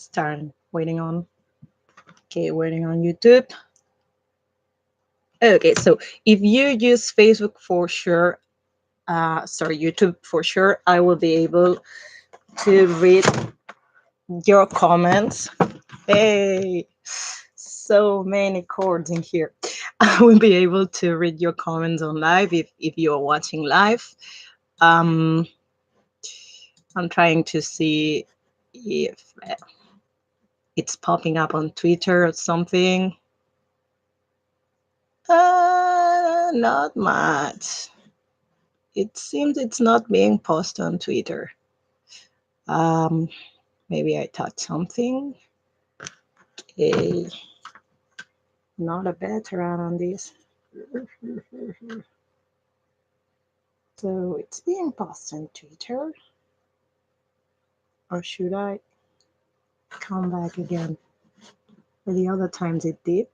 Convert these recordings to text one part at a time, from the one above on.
start waiting on. Okay, waiting on YouTube. Okay, so if you use Facebook for sure, YouTube for sure, I will be able to read your comments. Hey, so many chords in here. I will be able to read your comments on live if you're watching live. I'm trying to see if it's popping up on Twitter or something. Not much. It seems it's not being posted on Twitter. Maybe I touched something. Okay. Not a veteran on this. So it's being posted on Twitter. Or should I come back again? For the other times it did.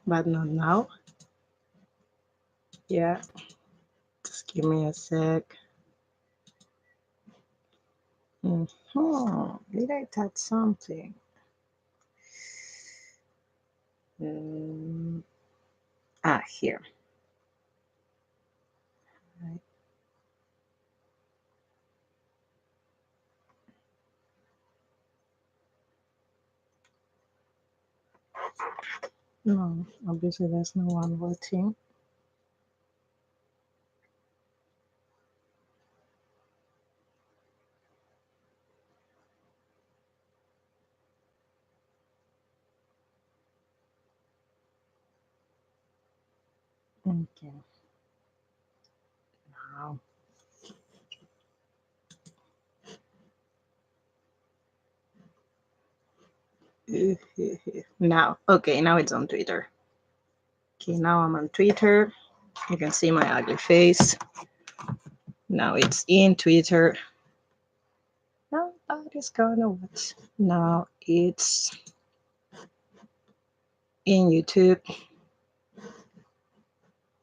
But not now. Yeah. Just give me a sec. Did I touch something? Here. Right. No, obviously there's no one watching. Okay. Now. Now, okay, now it's on Twitter. Okay, now I'm on Twitter. You can see my ugly face. Now it's in Twitter. Now that is gonna watch. Now it's in YouTube.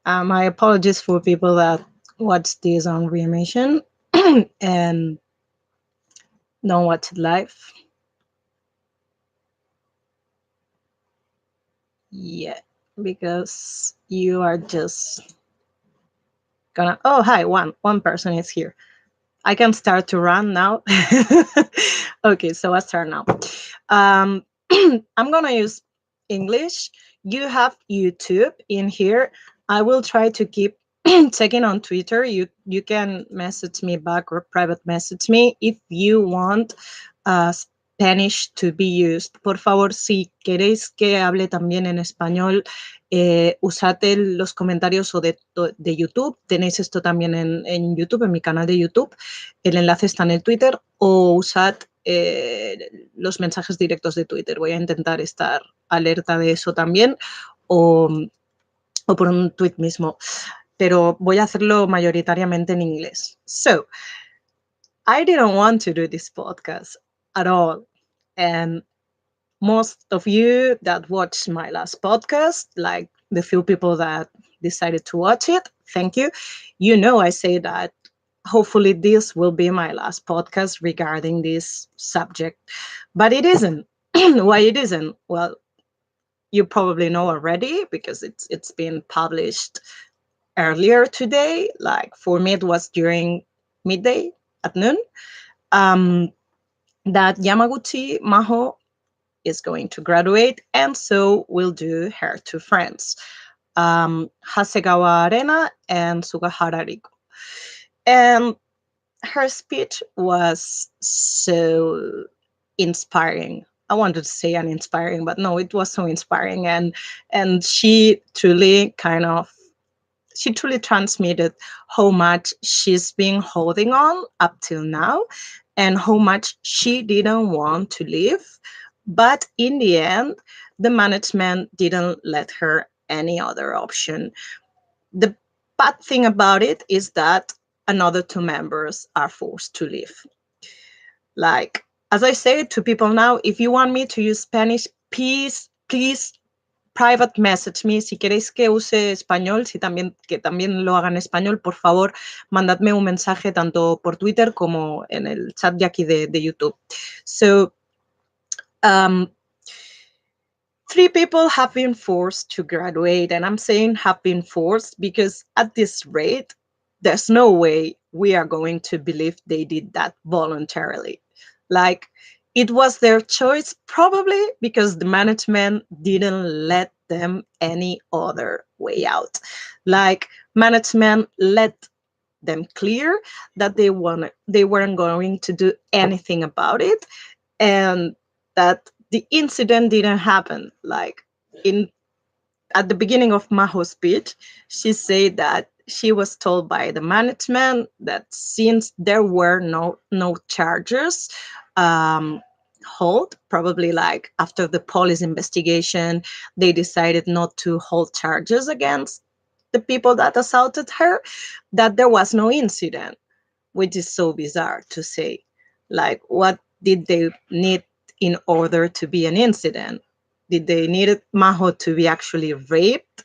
My apologies for people that watch this on remission and don't watch it live. Yeah, because you are just gonna. Oh, hi! One person is here. I can start to run now. Okay, so I start now. I'm gonna use English. You have YouTube in here. I will try to keep checking on Twitter. You can message me back or private message me if you want Spanish to be used. Por favor, si queréis que hable también en español, usad los comentarios o de YouTube. Tenéis esto también en YouTube, en mi canal de YouTube. El enlace está en el Twitter. O usad los mensajes directos de Twitter. Voy a intentar estar alerta de eso también. O por un tweet mismo. Pero voy a hacerlo mayoritariamente en inglés. So, I didn't want to do this podcast at all. And most of you that watched my last podcast, like the few people that decided to watch it, thank you. You know, I say that hopefully this will be my last podcast regarding this subject, but it isn't. Why it isn't? Well, you probably know already because it's been published earlier today. Like for me, it was during midday at noon. That Yamaguchi Maho is going to graduate, and so will do her two friends, Hasegawa Arena and Sugahara Riko. And her speech was so inspiring. I wanted to say uninspiring, but no, it was so inspiring, and she truly transmitted how much she's been holding on up till now and how much she didn't want to leave. But in the end, the management didn't let her any other option. The bad thing about it is that another two members are forced to leave. Like, as I say to people now, if you want me to use Spanish, please private message me. Si queréis que use español, que también lo haga en español, por favor, mandadme un mensaje tanto por Twitter como en el chat de aquí de YouTube. So, um, 3 people have been forced to graduate, and I'm saying have been forced because at this rate, there's no way we are going to believe they did that voluntarily. Like, it was their choice, probably because the management didn't let them any other way out. Like, management let them clear that they weren't going to do anything about it, and that the incident didn't happen. Like, in at the beginning of Maho's speech, she said that she was told by the management that since there were no charges um, hold, probably like after the police investigation, they decided not to hold charges against the people that assaulted her, that there was no incident, which is so bizarre to say. Like, what did they need in order to be an incident? Did they need Maho to be actually raped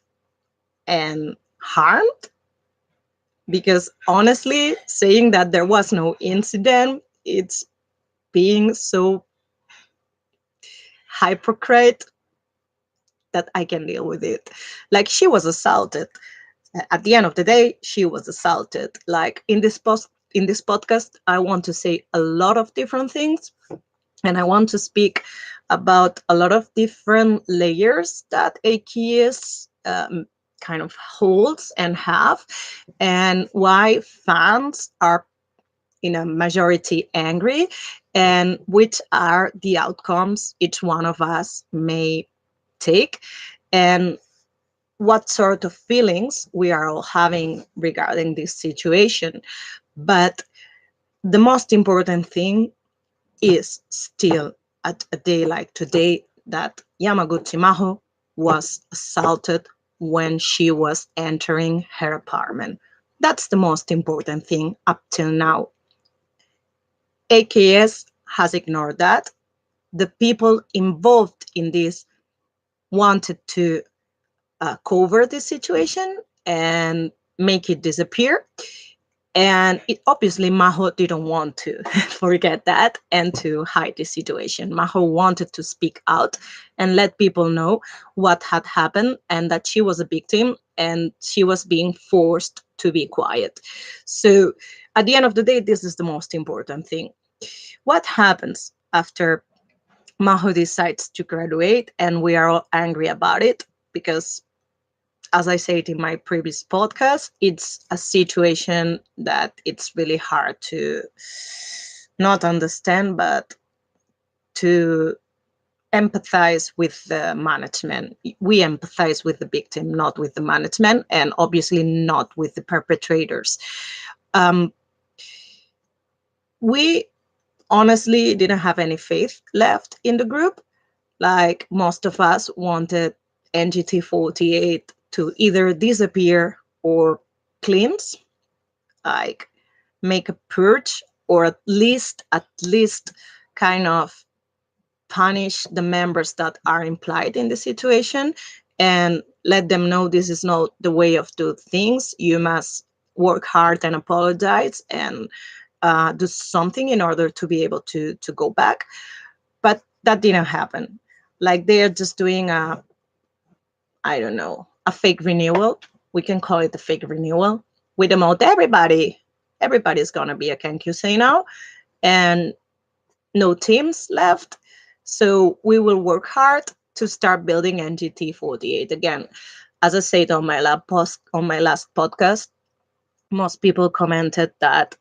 and harmed? Because honestly, saying that there was no incident, it's being so hypocrite that I can deal with it. Like, she was assaulted. At the end of the day, she was assaulted. Like, in this podcast, I want to say a lot of different things, and I want to speak about a lot of different layers that AKS kind of holds and have, and why fans are in a majority angry, and which are the outcomes each one of us may take, and what sort of feelings we are all having regarding this situation. But the most important thing is still at a day like today that Yamaguchi Maho was assaulted when she was entering her apartment. That's the most important thing up till now. AKS has ignored that. The people involved in this wanted to cover this situation and make it disappear. And it obviously Maho didn't want to forget that and to hide the situation. Maho wanted to speak out and let people know what had happened and that she was a victim and she was being forced to be quiet. So at the end of the day, this is the most important thing. What happens after Maho decides to graduate and we are all angry about it? Because as I said in my previous podcast, it's a situation that it's really hard to not understand, but to empathize with the management. We empathize with the victim, not with the management, and obviously not with the perpetrators. Um, we honestly didn't have any faith left in the group. Like, most of us wanted NGT48 to either disappear or cleanse, like make a purge, or at least kind of punish the members that are implied in the situation and let them know this is not the way of do things. You must work hard and apologize and do something in order to be able to go back. But that didn't happen. Like, they're just doing I don't know, a fake renewal. We can call it a fake renewal. We demote everybody. Everybody's gonna be a Kenkyusei now, and no teams left. So we will work hard to start building NGT48 again. As I said on my last podcast, most people commented that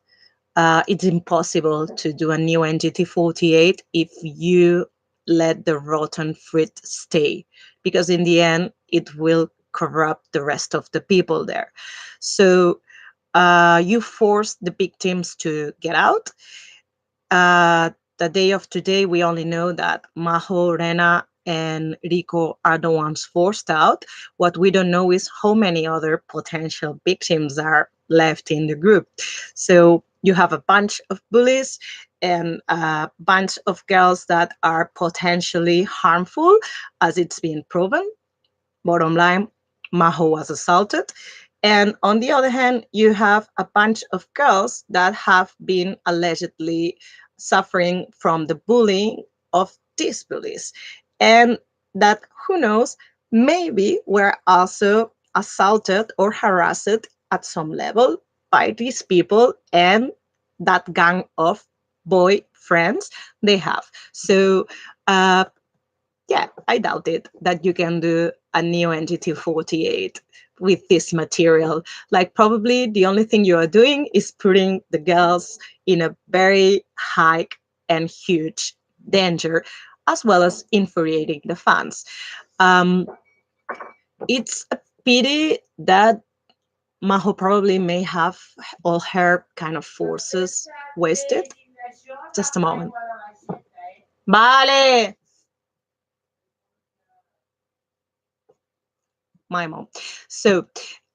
it's impossible to do a new NGT48 if you let the rotten fruit stay, because in the end, it will corrupt the rest of the people there. So you force the big teams to get out. The day of today, we only know that Maho, Rena, and Rico are the ones forced out. What we don't know is how many other potential victims are left in the group. So you have a bunch of bullies and a bunch of girls that are potentially harmful, as it's been proven. Bottom line, Maho was assaulted. And on the other hand, you have a bunch of girls that have been allegedly suffering from the bullying of these bullies. And that, who knows, maybe were also assaulted or harassed at some level by these people and that gang of boy friends they have. So, yeah, I doubt it that you can do a new NGT48 with this material. Like, probably the only thing you are doing is putting the girls in a very high and huge danger, as well as infuriating the fans. Um, it's a pity that Maho probably may have all her kind of forces wasted. Just a moment. Vale. My mom. So,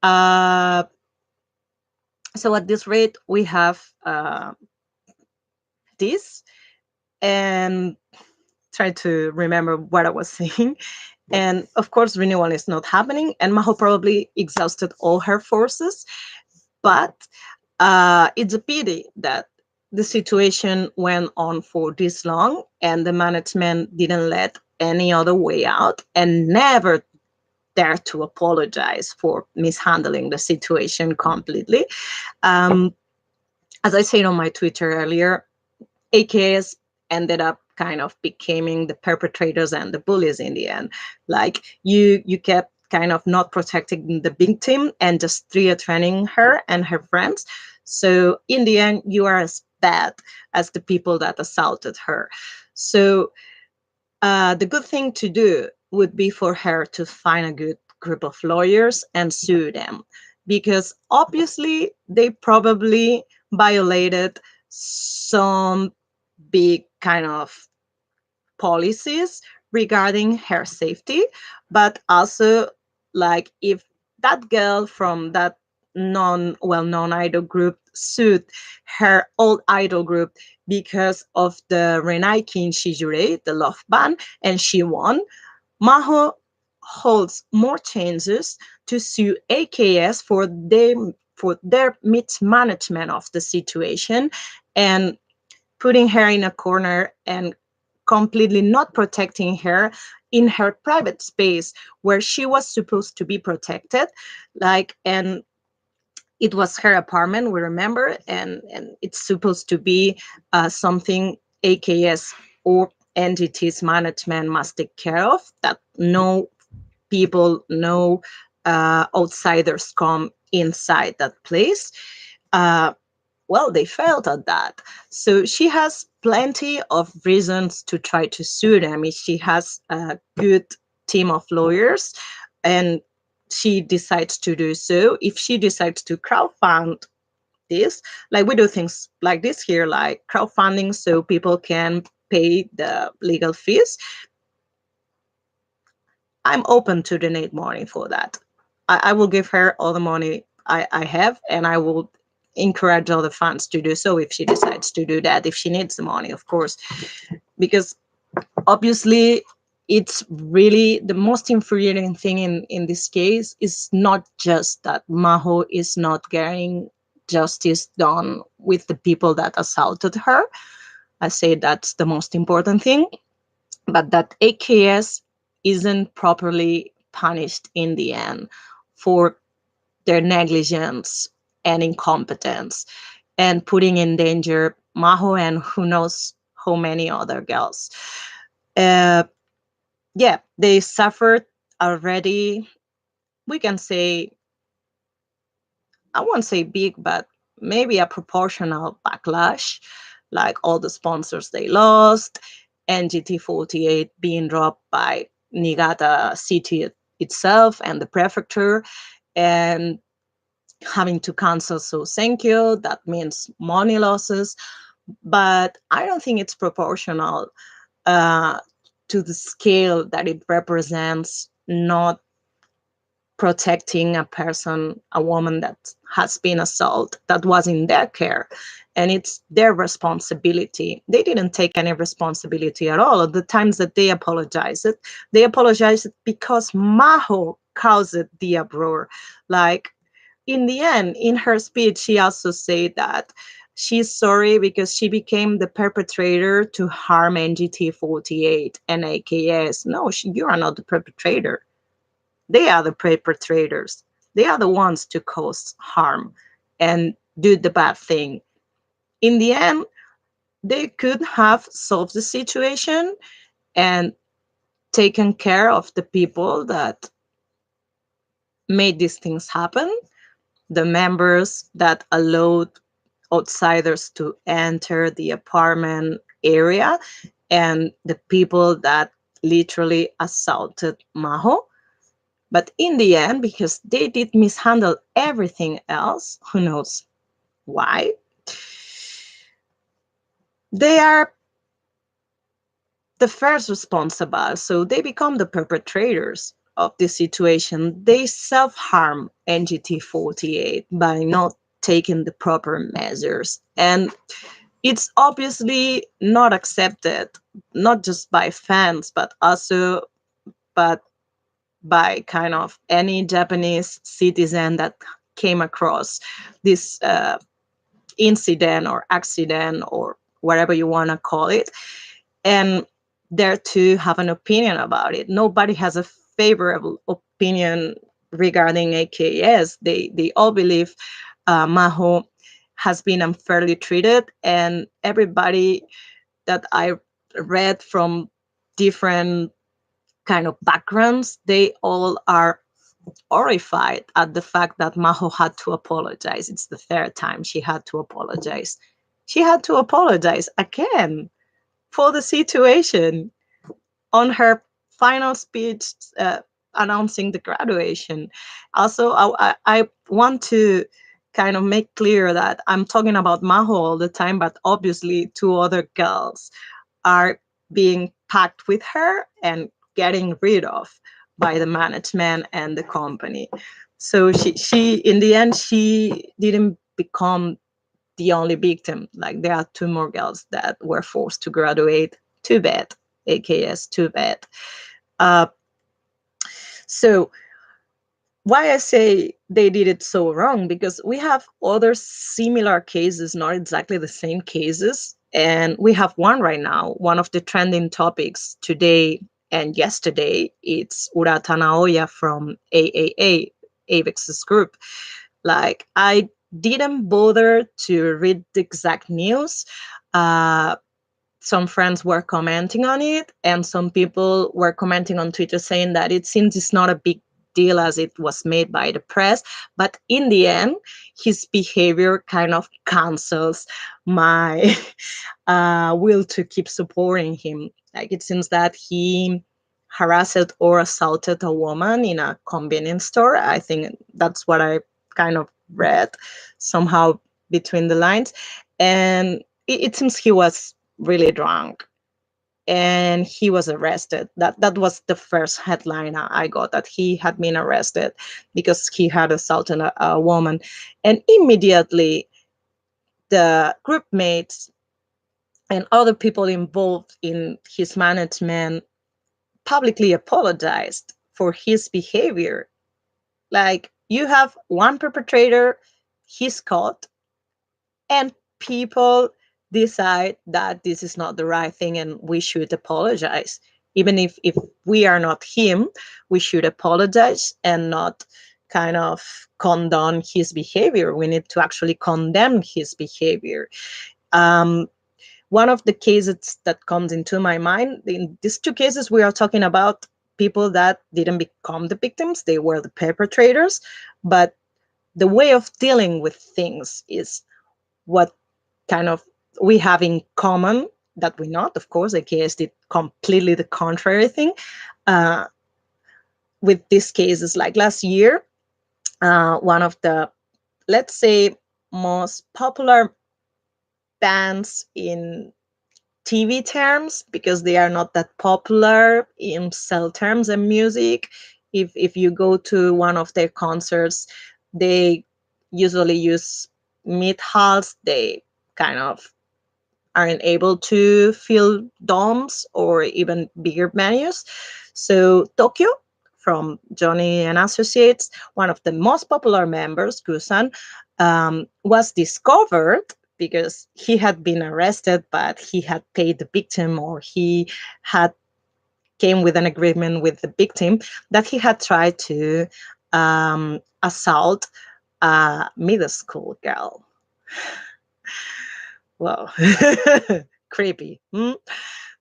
uh, so at this rate, we have this, and try to remember what I was saying. And of course, renewal is not happening, and Maho probably exhausted all her forces. But it's a pity that the situation went on for this long, and the management didn't let any other way out, and never dare to apologize for mishandling the situation completely. Um, as I said on my Twitter earlier, AKS ended up kind of becoming the perpetrators and the bullies in the end. Like, you kept kind of not protecting the victim and just threatening her and her friends. So in the end, you are as bad as the people that assaulted her. So the good thing to do would be for her to find a good group of lawyers and sue them, because obviously they probably violated some big kind of policies regarding her safety. But also, like, if that girl from that non-well-known idol group sued her old idol group because of the Renai King Shijure, the love ban, and she won, Maho holds more chances to sue AKS for their mismanagement of the situation, and putting her in a corner and completely not protecting her in her private space where she was supposed to be protected. Like, and it was her apartment, we remember, and it's supposed to be something AKS or entities management must take care of, that no people, no outsiders come inside that place. uh, well, they failed at that. So she has plenty of reasons to try to sue them. She has a good team of lawyers, and she decides to do so. If she decides to crowdfund this, like we do things like this here, like crowdfunding so people can pay the legal fees, I'm open to donate money for that. I will give her all the money I have, and I will encourage other fans to do so if she decides to do that, if she needs the money, of course. Because obviously, it's really the most infuriating thing in this case is not just that Maho is not getting justice done with the people that assaulted her. I say that's the most important thing, but that AKS isn't properly punished in the end for their negligence and incompetence, and putting in danger Maho and who knows how many other girls. Uh, yeah, they suffered already. We can say, I won't say big, but maybe a proportional backlash, like all the sponsors they lost, NGT48 being dropped by Niigata city itself and the prefecture, and having to cancel so Senkyo. That means money losses. But I don't think it's proportional uh, to the scale that it represents, not protecting a person, a woman that has been assaulted, that was in their care. and it's their responsibility. They didn't take any responsibility at all. At the times that they apologized because Maho caused the uproar. Like, in the end, in her speech, she also said that she's sorry because she became the perpetrator to harm NGT48 and AKS. No, you are not the perpetrator. They are the perpetrators. They are the ones to cause harm and do the bad thing. In the end, they could have solved the situation and taken care of the people that made these things happen, the members that allowed outsiders to enter the apartment area, and the people that literally assaulted Maho. But in the end, because they did mishandle everything else, who knows why, they are the first responsible. So they become the perpetrators of the situation. They self harm NGT48 by not taking the proper measures. And it's obviously not accepted, not just by fans, but also but by kind of any Japanese citizen that came across this incident or accident or whatever you want to call it, and dare to have an opinion about it. Nobody has a favorable opinion regarding AKS. They all believe Maho has been unfairly treated, and everybody that I read from different kind of backgrounds, they all are horrified at the fact that Maho had to apologize. It's the third time she had to apologize. She had to apologize again for the situation on her final speech announcing the graduation. Also, I want to kind of make clear that I'm talking about Maho all the time, but obviously two other girls are being packed with her and getting rid of by the management and the company. So she in the end, she didn't become the only victim. Like, there are two more girls that were forced to graduate. Too bad, AKS, too bad. Uh, so why I say they did it so wrong, because we have other similar cases, not exactly the same cases. And we have one right now. One of the trending topics today and yesterday, it's Urata Naoya from AAA, Avex's group. Like, I didn't bother to read the exact news. Uh, some friends were commenting on it, and some people were commenting on Twitter saying that it seems it's not a big deal as it was made by the press. But in the end, his behavior kind of cancels my will to keep supporting him. Like, it seems that he harassed or assaulted a woman in a convenience store. I think that's what I kind of read somehow between the lines. And it seems he was really drunk and he was arrested. That was the first headline I got, that he had been arrested because he had assaulted a woman. And immediately the group mates and other people involved in his management publicly apologized for his behavior. Like, you have one perpetrator, he's caught, and people decide that this is not the right thing and we should apologize. Even if we are not him, we should apologize and not kind of condone his behavior. We need to actually condemn his behavior. um, One of the cases that comes into my mind, in these two cases, we are talking about people that didn't become the victims, they were the perpetrators. But the way of dealing with things is what kind of we have in common, that we not, of course, AKS did completely the contrary thing. uh, with these cases, like last year, one of the, let's say, most popular bands in TV terms, because they are not that popular in cell terms and music. If you go to one of their concerts, they usually use mid halls. They kind of aren't able to fill domes or even bigger venues. So Tokyo, from Johnny and Associates, one of the most popular members, Gusan, was discovered because he had been arrested, but he had paid the victim, or he had came with an agreement with the victim that he had tried to assault a middle school girl. Well, creepy.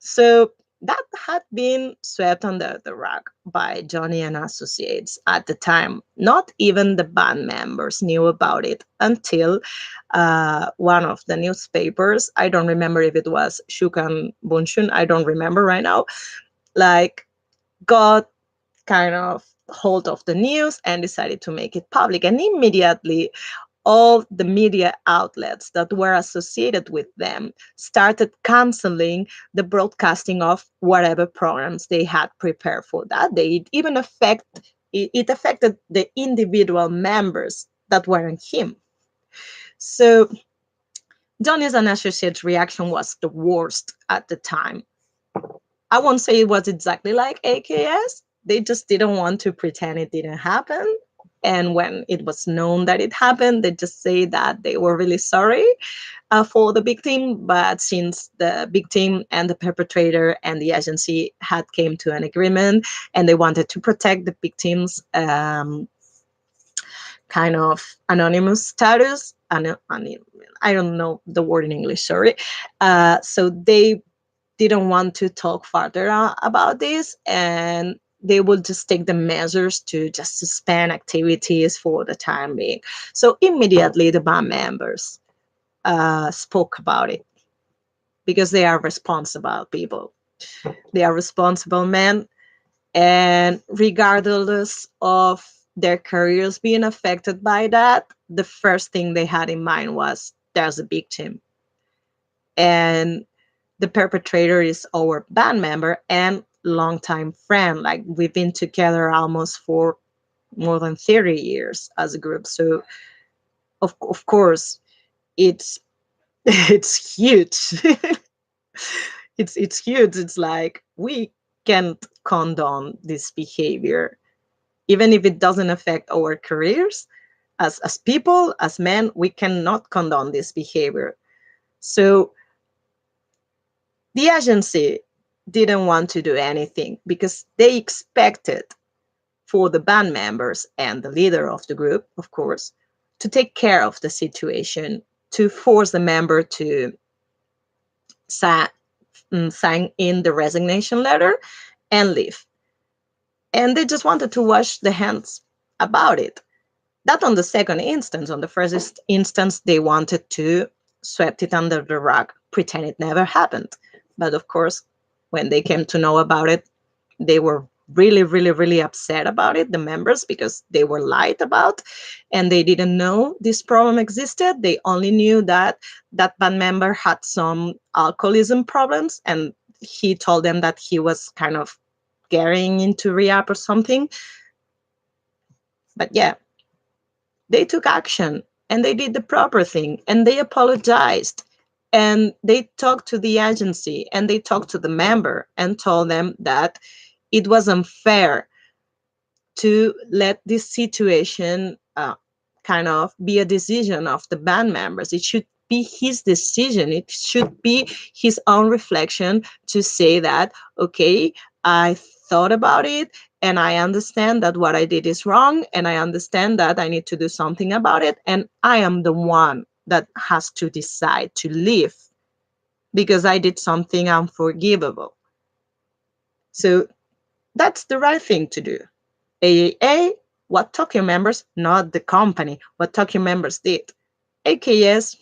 So that had been swept under the rug by Johnny and Associates at the time. Not even the band members knew about it until one of the newspapers, I don't remember if it was Shukan Bunshun, I don't remember right now, like got kind of hold of the news and decided to make it public. And immediately all the media outlets that were associated with them started canceling the broadcasting of whatever programs they had prepared for that day. It affected the individual members that weren't him. So Johnny's and Associates' reaction was the worst at the time. I won't say it was exactly like AKS. They just didn't want to pretend it didn't happen. And when it was known that it happened, they just say that they were really sorry for the victim. But since the victim and the perpetrator and the agency had came to an agreement, and they wanted to protect the victim's kind of anonymous status, I don't know the word in English, sorry. So they didn't want to talk further about this, and they would just take the measures to just suspend activities for the time being. So immediately the band members spoke about it, because they are responsible people. They are responsible men, and regardless of their careers being affected by that, the first thing they had in mind was there's a victim. And the perpetrator is our band member and longtime friend. Like, we've been together almost for more than 30 years as a group. So of course it's it's huge. It's huge. It's like we can't condone this behavior, even if it doesn't affect our careers as people, as men. We cannot condone this behavior. So the agency didn't want to do anything because they expected for the band members and the leader of the group, of course, to take care of the situation, to force the member to sign in the resignation letter and leave. And they just wanted to wash the hands about it. That on the second instance. On the first instance, they wanted to sweep it under the rug, pretend it never happened. But of course, when they came to know about it, they were really, really, really upset about it, the members, because they were lied about and they didn't know this problem existed. They only knew that that band member had some alcoholism problems, and he told them that he was kind of getting into rehab or something. But yeah, they took action and they did the proper thing and they apologized and they talked to the agency and they talked to the member and told them that it was unfair to let this situation kind of be a decision of the band members. It should be his decision. It should be his own reflection to say that, okay, I thought about it and I understand that what I did is wrong and I understand that I need to do something about it. And I am the one that has to decide to leave because I did something unforgivable. So that's the right thing to do. AAA, what Tokyo members, not the company, what Tokyo members did. AKS,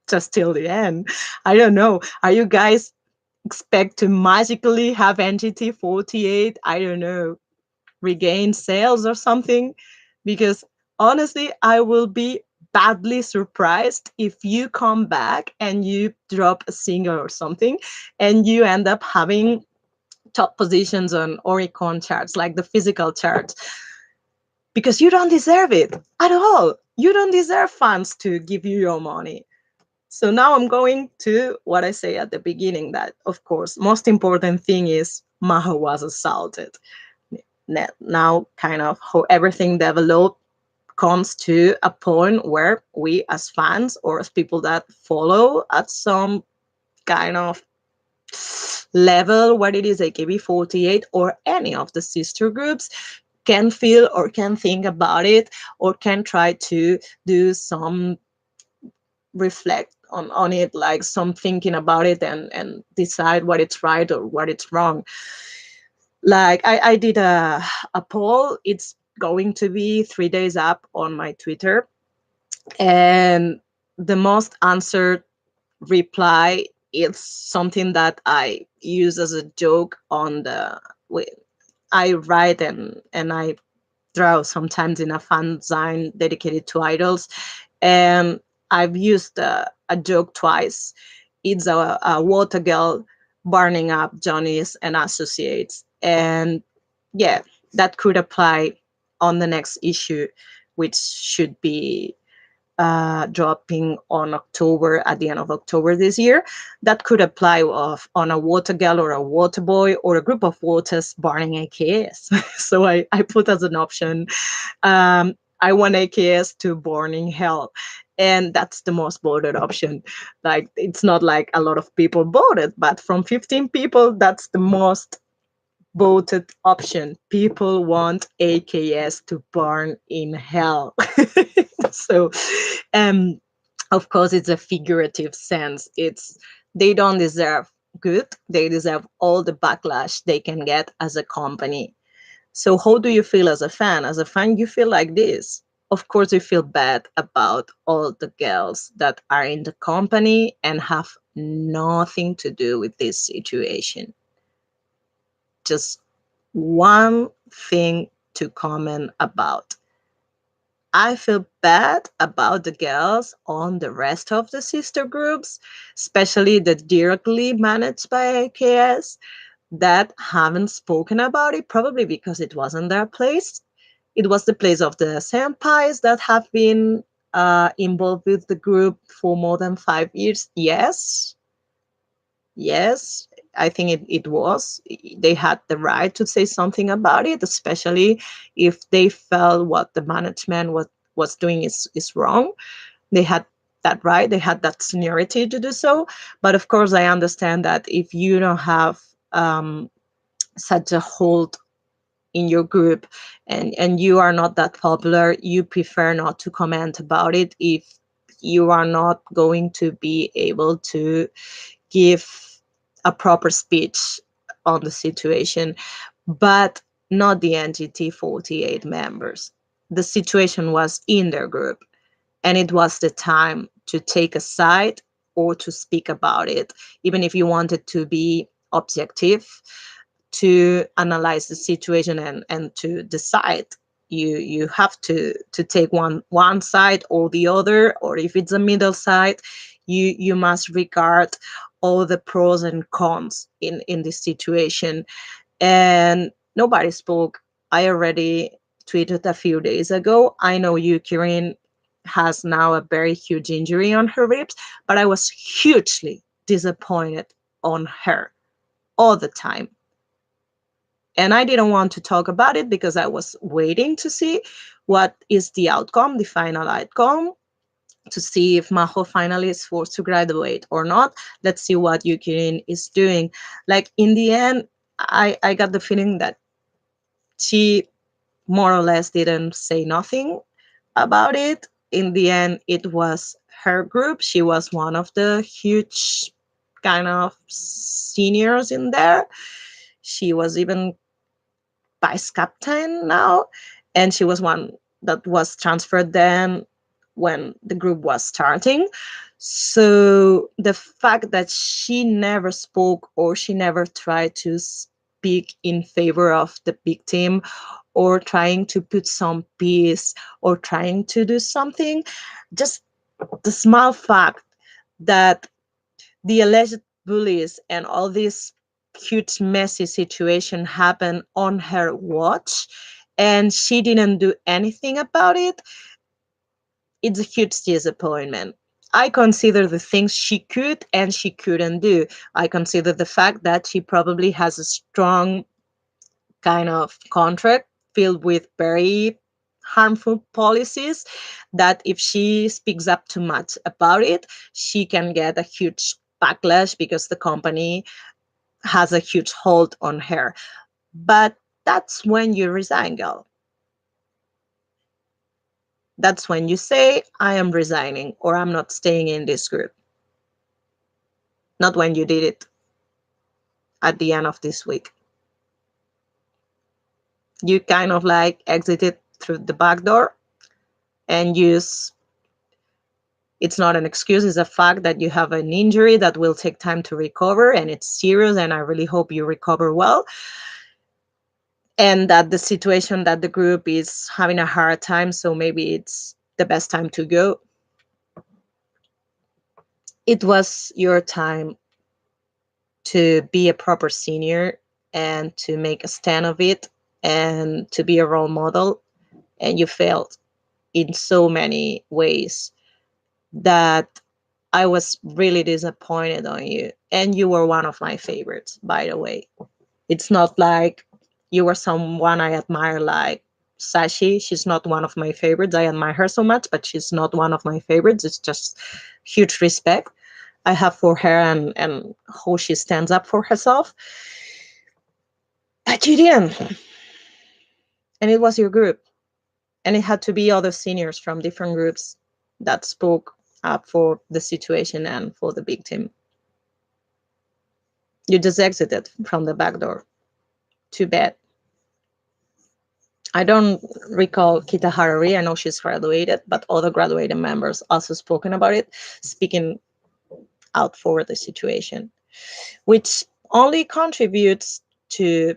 just till the end. I don't know. Are you guys expect to magically have NGT48, I don't know, regain sales or something? Because honestly, I will be badly surprised if you come back and you drop a single or something and you end up having top positions on Oricon charts, like the physical charts, because you don't deserve it at all. You don't deserve fans to give you your money. So now I'm going to what I say at the beginning, that of course most important thing is Maho was assaulted. Now kind of how everything developed comes to a point where we as fans or as people that follow at some kind of level what it is AKB48 or any of the sister groups can feel or can think about it or can try to do some reflect on it, like some thinking about it, and decide what it's right or what it's wrong. Like I did a poll. It's going to be 3 days up on my Twitter, and the most answered reply, it's something that I use as a joke on the I write and I draw sometimes in a fanzine dedicated to idols, and I've used a joke twice. It's a water girl burning up Johnny's and associates, and yeah, that could apply on the next issue, which should be dropping on October, at the end of October this year. That could apply on a water gal or a water boy or a group of waters burning AKS. So I put as an option, I want AKS to burn in hell. And that's the most voted option. Like, it's not like a lot of people voted, but from 15 people, that's the most voted option. People want AKS to burn in hell. So, um, of course, it's a figurative sense. It's they don't deserve good. They deserve all the backlash they can get as a company. So, how do you feel as a fan? As a fan, you feel like this. Of course, you feel bad about all the girls that are in the company and have nothing to do with this situation. Just one thing to comment about. I feel bad about the girls on the rest of the sister groups, especially the directly managed by AKS, that haven't spoken about it, probably because it wasn't their place. It was the place of the senpais that have been involved with the group for more than 5 years. Yes, yes, I think it was. They had the right to say something about it, especially if they felt what the management was doing is wrong. They had that right, they had that seniority to do so. But of course, I understand that if you don't have such a hold in your group, and you are not that popular, you prefer not to comment about it if you are not going to be able to give a proper speech on the situation, but not the NGT48 members. The situation was in their group, and it was the time to take a side or to speak about it, even if you wanted to be objective, to analyze the situation and to decide. You have to take one side or the other, or if it's a middle side, you must regard all the pros and cons in this situation. And nobody spoke. I already tweeted a few days ago. I know Yukirin has now a very huge injury on her ribs, but I was hugely disappointed on her all the time. And I didn't want to talk about it because I was waiting to see what is the outcome, the final outcome, to see if Maho finally is forced to graduate or not. Let's see what Yukirin is doing. Like, in the end, I got the feeling that she more or less didn't say nothing about it. In the end, it was her group. She was one of the huge kind of seniors in there. She was even vice captain now, and she was one that was transferred then when the group was starting. So the fact that she never spoke or she never tried to speak in favor of the victim or trying to put some peace or trying to do something, just the small fact that the alleged bullies and all this huge messy situation happened on her watch and she didn't do anything about it, it's a huge disappointment. I consider the things she could and she couldn't do. I consider the fact that she probably has a strong kind of contract filled with very harmful policies that if she speaks up too much about it, she can get a huge backlash because the company has a huge hold on her. But that's when you resign, girl. That's when you say, I am resigning or I'm not staying in this group. Not when you did it at the end of this week. You kind of like exited through the back door and use it's not an excuse, it's a fact that you have an injury that will take time to recover and it's serious and I really hope you recover well, and that the situation that the group is having a hard time, so maybe it's the best time to go. It was your time to be a proper senior and to make a stand of it and to be a role model, and you failed in so many ways that I was really disappointed on you. And you were one of my favorites, by the way. It's not like you were someone I admire like Sashi. She's not one of my favorites. I admire her so much, but she's not one of my favorites. It's just huge respect I have for her and how she stands up for herself. But you didn't. And it was your group. And it had to be other seniors from different groups that spoke up for the situation and for the victim. You just exited from the back door. Too bad. I don't recall Kita Harari. I know she's graduated, but other graduated members also spoken about it, speaking out for the situation, which only contributes to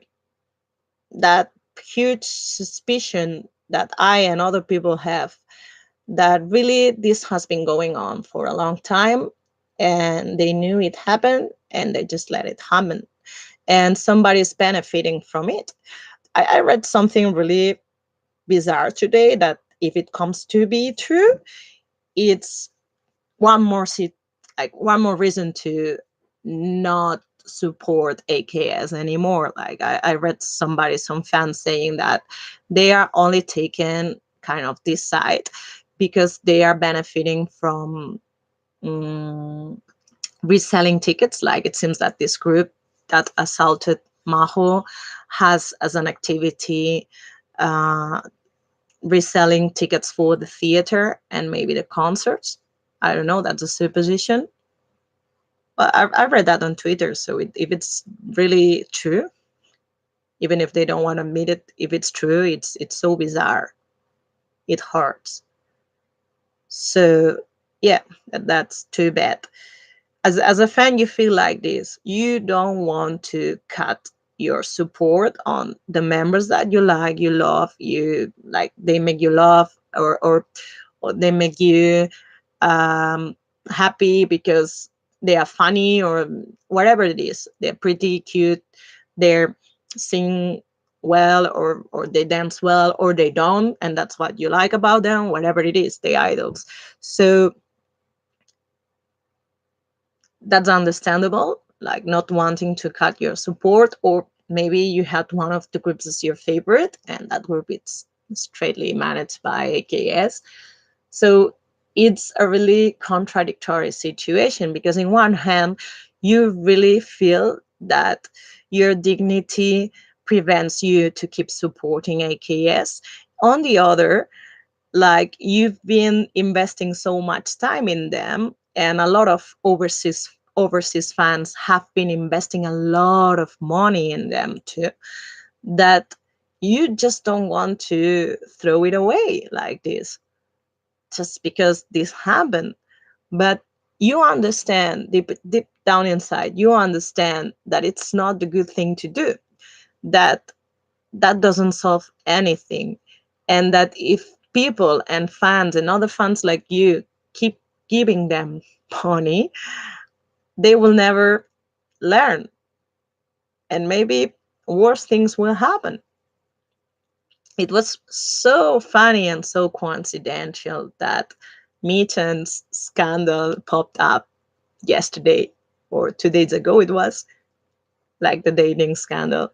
that huge suspicion that I and other people have that really this has been going on for a long time and they knew it happened and they just let it happen and somebody's benefiting from it. I read something really bizarre today that if it comes to be true, it's one more like one more reason to not support AKS anymore. Like I read some fans saying that they are only taking kind of this side because they are benefiting from um, reselling tickets. Like it seems that this group that assaulted Maho has as an activity uh, reselling tickets for the theater and maybe the concerts. I don't know, that's a supposition. But I read that on Twitter. So if it's really true, even if they don't want to admit it, if it's true, it's so bizarre. It hurts. So yeah, that's too bad. As a fan, you feel like this. You don't want to cut your support on the members that you like, you love, you like they make you laugh or they make you um, happy because they are funny or whatever it is. They're pretty cute. They're sing well or they dance well or they don't, and that's what you like about them. Whatever it is, they idols. So that's understandable. Like not wanting to cut your support, or maybe you had one of the groups as your favorite, and that group is straightly managed by AKS. So it's a really contradictory situation because, in one hand, you really feel that your dignity prevents you to keep supporting AKS. On the other, like you've been investing so much time in them, and a lot of overseas fans have been investing a lot of money in them too, that you just don't want to throw it away like this just because this happened. But you understand deep down inside, you understand that it's not the good thing to do, that that doesn't solve anything, and that if people and fans and other fans like you keep giving them money, they will never learn, and maybe worse things will happen. It was so funny and so coincidental that Meetan's scandal popped up yesterday or 2 days ago. It was like the dating scandal.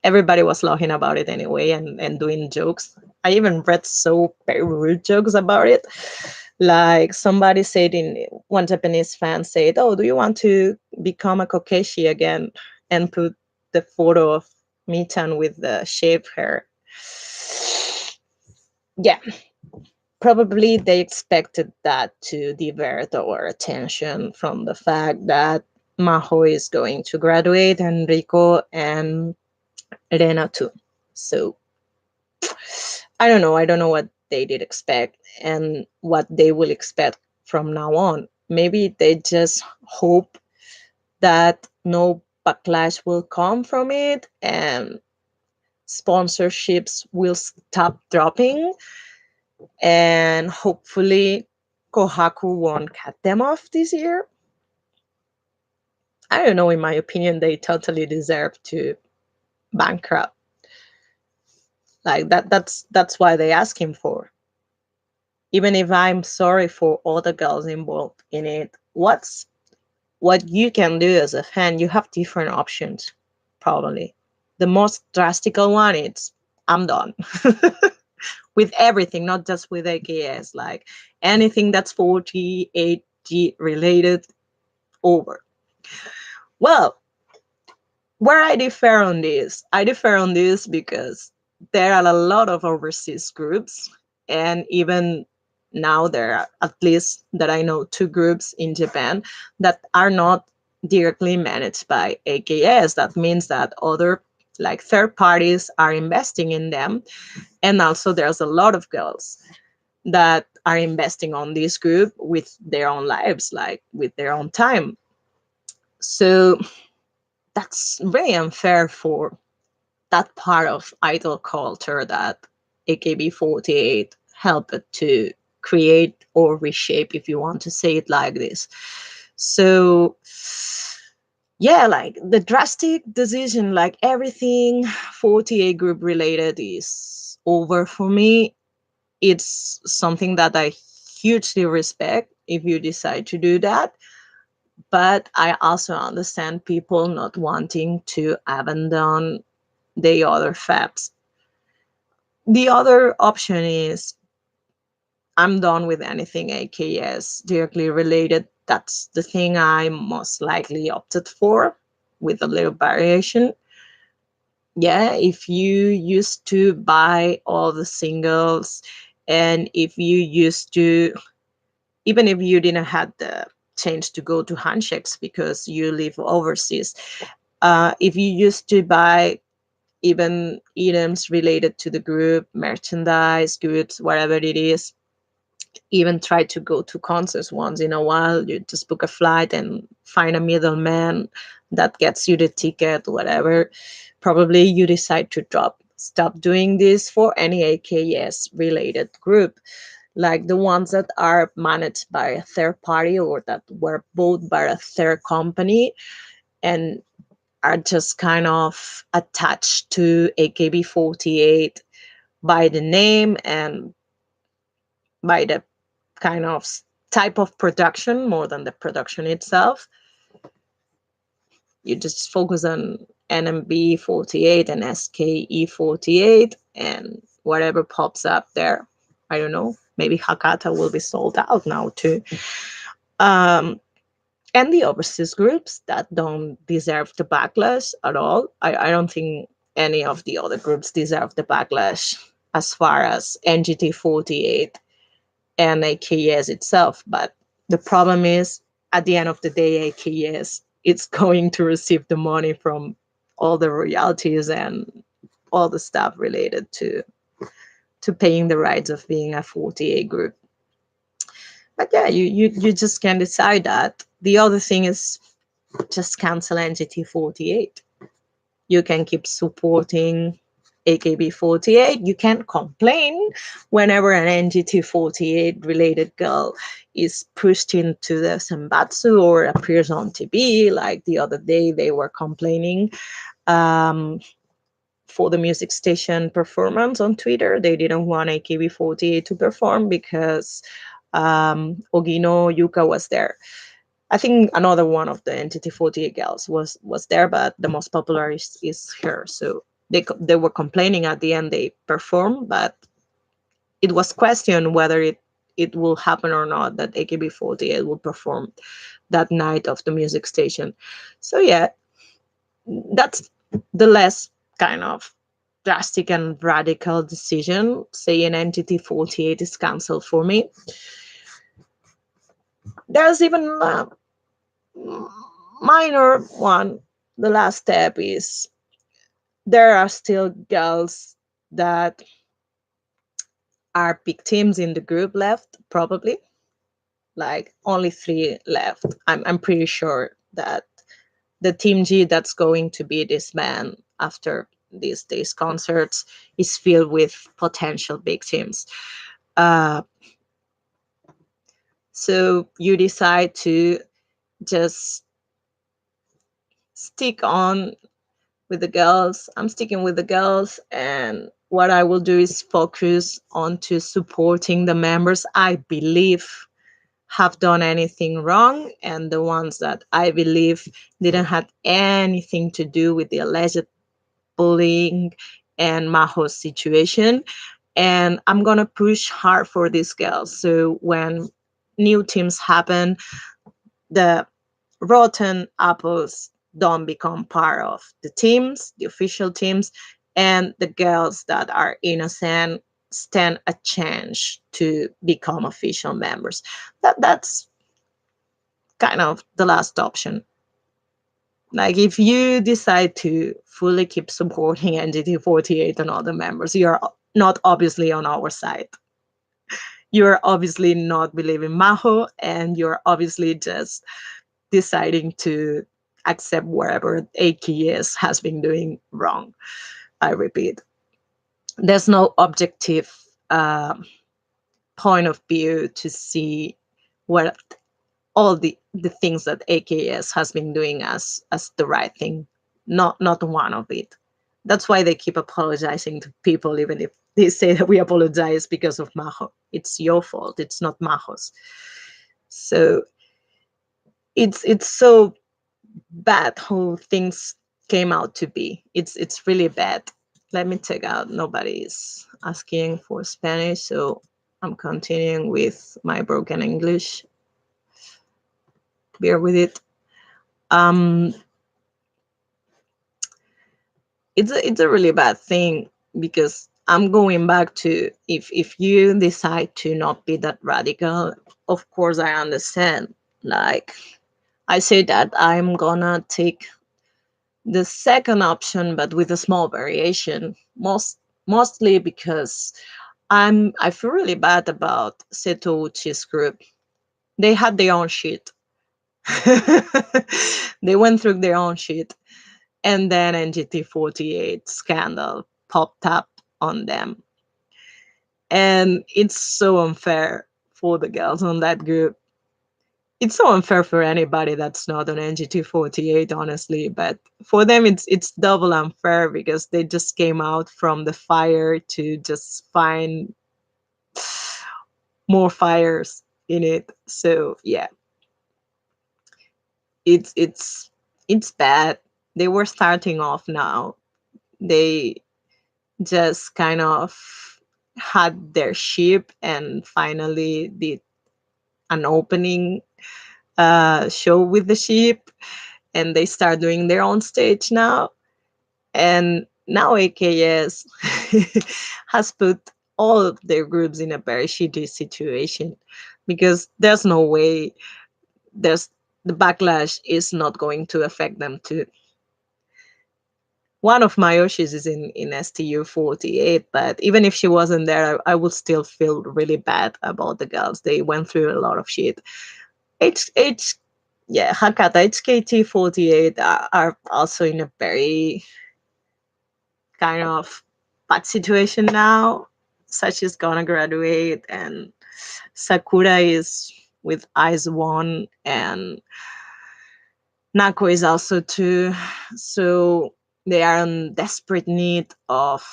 Everybody was laughing about it anyway and doing jokes. I even read so very rude jokes about it. Like somebody said in one Japanese fan said, "Oh, do you want to become a Kokeshi again?" and put the photo of Mitan with the shaved hair. Yeah, probably they expected that to divert our attention from the fact that Maho is going to graduate and Rico and Rena too. So I don't know. I don't know what they did expect and what they will expect from now on. Maybe they just hope that no backlash will come from it and sponsorships will stop dropping and hopefully Kohaku won't cut them off this year. I don't know, in my opinion, they totally deserve to bankrupt. Like that's why they ask him for. Even if I'm sorry for all the girls involved in it, what you can do as a fan, you have different options, probably. The most drastic one is I'm done. With everything, not just with AKS, like anything that's 48G related, over. Well, where I differ on this because there are a lot of overseas groups, and even now there are at least that I know 2 groups in Japan that are not directly managed by AKS. That means that other like third parties are investing in them, and also there's a lot of girls that are investing on this group with their own lives, like with their own time. So that's very unfair for that part of idol culture that AKB48 helped to create or reshape, if you want to say it like this. So, yeah, like the drastic decision, like everything 48 group related is over for me. It's something that I hugely respect if you decide to do that. But I also understand people not wanting to abandon the other fabs. The other option is I'm done with anything AKS directly related. That's the thing I most likely opted for with a little variation. Yeah, if you used to buy all the singles and if you used to, even if you didn't have the chance to go to handshakes because you live overseas, if you used to buy even items related to the group, merchandise, goods, whatever it is, even try to go to concerts once in a while. You just book a flight and find a middleman that gets you the ticket, whatever. Probably you decide to stop doing this for any AKS related group, like the ones that are managed by a third party or that were bought by a third company and are just kind of attached to AKB48 by the name and by the kind of type of production more than the production itself. You just focus on NMB48 and SKE48 and whatever pops up there. I don't know. Maybe Hakata will be sold out now too. Um, and the overseas groups that don't deserve the backlash at all. I don't think any of the other groups deserve the backlash as far as NGT48 and AKS itself. But the problem is, at the end of the day, AKS it's going to receive the money from all the royalties and all the stuff related to paying the rights of being a 48 group. But yeah, you just can decide that. The other thing is just cancel NGT48. You can keep supporting AKB48. You can't complain whenever an NGT48 related girl is pushed into the Senbatsu or appears on TV. Like the other day, they were complaining um, for the music station performance on Twitter. They didn't want AKB48 to perform because Ogino Yuka was there. I think another one of the NGT48 girls was there, but the most popular is her. So they were complaining at the end. They performed, but it was questioned whether it will happen or not that AKB48 will perform that night of the music station. So yeah, that's the less kind of drastic and radical decision. Saying NGT48 is cancelled for me. There's even a minor one. The last step is there are still girls that are big teams in the group left, probably. Like only three left. I'm pretty sure that the team G that's going to be this band after these days concerts is filled with potential big teams. Uh, so you decide to just stick on with the girls. I'm sticking with the girls, and what I will do is focus on to supporting the members I believe have done anything wrong, and the ones that I believe didn't have anything to do with the alleged bullying and Maho's situation. And I'm gonna push hard for these girls. So when new teams happen, the rotten apples don't become part of the teams, the official teams, and the girls that are innocent stand a chance to become official members. That's kind of the last option. Like if you decide to fully keep supporting NGT48 and other members, you're not obviously on our side. You're obviously not believing Maho, and you're obviously just deciding to accept wherever AKS has been doing wrong. I repeat, there's no objective point of view to see what all the things that AKS has been doing as the right thing. Not one of it. That's why they keep apologizing to people, even if they say that we apologize because of Maho. It's your fault. It's not Maho's. So it's so bad how things came out to be. It's really bad. Let me take out. Nobody's asking for Spanish, so I'm continuing with my broken English. Bear with it. Um, it's a really bad thing because I'm going back to if you decide to not be that radical, of course I understand. Like I say that I'm gonna take the second option, but with a small variation. Mostly because I feel really bad about Seto Uchi's group. They had their own shit. They went through their own shit, and then NGT48 scandal popped up on them, and it's so unfair for the girls on that group. It's so unfair for anybody that's not on NGT48, honestly. But for them, it's double unfair because they just came out from the fire to just find more fires in it. So yeah, it's it's it's bad. They were starting off now. They just kind of had their ship and finally did an opening show with the ship, and they start doing their own stage now. And now AKS has put all of their groups in a very shitty situation because there's no way there's the backlash is not going to affect them too. One of my Yoshis is in STU48, but even if she wasn't there, I would still feel really bad about the girls. They went through a lot of shit. H yeah, Hakata HKT48 are also in a very kind of bad situation now. Sachi's gonna graduate, and Sakura is with eyes one, and Nako is also too. So they are in desperate need of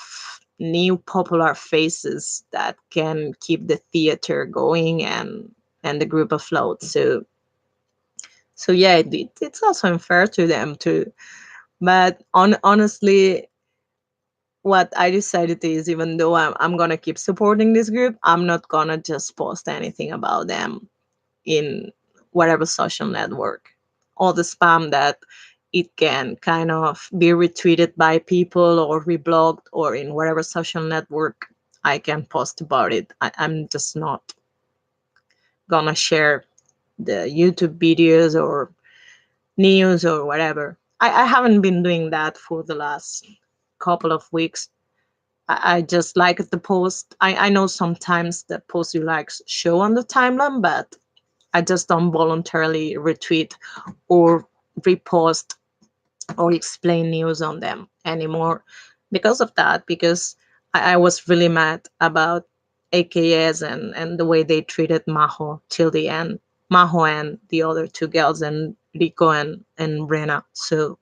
new popular faces that can keep the theater going and the group afloat. So yeah, it's also unfair to them too. But honestly, what I decided is, even though I'm gonna keep supporting this group, I'm not gonna just post anything about them in whatever social network. All the spam that it can kind of be retweeted by people or reblogged or in whatever social network I can post about it. I'm just not gonna share the YouTube videos or news or whatever. I haven't been doing that for the last couple of weeks. I just like the post. I know sometimes the posts you like show on the timeline, but I just don't voluntarily retweet or repost or explain news on them anymore because of that. Because I was really mad about AKS and the way they treated Maho till the end. Maho and the other two girls, and Rico and Rena. So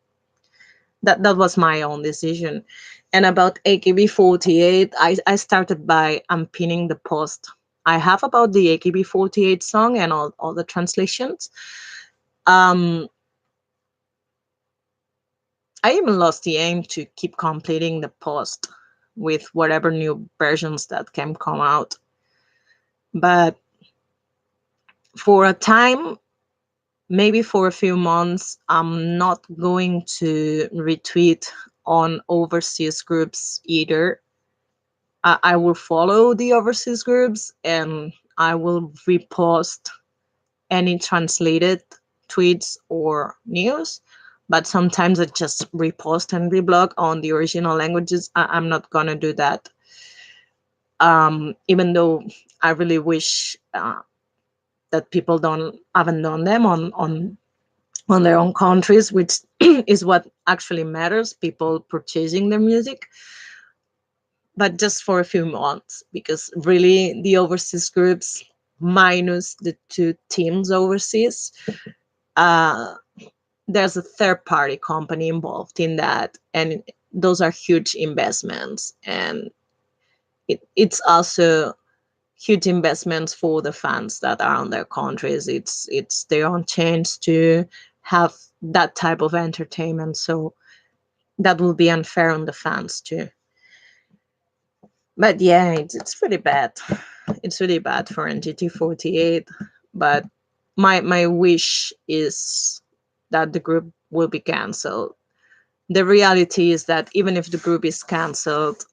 that was my own decision. And about AKB48, I started by unpinning the post I have about the AKB48 song and all the translations. Um, I even lost the aim to keep completing the post with whatever new versions that can come out. But for a time, maybe for a few months, I'm not going to retweet on overseas groups either. I will follow the overseas groups and I will repost any translated tweets or news. But sometimes I just repost and reblog on the original languages. I'm not gonna do that. Even though I really wish that people don't haven't done them on their own countries, which is what actually matters. People purchasing their music, but just for a few months, because really the overseas groups minus the two teams overseas, uh, there's a third party company involved in that, and those are huge investments, and it's also huge investments for the fans that are on their countries. It's their own chance to have that type of entertainment, so that will be unfair on the fans too. But yeah, it's really bad. It's really bad for NGT48. But my wish is that the group will be cancelled. The reality is that even if the group is cancelled,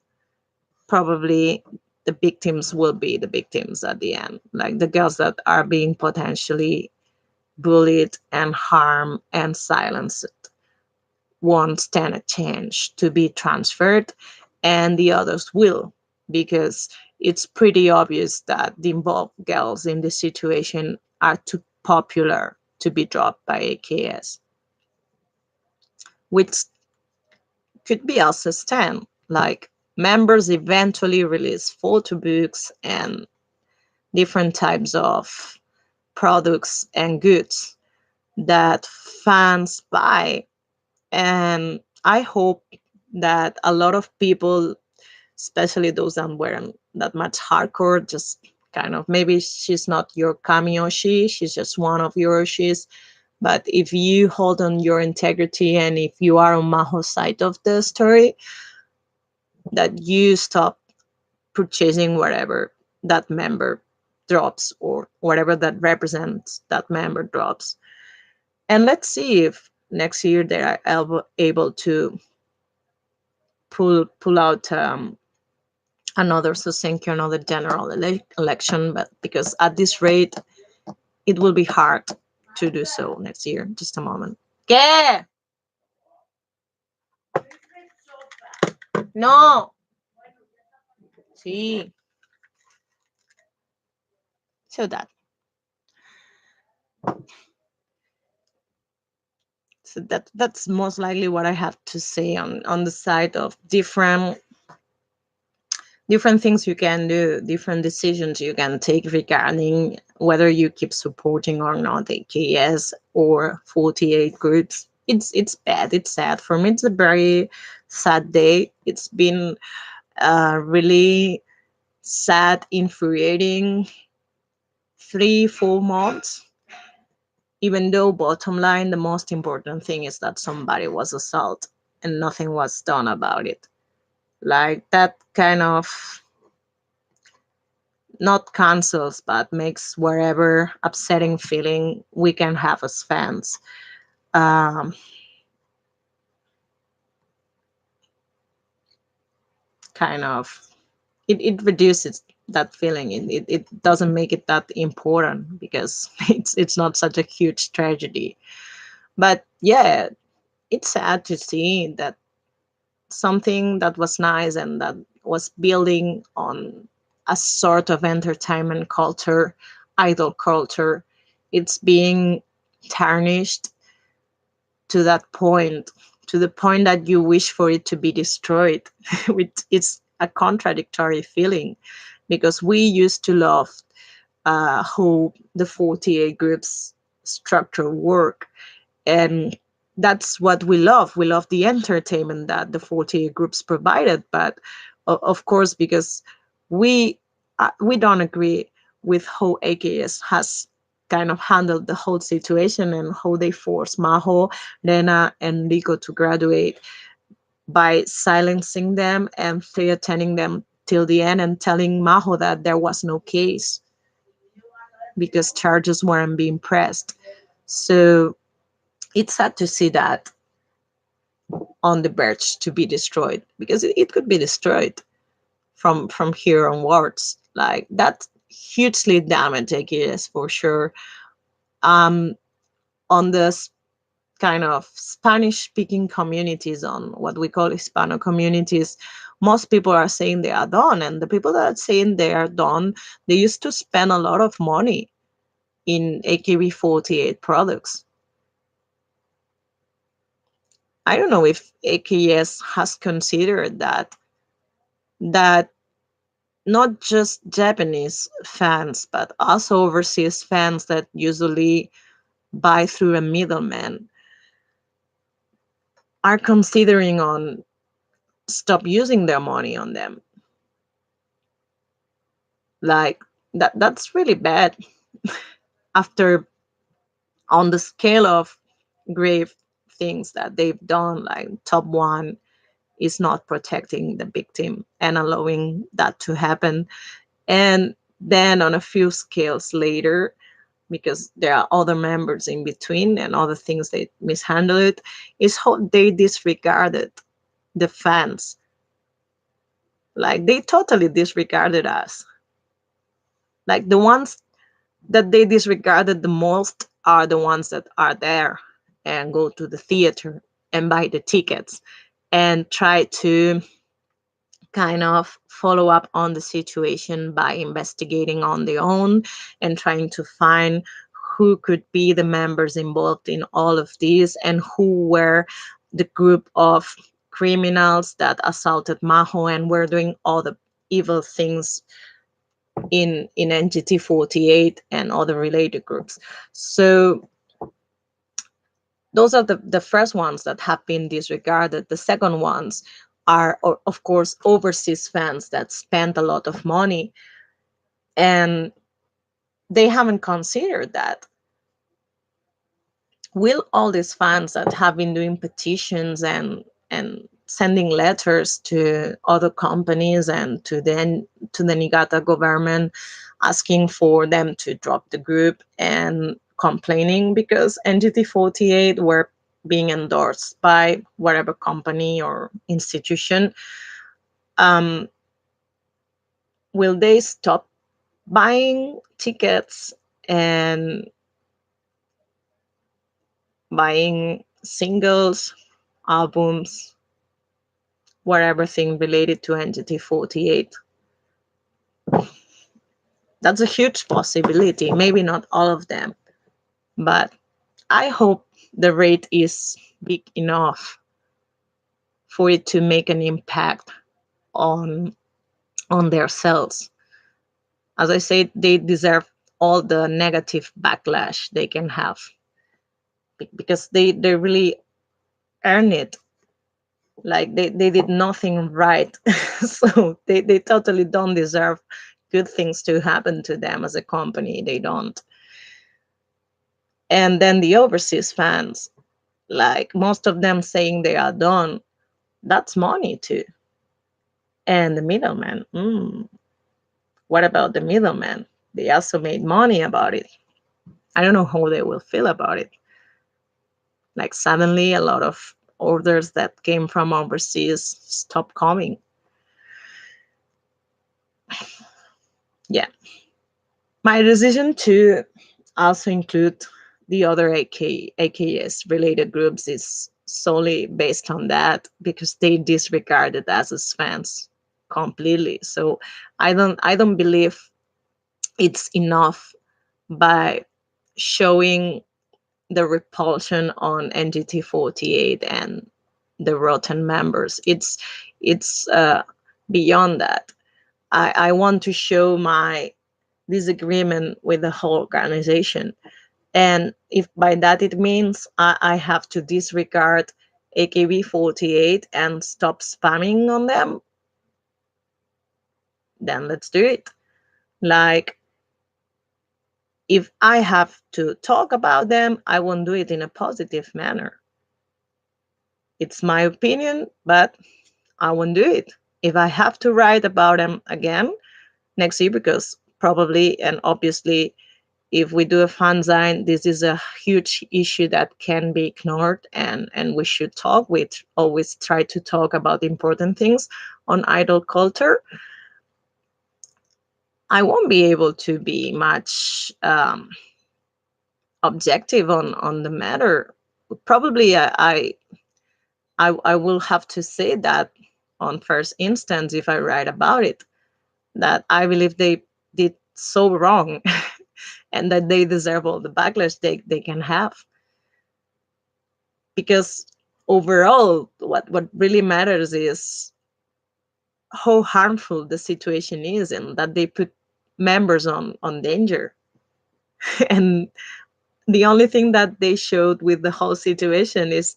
probably the victims will be the victims at the end. Like the girls that are being potentially bullied and harmed and silenced won't stand a chance to be transferred, and the others will, because it's pretty obvious that the involved girls in this situation are too popular to be dropped by AKS, which could be also stand. Like members eventually release photo books and different types of products and goods that fans buy. And I hope that a lot of people, especially those that weren't that much hardcore, just kind of, maybe she's not your Kami Oshi, she's just one of your Oshis. But if you hold on your integrity and if you are on Maho's side of the story, that you stop purchasing whatever that member drops or whatever that represents that member drops. And let's see if next year they are able to pull out another Susenki, another general election. But because at this rate, it will be hard to do so next year. Just a moment. ¿Qué? No. Sí. So that's most likely what I have to say on the side of different things you can do, different decisions you can take regarding whether you keep supporting or not AKS or 48 groups. It's bad. It's sad for me. It's a very sad day. It's been really sad, infuriating 3 4 months. Even though, bottom line, the most important thing is that somebody was assaulted and nothing was done about it. Like that kind of not cancels, but makes whatever upsetting feeling we can have as fans. Um, Kind of, it reduces that feeling. It doesn't make it that important because it's not such a huge tragedy. But yeah, it's sad to see that something that was nice and that was building on a sort of entertainment culture, idol culture, it's being tarnished to that point, to the point that you wish for it to be destroyed. Which it's a contradictory feeling because we used to love how the 48 groups structure work, and that's what we love. We love the entertainment that the 48 groups provided, but of course, because we don't agree with how AKS has kind of handled the whole situation and how they forced Maho, Lena, and Rico to graduate by silencing them and threatening them till the end and telling Maho that there was no case because charges weren't being pressed. So it's sad to see that on the verge to be destroyed because it could be destroyed from here onwards. Like that hugely damaged AKS for sure. Um, on the kind of Spanish speaking communities, on what we call Hispano communities, most people are saying they are done, and the people that are saying they are done, they used to spend a lot of money in AKB48 products. I don't know if AKS has considered that not just Japanese fans, but also overseas fans that usually buy through a middleman are considering on stop using their money on them. Like that's really bad after on the scale of grave things that they've done, like top one is not protecting the victim and allowing that to happen. And then on a few scales later, because there are other members in between and other things they mishandled, is how they disregarded the fans. Like they totally disregarded us. Like the ones that they disregarded the most are the ones that are there and go to the theater and buy the tickets and try to kind of follow up on the situation by investigating on their own and trying to find who could be the members involved in all of this and who were the group of criminals that assaulted Maho and were doing all the evil things in NGT48 and other related groups. So those are the first ones that have been disregarded. The second ones are, of course, overseas fans that spend a lot of money, and they haven't considered that. Will all these fans that have been doing petitions and sending letters to other companies and to the Niigata government asking for them to drop the group and complaining because NGT48 were being endorsed by whatever company or institution, um, will they stop buying tickets and buying singles, albums, whatever thing related to NGT48? That's a huge possibility. Maybe not all of them, but I hope the rate is big enough for it to make an impact on their sales. As I said, they deserve all the negative backlash they can have because they really earn it. Like they did nothing right. So they totally don't deserve good things to happen to them as a company. They don't. And then the overseas fans, like most of them saying they are done, that's money too. And the middleman, what about the middleman? They also made money about it. I don't know how they will feel about it. Like suddenly a lot of orders that came from overseas stopped coming. Yeah. My decision to also include the other AKS related groups is solely based on that because they disregarded us as fans completely. So I don't believe it's enough by showing the repulsion on NGT48 and the rotten members. It's beyond that. I want to show my disagreement with the whole organization. And if by that it means I have to disregard AKB48 and stop spamming on them, then let's do it. Like, if I have to talk about them, I won't do it in a positive manner. It's my opinion, but I won't do it. If I have to write about them again next year, because probably and obviously, if we do a fanzine, this is a huge issue that can be ignored, and we should talk. We always try to talk about important things on idol culture. I won't be able to be much objective on the matter. Probably I will have to say that on first instance, if I write about it, that I believe they did so wrong and that they deserve all the backlash they can have. Because overall, what really matters is how harmful the situation is and that they put members on danger. And the only thing that they showed with the whole situation is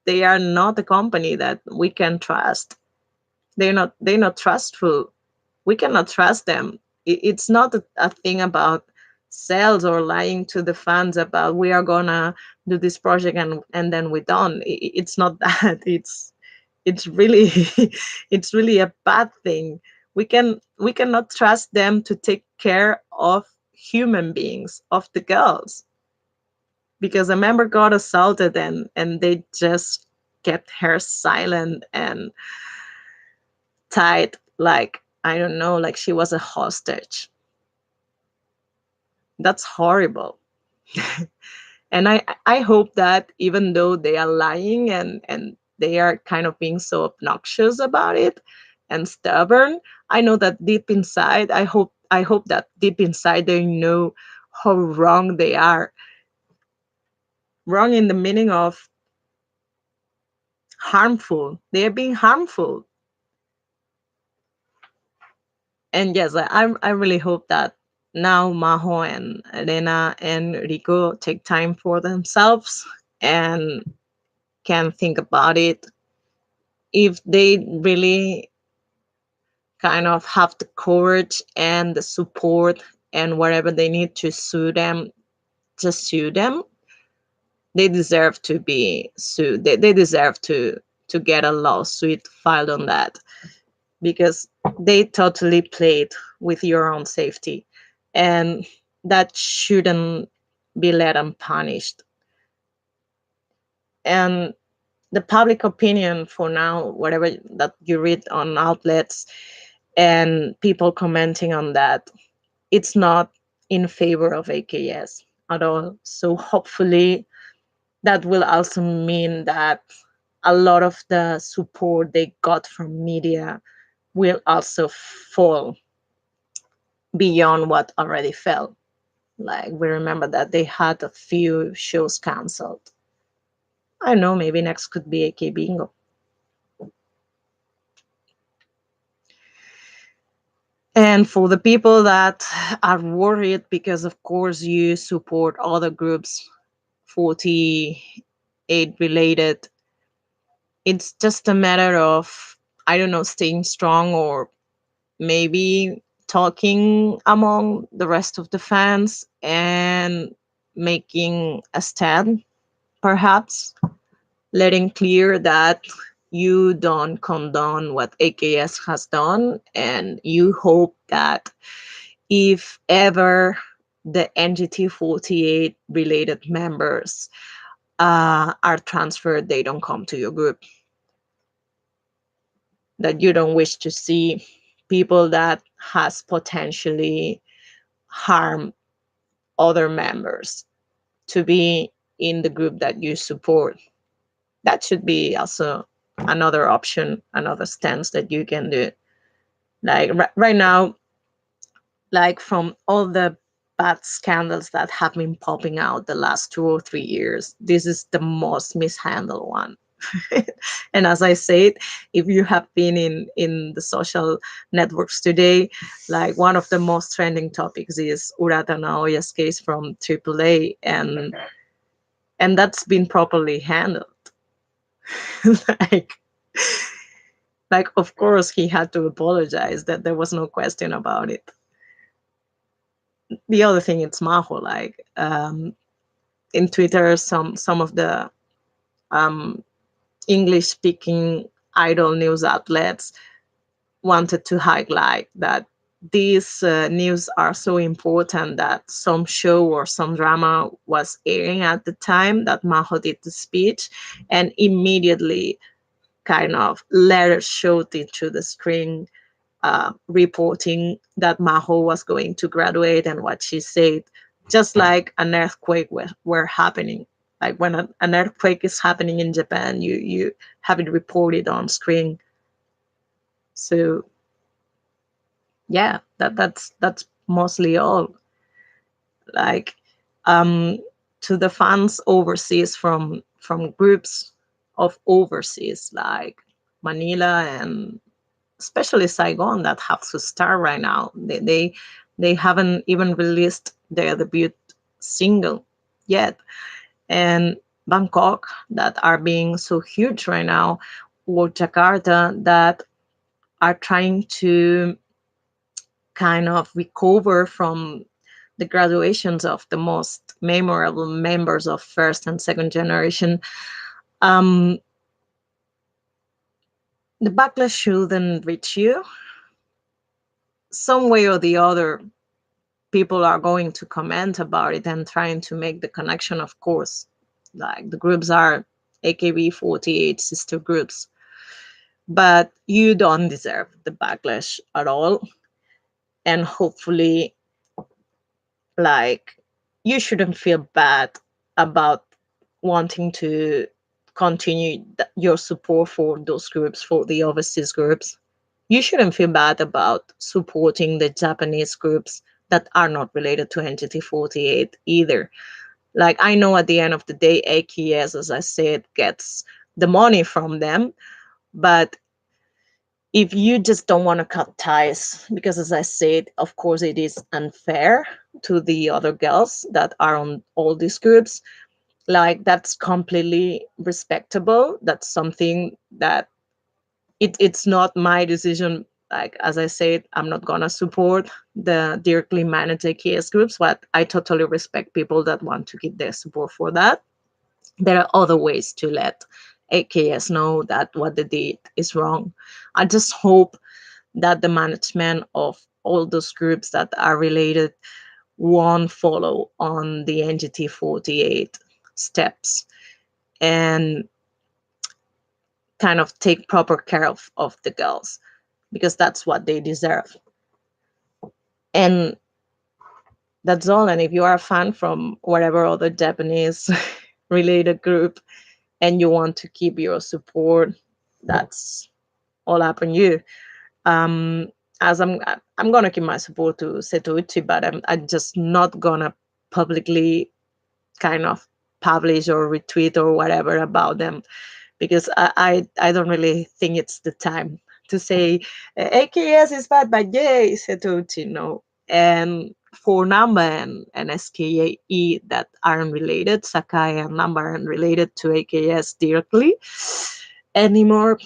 they are not a company that we can trust. They're not trustful. We cannot trust them. It's not a thing about sales or lying to the fans about we are gonna do this project and then we're done. It's not that. It's really it's really a bad thing. We cannot trust them to take care of human beings, of the girls, because a member got assaulted and they just kept her silent and tied, like, I don't know, like she was a hostage. That's horrible. And I hope that even though they are lying and they are kind of being so obnoxious about it and stubborn, I know that deep inside, I hope that deep inside they know how wrong they are. Wrong in the meaning of harmful. They are being harmful. And yes, I really hope that now Maho and Elena and Rico take time for themselves and can think about it. If they really kind of have the courage and the support and whatever they need to sue them, just sue them. They deserve to be sued. They deserve to get a lawsuit filed on that, because they totally played with your own safety, and that shouldn't be let unpunished. And the public opinion for now, whatever that you read on outlets and people commenting on that, it's not in favor of AKS at all. So hopefully that will also mean that a lot of the support they got from media will also fall beyond what already fell. Like, we remember that they had a few shows canceled. I don't know, maybe next could be AK Bingo. And for the people that are worried because, of course, you support other groups, 48 related, it's just a matter of, I don't know, staying strong, or maybe talking among the rest of the fans and making a stand, perhaps letting clear that you don't condone what AKS has done, and you hope that if ever the NGT48 related members are transferred, they don't come to your group, that you don't wish to see people that has potentially harmed other members to be in the group that you support. That should be also another option, another stance that you can do. Like right now, like from all the bad scandals that have been popping out the last 2 or 3 years, this is the most mishandled one. And as I said, if you have been in the social networks today, like one of the most trending topics is Urata Naoya's case from AAA, and that's been properly handled. like like of course he had to apologize, that there was no question about it. The other thing, it's Maho, like in Twitter, some of the um English speaking idol news outlets wanted to highlight that these news are so important that some show or some drama was airing at the time that Maho did the speech, and immediately kind of letters showed into the screen, reporting that Maho was going to graduate and what she said, just like an earthquake were happening. Like when an earthquake is happening in Japan, you have it reported on screen. So yeah, that's mostly all. Like um to the fans overseas, from groups of overseas like Manila and especially Saigon, that have to start right now. They haven't even released their debut single yet. And Bangkok, that are being so huge right now, or Jakarta, that are trying to kind of recover from the graduations of the most memorable members of first and second generation. Um, the backlash shouldn't reach you. Some way or the other, people are going to comment about it and trying to make the connection, of course. Like the groups are AKB48 sister groups, but you don't deserve the backlash at all. And hopefully, like, you shouldn't feel bad about wanting to continue your support for those groups, for the overseas groups. You shouldn't feel bad about supporting the Japanese groups that are not related to NGT48 either. Like, I know at the end of the day, AKS, as I said, gets the money from them, but if you just don't want to cut ties, because as I said, of course, it is unfair to the other girls that are on all these groups, like that's completely respectable. That's something that it's not my decision. Like as I said, I'm not gonna support the directly managed AKS groups, but I totally respect people that want to give their support for that. There are other ways to let AKS know that what they did is wrong. I just hope that the management of all those groups that are related won't follow on the NGT48 steps and kind of take proper care of the girls, because that's what they deserve. And that's all. And if you are a fan from whatever other Japanese related group and you want to keep your support, that's all up on you. Um, as I'm gonna keep my support to Setouchi, but I'm just not gonna publicly kind of publish or retweet or whatever about them, because I don't really think it's the time to say AKS is bad, but yay, Setouchi, no. And for Namba and SKE that aren't related, Sakai and Namba aren't related to AKS directly. anymore.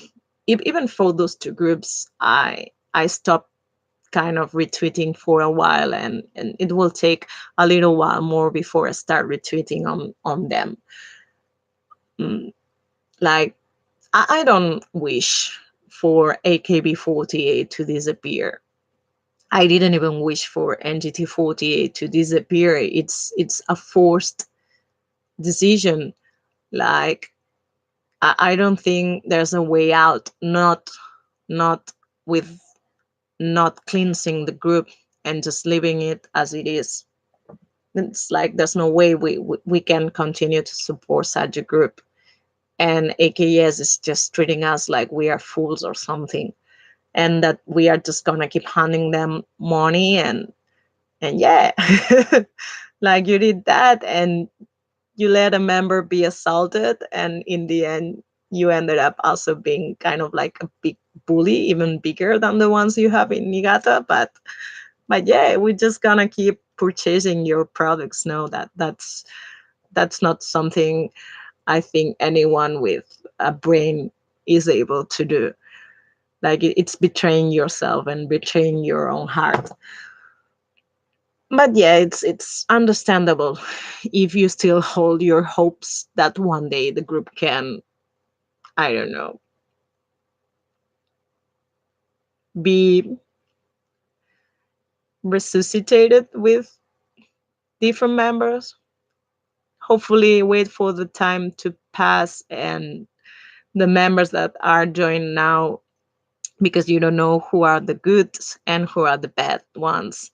Even for those two groups, I stopped kind of retweeting for a while, and it will take a little while more before I start retweeting on them. Mm, like I don't wish for AKB48 to disappear. I didn't even wish for NGT48 to disappear. It's a forced decision. Like I don't think there's a way out. Not with not cleansing the group and just leaving it as it is. It's like there's no way we can continue to support such a group. And AKS is just treating us like we are fools or something. And that we are just gonna keep handing them money and yeah. Like you did that and you let a member be assaulted, and in the end you ended up also being kind of like a big bully, even bigger than the ones you have in Niigata. But yeah, we're just gonna keep purchasing your products. No, that's not something I think anyone with a brain is able to do. Like it's betraying yourself and betraying your own heart. But yeah, it's understandable if you still hold your hopes that one day the group can, I don't know, be resuscitated with different members. Hopefully wait for the time to pass and the members that are joined now, because you don't know who are the good and who are the bad ones,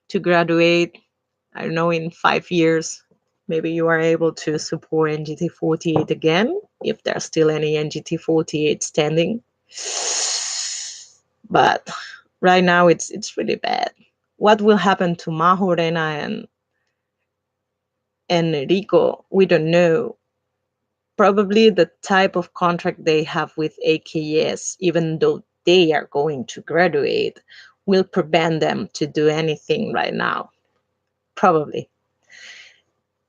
to graduate. I don't know, in 5 years maybe you are able to support NGT48 again, if there's still any NGT48 standing. But right now it's really bad. What will happen to Maho, Rena, and Rico, we don't know. Probably the type of contract they have with AKS, even though they are going to graduate, will prevent them to do anything right now. Probably.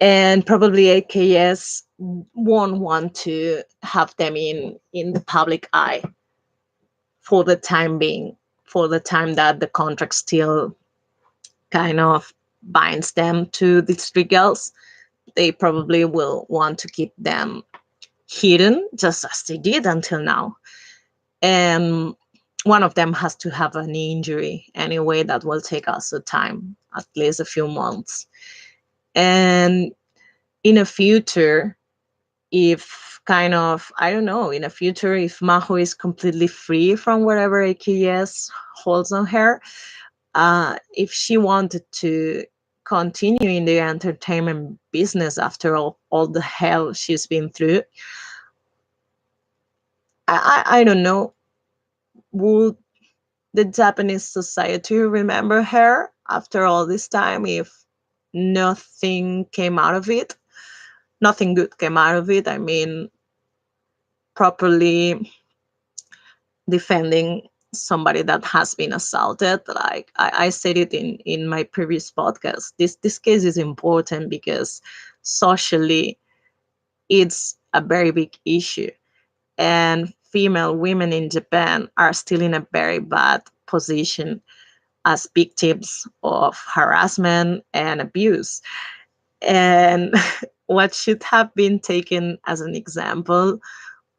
And probably AKS won't want to have them in the public eye for the time being, for the time that the contract still kind of binds them to these three girls. They probably will want to keep them hidden, just as they did until now. And one of them has to have an injury anyway that will take us a time, at least a few months. And in a future, if kind of, I don't know, in a future, if Maho is completely free from whatever AKS holds on her, if she wanted to continue in the entertainment business after all the hell she's been through, I don't know, would the Japanese society remember her after all this time if nothing came out of it? Nothing good came out of it. I mean, properly defending somebody that has been assaulted. Like I said it in my previous podcast, this case is important because socially it's a very big issue, and female women in Japan are still in a very bad position as victims of harassment and abuse. And what should have been taken as an example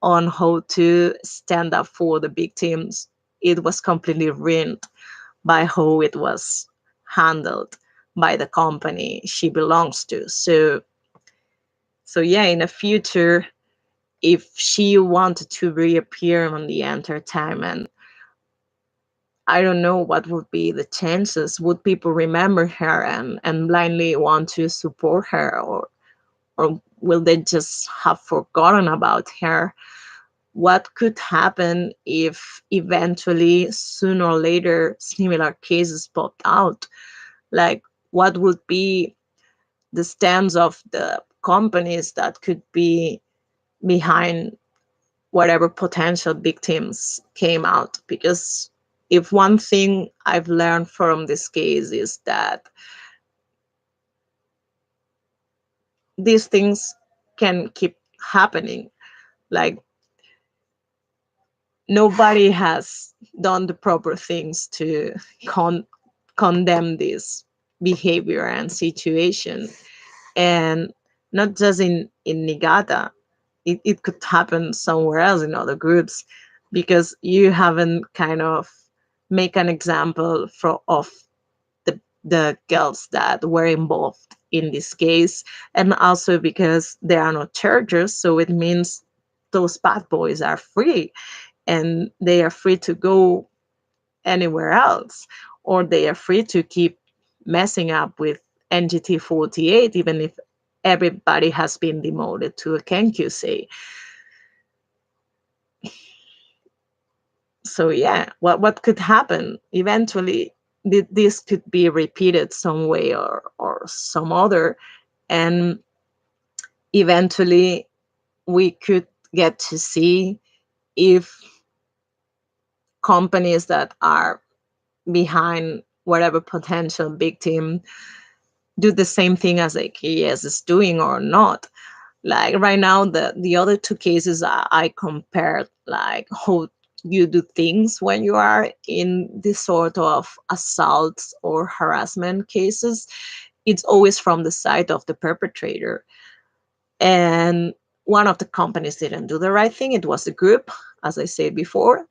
on how to stand up for the victims, it was completely ruined by how it was handled by the company she belongs to. So yeah, in the future, if she wanted to reappear on the entertainment, I don't know what would be the chances. Would people remember her and blindly want to support her, or will they just have forgotten about her? What could happen if eventually, sooner or later, similar cases popped out? Like, what would be the stance of the companies that could be behind whatever potential victims came out? Because if one thing I've learned from this case is that these things can keep happening. Like nobody has done the proper things to con- condemn this behavior and situation. And not just in Niigata, it could happen somewhere else in other groups, because you haven't kind of make an example of the girls that were involved in this case, and also because there are no charges, so it means those bad boys are free, and they are free to go anywhere else, or they are free to keep messing up with NGT48, even if everybody has been demoted to a Kenkyusei. So yeah, what could happen eventually? This could be repeated some way or some other, and eventually we could get to see if companies that are behind whatever potential victim do the same thing as AKS is doing or not. Like right now, the other two cases I compared, like how you do things when you are in this sort of assaults or harassment cases. It's always from the side of the perpetrator. And one of the companies didn't do the right thing. It was the group, as I said before,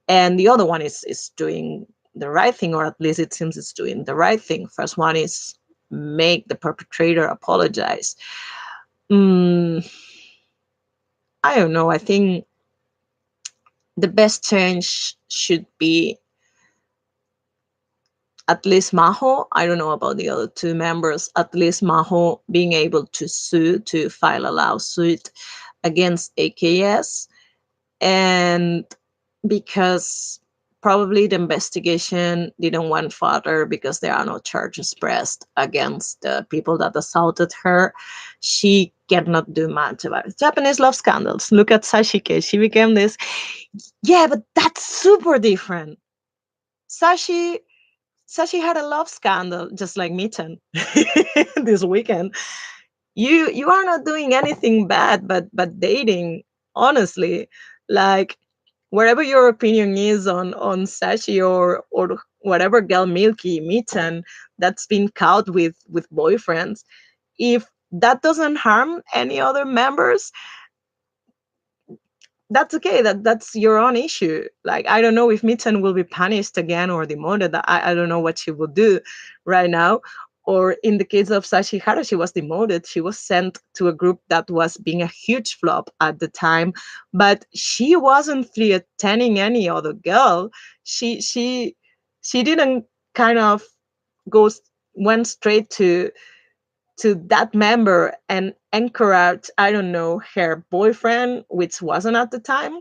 and the other one is doing the right thing, or at least it seems it's doing the right thing. First one is make the perpetrator apologize. mm, I don't know. I think the best change should be at least Maho. I don't know about the other two members. At least Maho being able to sue, to file a lawsuit against AKS. And because probably the investigation didn't went further because there are no charges pressed against the people that assaulted her, she cannot do much about it. Japanese love scandals. Look at Sashike. She became this. Yeah, but that's super different. Sashi Sashi had a love scandal, just like Mitten this weekend. You are not doing anything bad, but dating. Honestly, like whatever your opinion is on Sashi or whatever girl Milky Mitten that's been caught with boyfriends, if that doesn't harm any other members, that's okay. That's your own issue. Like I don't know if Mitten will be punished again or demoted. I don't know what she will do right now. Or in the case of Sashihara, she was demoted. She was sent to a group that was being a huge flop at the time, but she wasn't threatening any other girl. She didn't kind of go went straight to that member and encourage, I don't know, her boyfriend, which wasn't at the time.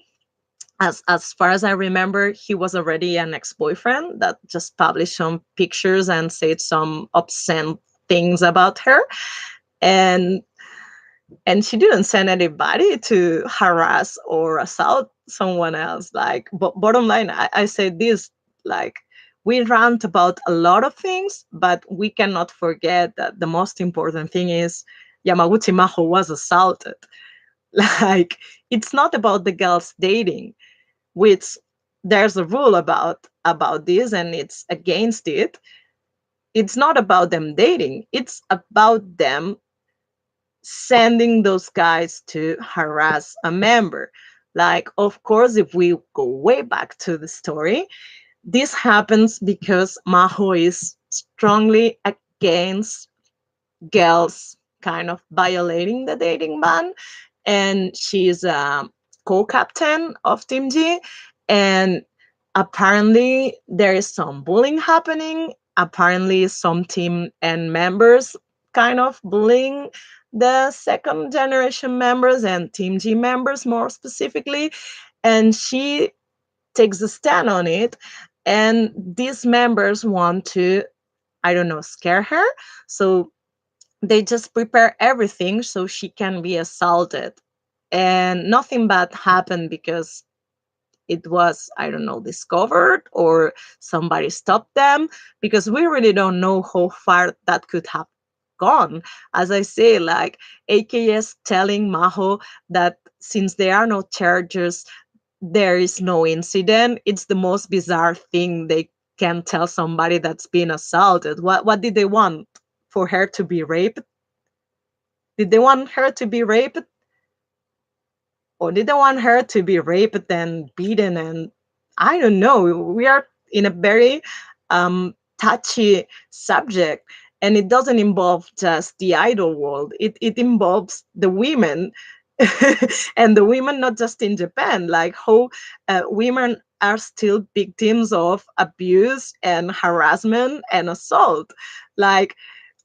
As far as I remember, he was already an ex-boyfriend that just published some pictures and said some obscene things about her. And she didn't send anybody to harass or assault someone else. Like bottom line, I say this, like we rant about a lot of things, but we cannot forget that the most important thing is Yamaguchi Maho was assaulted. Like it's not about the girls dating, which there's a rule about this and it's against it. It's not about them dating, it's about them sending those guys to harass a member. Like, of course, if we go way back to the story, this happens because Maho is strongly against girls kind of violating the dating ban. And she's a co-captain of Team G. And apparently there is some bullying happening. Apparently some team and members kind of bullying the second generation members and Team G members more specifically. And she takes a stand on it. And these members want to, I don't know, scare her. So they just prepare everything so she can be assaulted. And nothing bad happened because it was, I don't know, discovered or somebody stopped them, because we really don't know how far that could have gone. As I say, like AKS telling Maho that since there are no charges, there is no incident. It's the most bizarre thing they can tell somebody that's been assaulted. What did they want? For her to be raped? Did they want her to be raped? Or did they want her to be raped and beaten? And I don't know. We are in a very touchy subject, and it doesn't involve just the idol world. It involves the women, and the women not just in Japan, like how women are still victims of abuse and harassment and assault. Like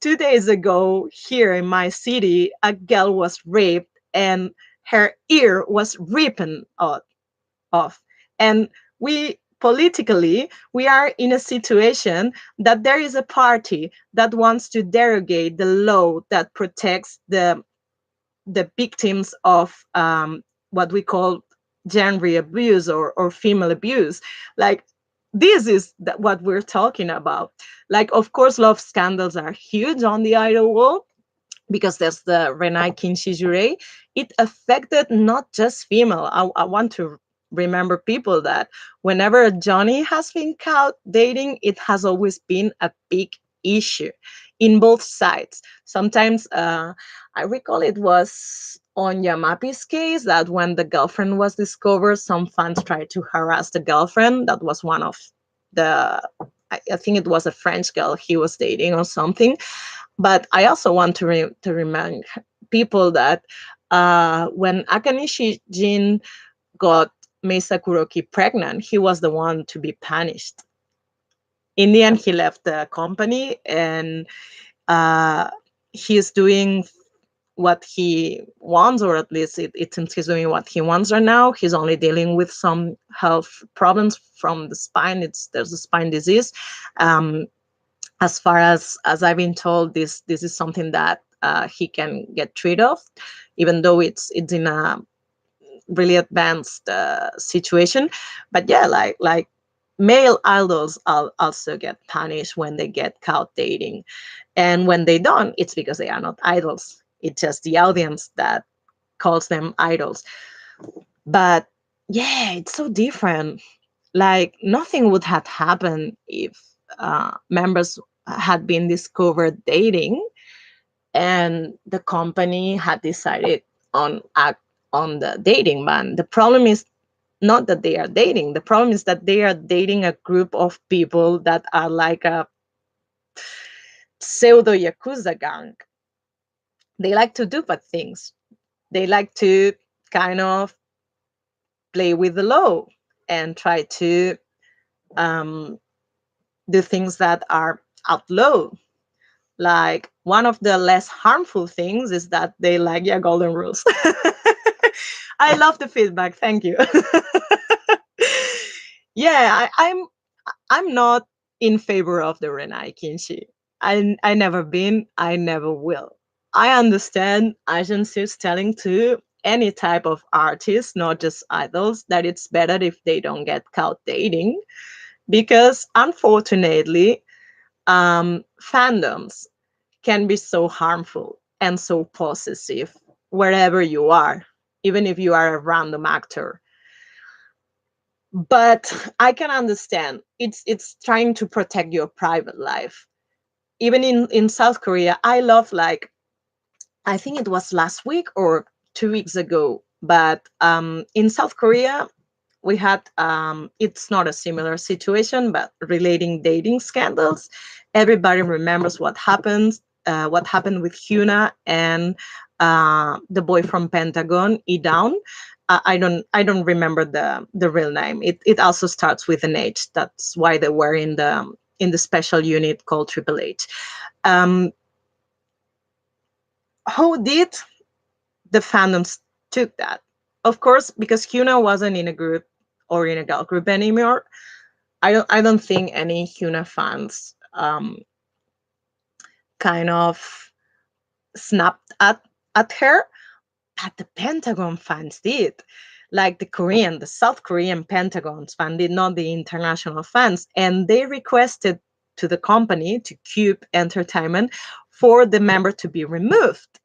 2 days ago, here in my city, a girl was raped and her ear was ripped off. And we politically, we are in a situation that there is a party that wants to derogate the law that protects the victims of what we call gender abuse or female abuse. Like, this is what we're talking about. Like, of course, love scandals are huge on the idol world, because there's the Renai Kinshijure. It affected not just female. I want to remember people that whenever Johnny has been caught dating, it has always been a big issue in both sides. Sometimes I recall it was on Yamapi's case that when the girlfriend was discovered, some fans tried to harass the girlfriend. That was one of the, I think it was a French girl he was dating or something. But I also want to remind people that when Akanishi Jin got Meisa Kuroki pregnant, he was the one to be punished. In the end, he left the company, and uh, he's doing what he wants, or at least it seems he's doing what he wants right now. He's only dealing with some health problems from the spine. There's a spine disease. Um, as far as I've been told, this is something that he can get rid of, even though it's in a really advanced situation. But yeah, like male idols also get punished when they get caught dating, and when they don't, it's because they are not idols. It's just the audience that calls them idols. But yeah, it's so different. Like, nothing would have happened if members had been discovered dating and the company had decided on act on the dating ban. The problem is not that they are dating. The problem is that they are dating a group of people that are like a pseudo yakuza gang. They like to do bad things. They like to kind of play with the law and try to um, do things that are outlawed. Like, one of the less harmful things is that they like, yeah, golden rules. I love the feedback. Thank you. Yeah, I'm not in favor of the Renai Kinshi. I never been. I never will. I understand agencies telling to any type of artist, not just idols, that it's better if they don't get caught dating, because unfortunately, fandoms can be so harmful and so possessive wherever you are, even if you are a random actor. But I can understand it's trying to protect your private life. Even in South Korea, I love, like, I think it was last week or 2 weeks ago, but in South Korea we had it's not a similar situation, but relating dating scandals. Everybody remembers what happened with Hyuna and the boy from Pentagon, E Down. I don't remember the real name. It also starts with an H. That's why they were in the special unit called Triple H. um, how did the fandoms took that? Of course, because Hyuna wasn't in a group or in a girl group anymore. I don't think any Hyuna fans kind of snapped at her, but the Pentagon fans did. Like, the South Korean Pentagon fan did, not the international fans, and they requested to the company, to Cube Entertainment, for the member to be removed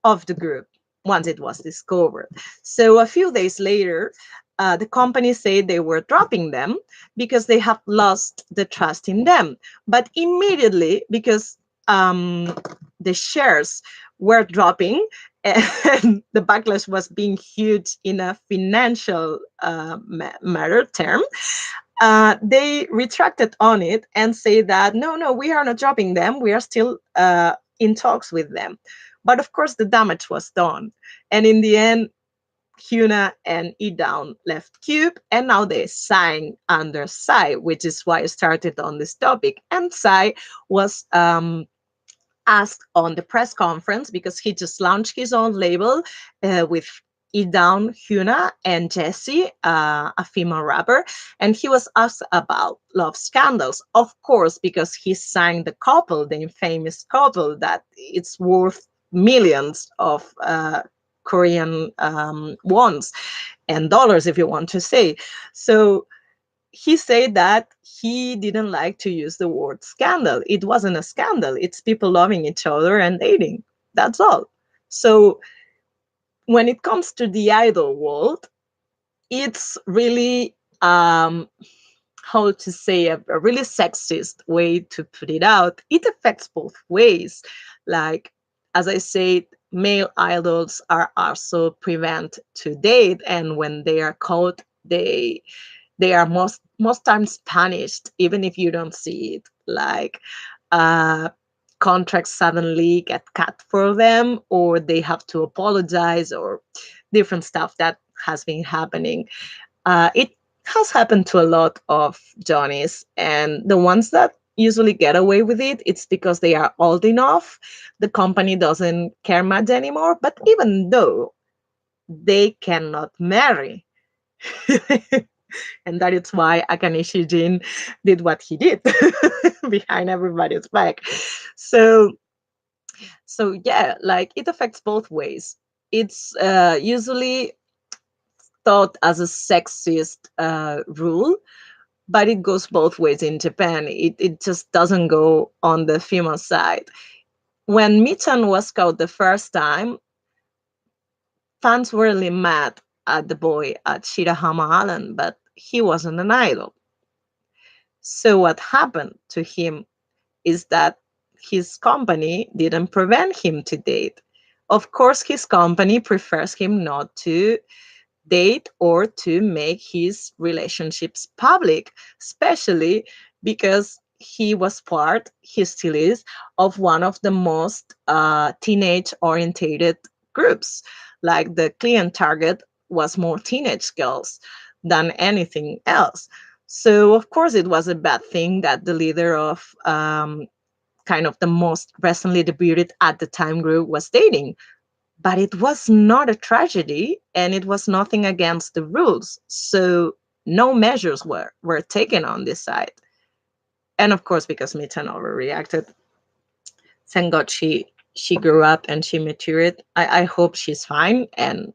of the group once it was discovered. So a few days later, the company said they were dropping them because they have lost the trust in them. But immediately, because um, the shares were dropping and the backlash was being huge in a financial matter term, they retracted on it and say that no, we are not dropping them. We are still in talks with them. But of course, the damage was done. And in the end, Huna and Edown left Cube, and now they signed under Psy, which is why I started on this topic. And Psy was asked on the press conference because he just launched his own label with Edown, Huna, and Jessie, a female rapper, and he was asked about love scandals, of course, because he signed the couple, the infamous couple that it's worth millions of Korean wons and dollars, if you want to say. So he said that he didn't like to use the word scandal. It wasn't a scandal. It's people loving each other and dating. That's all. So when it comes to the idol world, it's really how to say a really sexist way to put it out. It affects both ways. Like as I said, male idols are also prevented to date, and when they are caught, they are most times punished, even if you don't see it. Like uh, contracts suddenly get cut for them, or they have to apologize, or different stuff that has been happening. It has happened to a lot of Johnnies, and the ones that usually get away with it, it's because they are old enough. The company doesn't care much anymore, but even though they cannot marry. And that is why Akane Jin did what he did behind everybody's back. So, so yeah, like it affects both ways. It's usually thought as a sexist rule, but it goes both ways in Japan. It just doesn't go on the female side. When Michan was caught the first time, fans were really mad at the boy at Shirahama Island, but he wasn't an idol. So what happened to him is that his company didn't prevent him to date. Of course, his company prefers him not to date or to make his relationships public, especially because he still is, of one of the most teenage orientated groups. Like the client target was more teenage girls than anything else. So, of course, it was a bad thing that the leader of kind of the most recently debuted at the time group was dating. But it was not a tragedy, and it was nothing against the rules. So no measures were taken on this side. And of course, because Mitten overreacted, thank God she grew up and she matured. I hope she's fine, and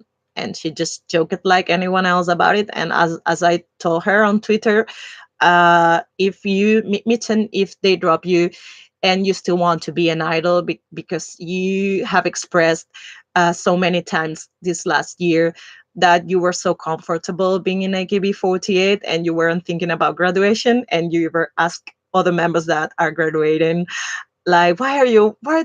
she just joked like anyone else about it. And as I told her on Twitter, if you Mitten, if they drop you and you still want to be an idol because you have expressed so many times this last year that you were so comfortable being in AKB48 and you weren't thinking about graduation, and you ever ask other members that are graduating, like, why do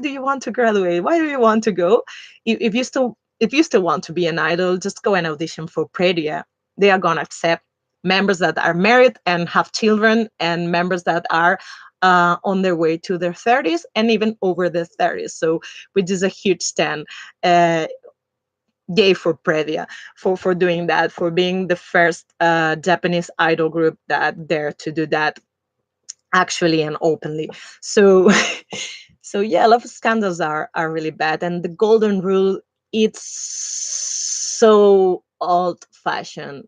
you want to graduate, why do you want to go, if you still want to be an idol, just go and audition for Predia. They are going to accept members that are married and have children, and members that are on their way to their 30s and even over their 30s. So, which is a huge stand. Yay for Predia for doing that, for being the first Japanese idol group that dare to do that actually and openly. So so yeah, love scandals are really bad, and the golden rule, it's so old fashioned.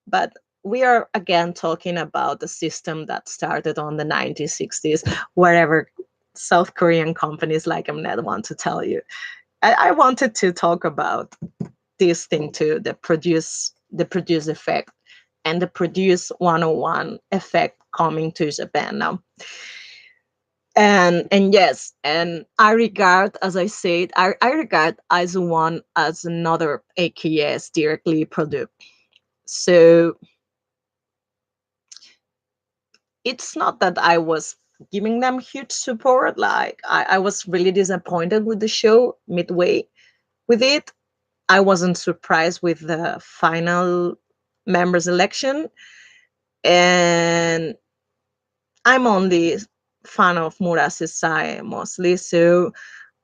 But we are again talking about the system that started on the 1960s, wherever South Korean companies like Mnet want to tell you. I wanted to talk about this thing too, the produce effect and the produce 101 effect coming to Japan now. And yes, and I regard, as I said, I regard as one as another AKS directly produced. So it's not that I was giving them huge support. Like I was really disappointed with the show midway with it. I wasn't surprised with the final members election, and I'm only fan of Murase Sae mostly, so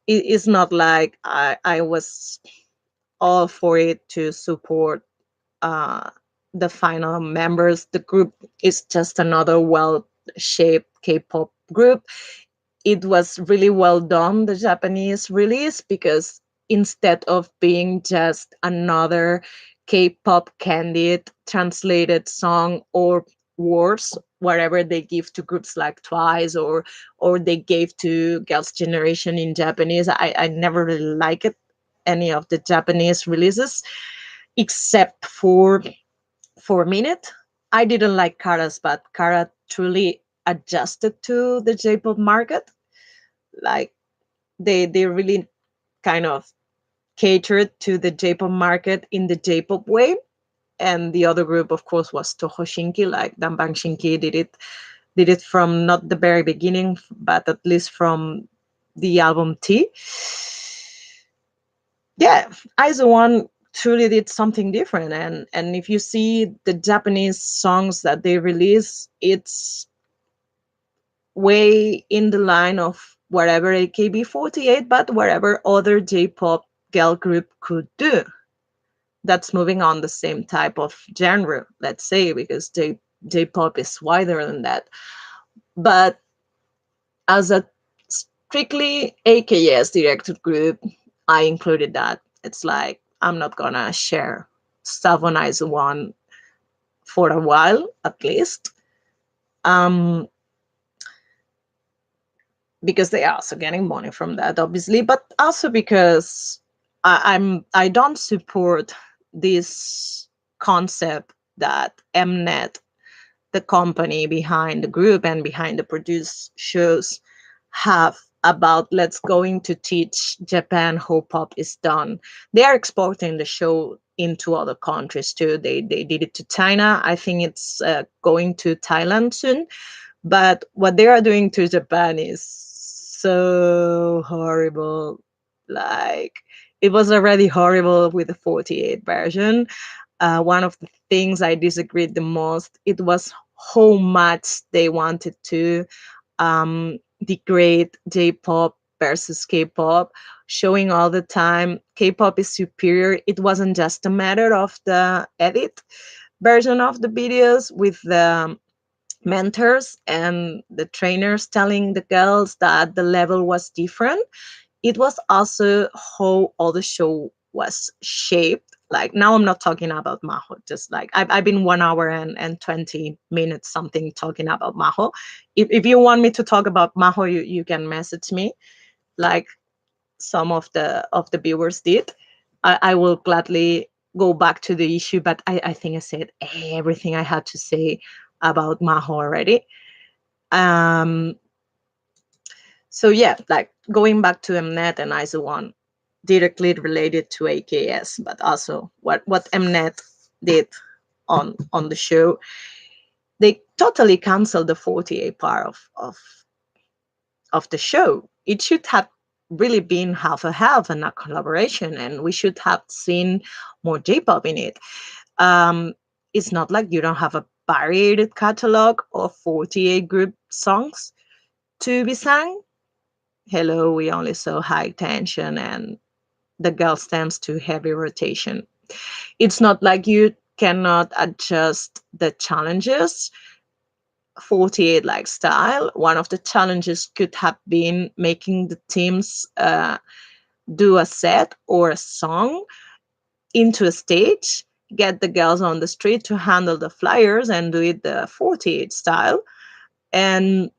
it's not like I was all for it to support uh, the final members. The group is just another well shaped K-pop group. It was really well done, the Japanese release, because instead of being just another K-pop candid translated song or words, whatever they give to groups like Twice or they gave to Girls' Generation in Japanese, I never really liked it, any of the Japanese releases, except for a minute. I didn't like Kara's, but Kara truly adjusted to the J-pop market. Like they really kind of catered to the J-pop market in the J-pop way. And the other group, of course, was Toho Shinki. Like Danbang Shinki did it from not the very beginning, but at least from the album T. Yeah, Aizu One truly did something different, and if you see the Japanese songs that they release, it's way in the line of whatever AKB48, but whatever other J-pop girl group could do. That's moving on the same type of genre, let's say, because J-pop is wider than that. But as a strictly AKS directed group, I included that. It's like I'm not gonna share stuff on ISO One for a while, at least. Um, because they are also getting money from that, obviously, but also because I don't support this concept that Mnet, the company behind the group and behind the produced shows, have about let's going to teach Japan how pop is done. They are exporting the show into other countries too. They did it to China. I think it's going to Thailand soon. But what they are doing to Japan is so horrible. Like, it was already horrible with the 48 version. One of the things I disagreed the most, it was how much they wanted to degrade J-pop versus K-pop, showing all the time K-pop is superior. It wasn't just a matter of the edit version of the videos with the mentors and the trainers telling the girls that the level was different. It was also how all the show was shaped. Like now I'm not talking about Maho, just like I've been 1 hour and 20 minutes something talking about Maho. If you want me to talk about Maho, you can message me like some of the viewers did. I will gladly go back to the issue, but I think I said everything I had to say about Maho already. Um, so yeah, like going back to Mnet and ISO One, directly related to AKS, but also what Mnet did on the show. They totally canceled the 48 part of the show. It should have really been half a half and a collaboration, and we should have seen more J-pop in it. Um, it's not like you don't have a varied catalog of 48 group songs to be sang. Hello, we only saw high tension and the girl stands to heavy rotation. It's not like you cannot adjust the challenges. 48 like style, one of the challenges could have been making the teams do a set or a song into a stage, get the girls on the street to handle the flyers and do it the 48 style and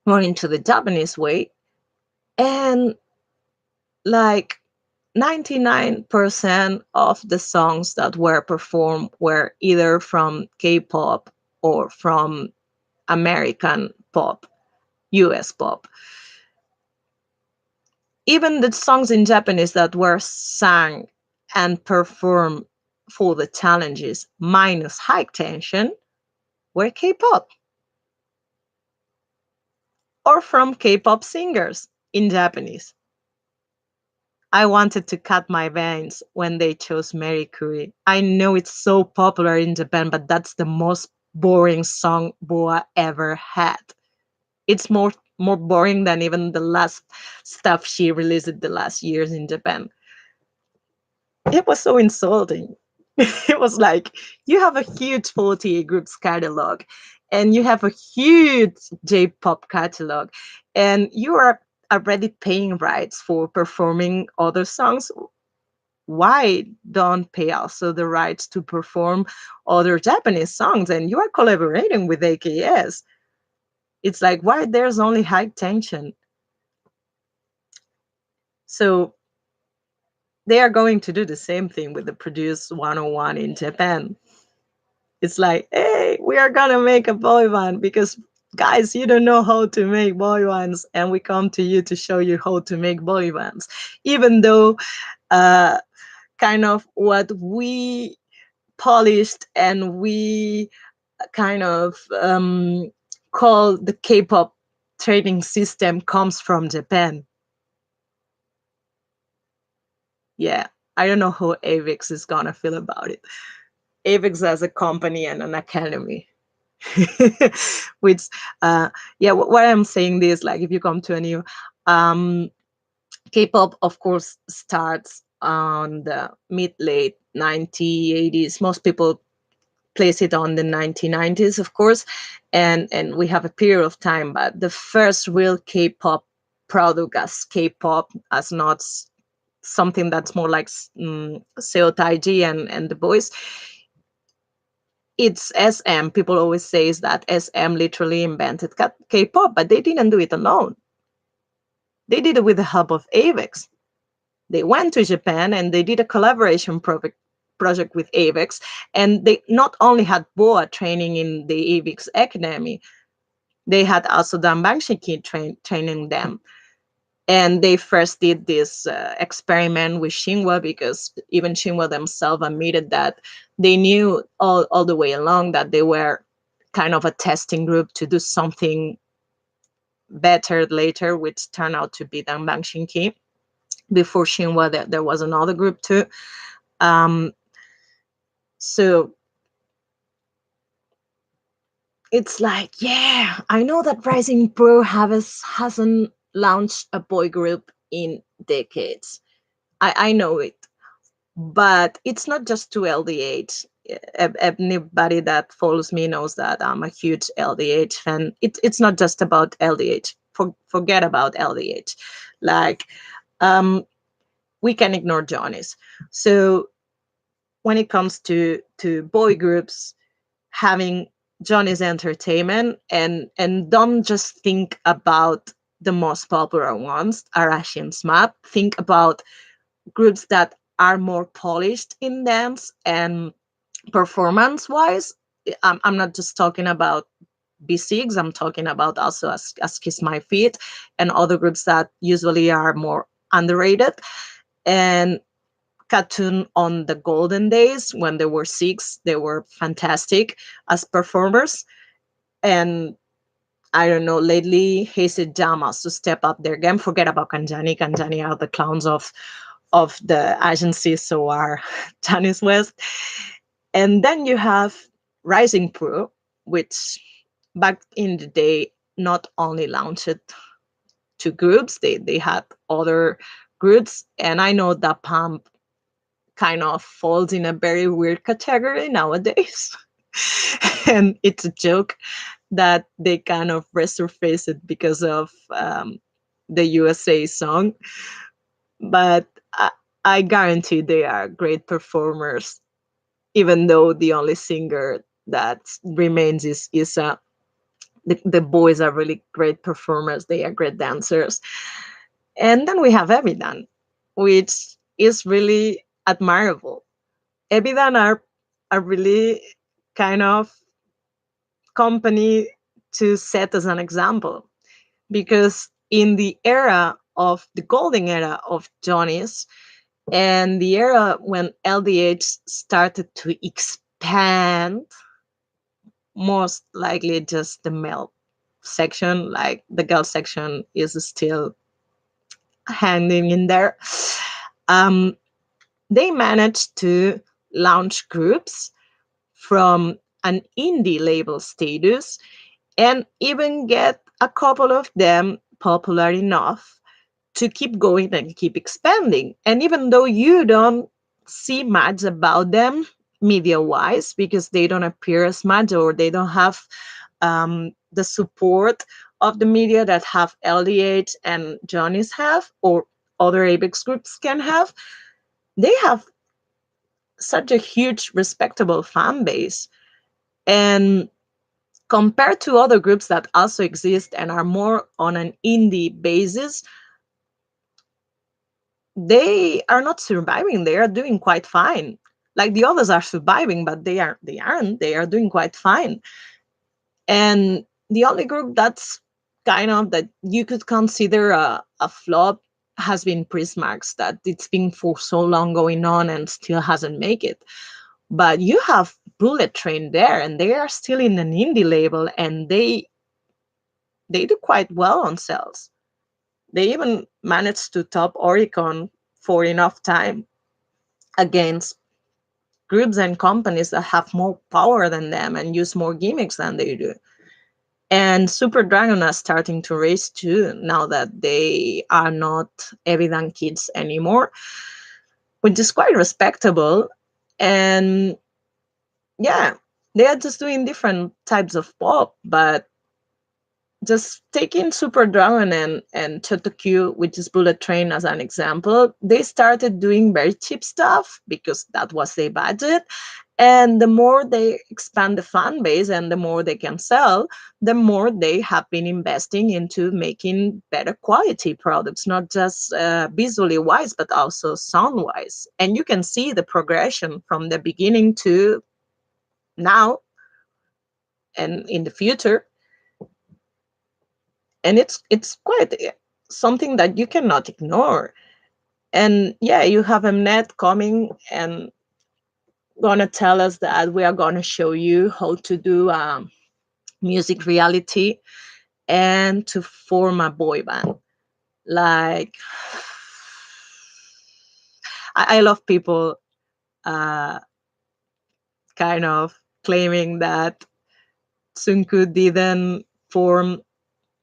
run into the Japanese way. And like 99% of the songs that were performed were either from K-pop or from American pop, US pop. Even the songs in Japanese that were sung and performed for the challenges minus high tension were K-pop or from K-pop singers in Japanese. I wanted to cut my veins when they chose Mercury. I know it's so popular in Japan, but that's the most boring song Boa ever had. It's more boring than even the last stuff she released the last years in Japan. It was so insulting. It was like, you have a huge 48 groups catalog and you have a huge J-pop catalog and you are already paying rights for performing other songs. Why don't pay also the rights to perform other Japanese songs? And you are collaborating with AKS. It's like, why there's only high tension? So they are going to do the same thing with the Produce 101 in Japan. It's like, hey, we are gonna make a boy band because guys, you don't know how to make boy bands, and we come to you to show you how to make boy bands. Even though uh, kind of what we polished and we kind of call the K-pop training system comes from Japan. Yeah, I don't know how AVIX is gonna feel about it. AVIX as a company and an academy. Which yeah, what I'm saying is, like, if you come to a new um K-pop, of course, starts on the mid late 1980s. Most people place it on the 1990s, of course, and we have a period of time, but the first real K-pop product as K-pop, as not something that's more like Seo Taiji and the boys, it's SM. People always say that SM literally invented K-pop, but they didn't do it alone. They did it with the help of AVEX. They went to Japan and they did a collaboration project with AVEX, and they not only had Boa training in the AVEX Academy, they had also done Banshiki training them. And they first did this experiment with Shinhwa because even Shinhwa themselves admitted that they knew all the way along that they were kind of a testing group to do something better later, which turned out to be Danbang Shinki. Before Shinhwa, there was another group too. Um, so it's like, yeah, I know that Rising Pro hasn't launched a boy group in decades. I know it. But it's not just to LDH. Anybody that follows me knows that I'm a huge LDH fan. It's not just about LDH. Forget about LDH. Like, we can ignore Johnny's. So when it comes to boy groups, having Johnny's Entertainment, and don't just think about the most popular ones, Arashi and SMAP. Think about groups that are more polished in dance and performance wise. I'm not just talking about B6, I'm talking about also as Kiss My Feet and other groups that usually are more underrated. And Cartoon on the golden days when they were six, they were fantastic as performers. And I don't know, lately Hased Jamas to step up their game. Forget about Kanjani. Kanjani are the clowns of the agency, so are Janice West. And then you have Rising Pro, which back in the day not only launched two groups, they had other groups. And I know that Pump kind of falls in a very weird category nowadays. And it's a joke that they kind of resurface it because of the USA song. But I guarantee they are great performers, even though the only singer that remains is Isa. The boys are really great performers. They are great dancers. And then we have Evidan, which is really admirable. Evidan are really kind of company to set as an example, because in the era of the golden era of Johnny's, And the era when LDH started to expand, most likely just the male section, like the girl section is still hanging in there. Um, they managed to launch groups from an indie label status and even get a couple of them popular enough to keep going and keep expanding. And even though you don't see much about them media wise because they don't appear as much or they don't have the support of the media that have LDH and Johnny's have or other ABEX groups can have, they have such a huge respectable fan base. And compared to other groups that also exist and are more on an indie basis, they are not surviving. They are doing quite fine. Like the others are surviving, but they aren't. They are doing quite fine. And the only group that's kind of that you could consider a flop has been Prismax, that it's been for so long going on and still hasn't make it. But you have Bullet Train there, and they are still in an indie label, and they do quite well on sales. They even managed to top Oricon for enough time against groups and companies that have more power than them and use more gimmicks than they do. And Super Dragon are starting to race too now that they are not Evident Kids anymore, which is quite respectable. And yeah, they are just doing different types of pop, but just taking Super Dragon and Chotokyu, which is Bullet Train, as an example, they started doing very cheap stuff because that was their budget. And the more they expand the fan base and the more they can sell, the more they have been investing into making better quality products, not just visually wise, but also sound wise. And you can see the progression from the beginning to now and in the future. And it's quite something that you cannot ignore. And yeah, you have Mnet coming and gonna tell us that we are gonna show you how to do music reality and to form a boy band. Like, I love people uh, kind of claiming that Tsunku didn't form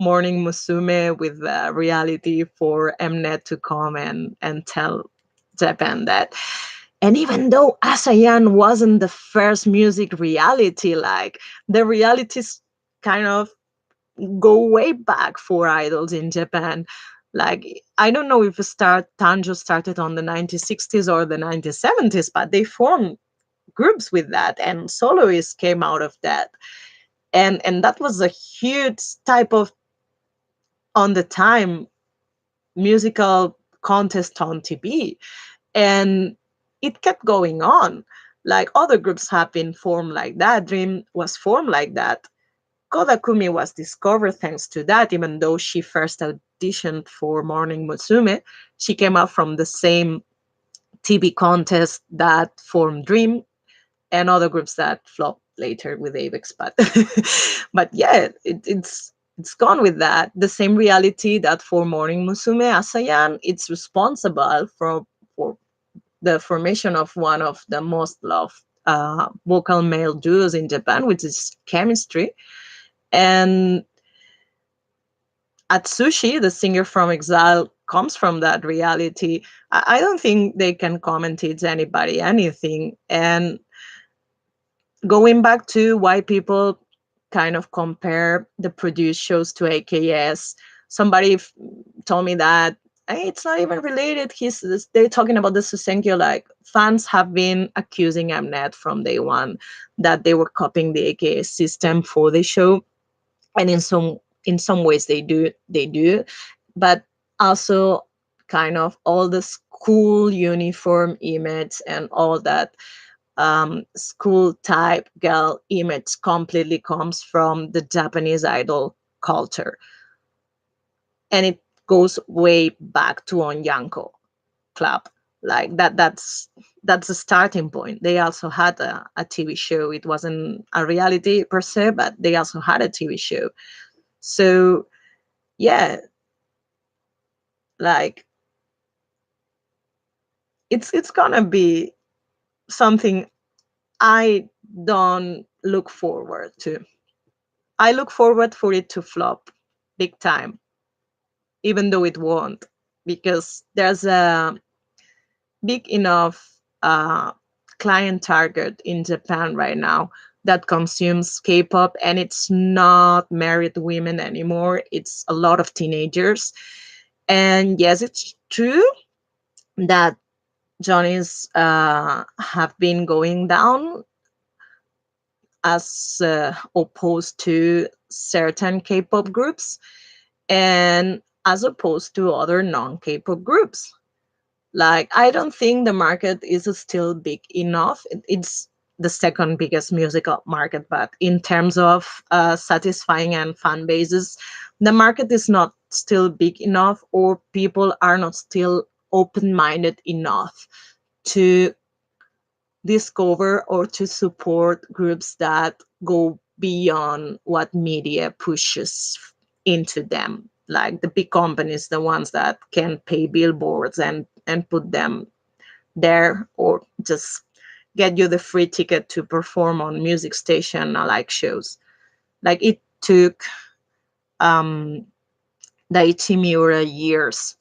Morning Musume with the reality for Mnet to come and tell Japan that. And even though ASEAN wasn't the first music reality, like the realities kind of go way back for idols in Japan. Like I don't know if Tanjo started on the 1960s or the 1970s, but they formed groups with that, and soloists came out of that, and that was a huge type of on the time musical contest on TV, and it kept going on. Like other groups have been formed like that. Dream was formed like that. Kodakumi was discovered thanks to that, even though she first auditioned for Morning Musume. She came out from the same TV contest that formed Dream and other groups that flopped later with Avex. But but yeah, it's gone with that. The same reality that for Morning Musume Asayan, it's responsible for the formation of one of the most loved vocal male duos in Japan, which is Chemistry. And Atsushi, the singer from Exile, comes from that reality. I don't think they can comment it to anybody anything. And going back to why people kind of compare the produced shows to AKS, somebody told me that "Hey, it's not even related. They're talking about the Susenkyo. Like fans have been accusing Mnet from day one that they were copying the AKS system for the show, and in some ways they do, but also kind of all the school uniform image and all that school type girl image completely comes from the Japanese idol culture, and it goes way back to Onyanko Club. Like that's the starting point. They also had a TV show. It wasn't a reality per se, but they also had a TV show. So yeah, like it's gonna be something I don't look forward to. I look forward for it to flop big time, even though it won't, because there's a big enough client target in Japan right now that consumes K-pop, and it's not married women anymore. It's a lot of teenagers. And yes, it's true that Johnny's have been going down as opposed to certain K-pop groups, and as opposed to other non-K-pop groups. Like, I don't think the market is still big enough. It's the second biggest musical market, but in terms of satisfying and fan bases, the market is not still big enough, or people are not still open-minded enough to discover or to support groups that go beyond what media pushes into them, like the big companies, the ones that can pay billboards and put them there, or just get you the free ticket to perform on music station like shows. Like, it took um Daichi Miura years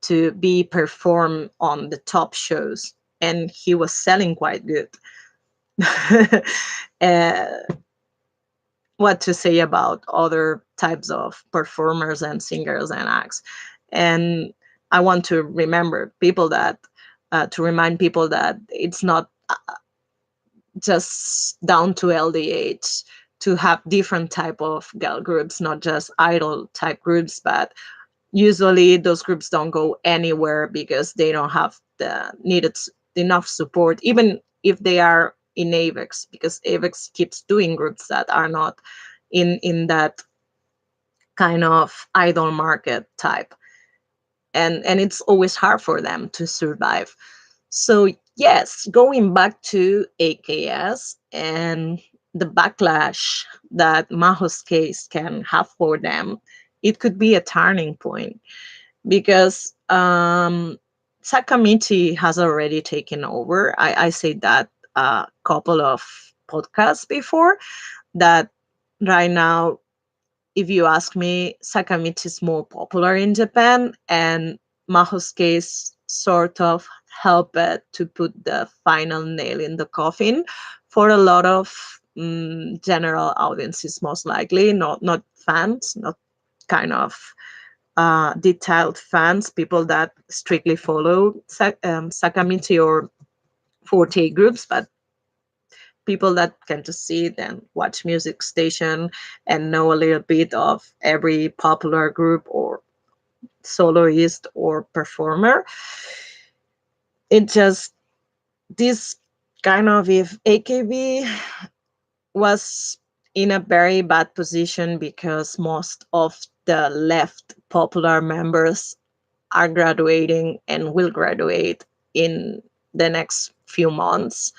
to be performed on the top shows, and he was selling quite good. uh, what to say about other types of performers and singers and acts. And I want to remember people that to remind people that it's not just down to LDH to have different type of girl groups, not just idol type groups, but usually those groups don't go anywhere because they don't have the needed enough support, even if they are in AVEX, because AVEX keeps doing groups that are not in that kind of idol market type, and it's always hard for them to survive. So yes, going back to AKS and the backlash that Maho's case can have for them, it could be a turning point, because Sakamichi has already taken over. I said that a couple of podcasts before, that right now, if you ask me, Sakamichi is more popular in Japan, and Maho's case sort of helped to put the final nail in the coffin for a lot of general audiences, most likely, not fans, not kind of detailed fans, people that strictly follow Sakamichi or 48 groups, but people that can just sit and watch music station and know a little bit of every popular group or soloist or performer. It just, this kind of, if AKB was in a very bad position because most of the left popular members are graduating and will graduate in the next few months,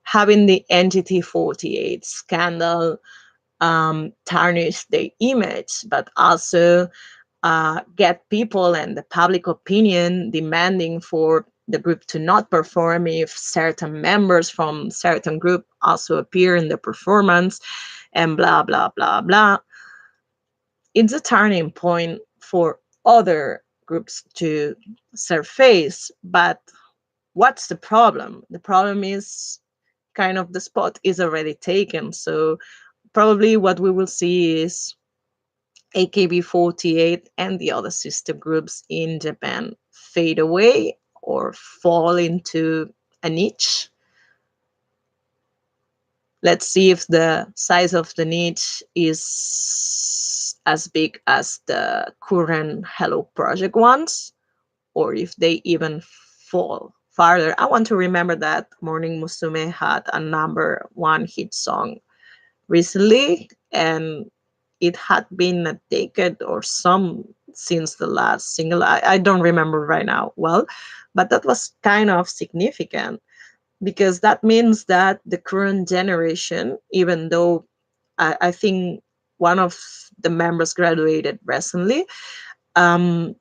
having the NGT48 scandal tarnish the image, but also get people and the public opinion demanding for the group to not perform if certain members from certain group also appear in the performance, and blah blah blah blah. It's a turning point for other groups to surface. But what's the problem? The problem is kind of the spot is already taken. So probably what we will see is AKB48 and the other sister groups in Japan fade away or fall into a niche. Let's see if the size of the niche is as big as the current Hello Project ones, or if they even fall farther. I want to remember that Morning Musume had a number one hit song recently, and it had been a decade or since the last single. I don't remember right now well, but that was kind of significant because that means that the current generation, even though I think one of the members graduated recently, um,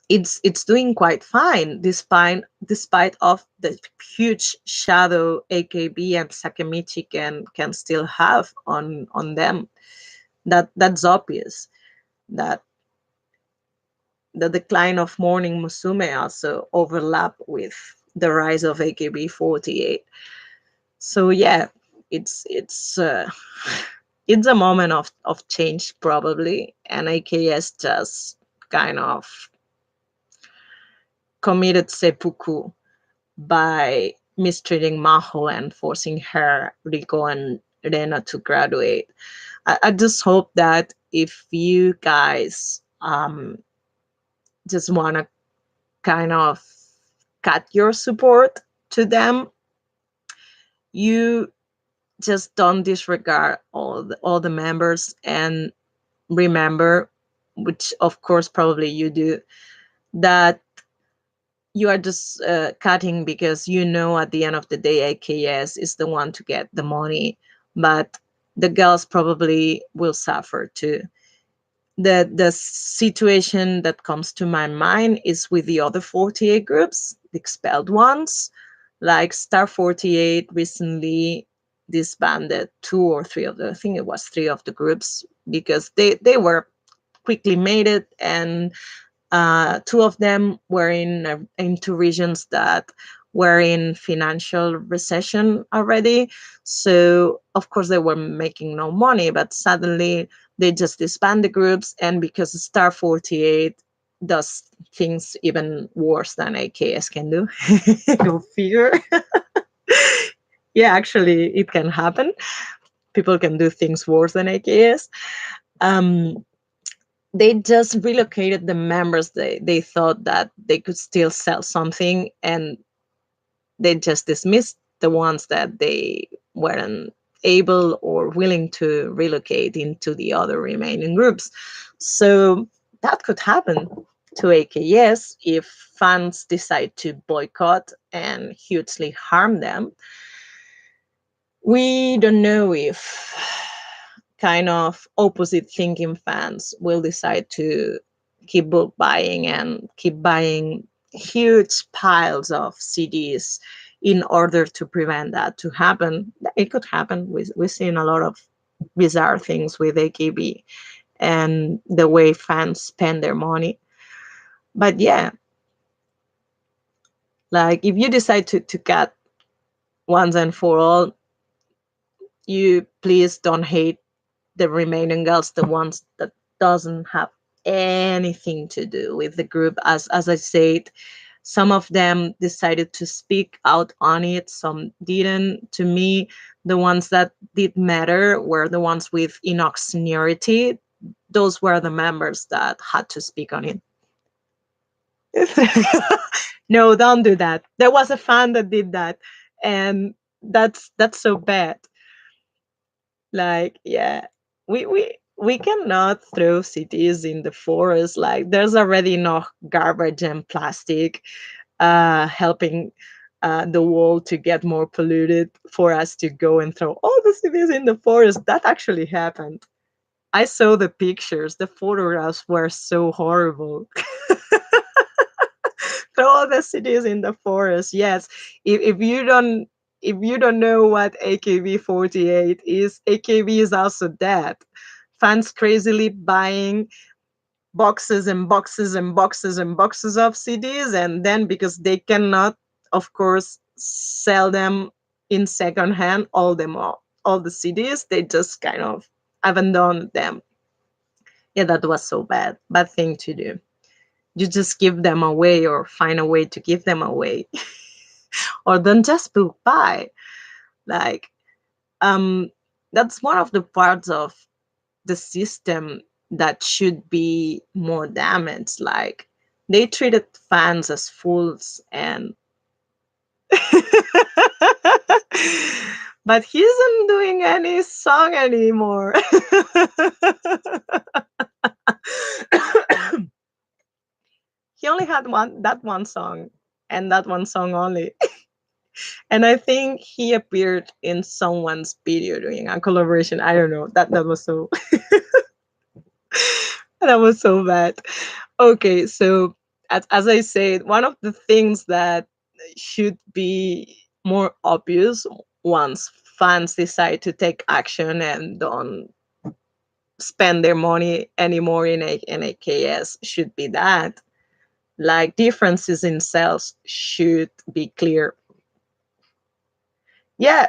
it's doing quite fine despite of the huge shadow AKB and Sakamichi can still have on them. That's obvious. That the decline of Morning Musume also overlap with the rise of AKB48. So yeah, it's it's a moment of change probably, and AKS just kind of committed seppuku by mistreating Maho and forcing her, Rico, and Rena to graduate. I just hope that if you guys just want to kind of cut your support to them, you just don't disregard all the members and remember, which of course probably you do, that you are just cutting because you know at the end of the day AKS is the one to get the money, but the girls probably will suffer too. The situation that comes to my mind is with the other 48 groups, the expelled ones, like Star 48 recently disbanded two or three of the, I think it was three of the groups because they were quickly made it, and two of them were into regions that were in financial recession already. So of course they were making no money, but suddenly they just disband the groups, and because Star 48 does things even worse than AKS can do. Go figure. Yeah, actually, it can happen. People can do things worse than AKS. Um, they just relocated the members. They thought that they could still sell something, and they just dismissed the ones that they weren't able or willing to relocate into the other remaining groups. So that could happen to AKS if fans decide to boycott and hugely harm them. We don't know if kind of opposite thinking fans will decide to keep book buying and keep buying huge piles of CDs in order to prevent that to happen. It could happen. We've seen a lot of bizarre things with AKB and the way fans spend their money. But yeah, like if you decide to cut once and for all, you please don't hate the remaining girls, the ones that doesn't have anything to do with the group. As I said, some of them decided to speak out on it, some didn't. To me, the ones that did matter were the ones with enough seniority. Those were the members that had to speak on it. No, don't do that. There was a fan that did that, and that's so bad. Like, yeah, we cannot throw cities in the forest. Like, there's already enough garbage and plastic helping the world to get more polluted for us to go and throw all the cities in the forest. That actually happened. I saw the pictures. The photographs were so horrible. Throw all the cities in the forest. Yes, if you don't, if you don't know what AKB48 is, AKB is also that. Fans crazily buying boxes and boxes and boxes and boxes of CDs, and then because they cannot, of course, sell them in second hand, all the CDs, they just kind of abandon them. Yeah, that was so bad thing to do. You just give them away or find a way to give them away. Or don't just book buy. Like, um that's one of the parts of the system that should be more damaged. Like, they treated fans as fools, and but he isn't doing any song anymore. had one song and that one song only. And I think he appeared in someone's video doing a collaboration. I don't know. That was so that was so bad. Okay, so as I said, one of the things that should be more obvious once fans decide to take action and don't spend their money anymore in AKS should be that, like, differences in sales should be clear. Yeah,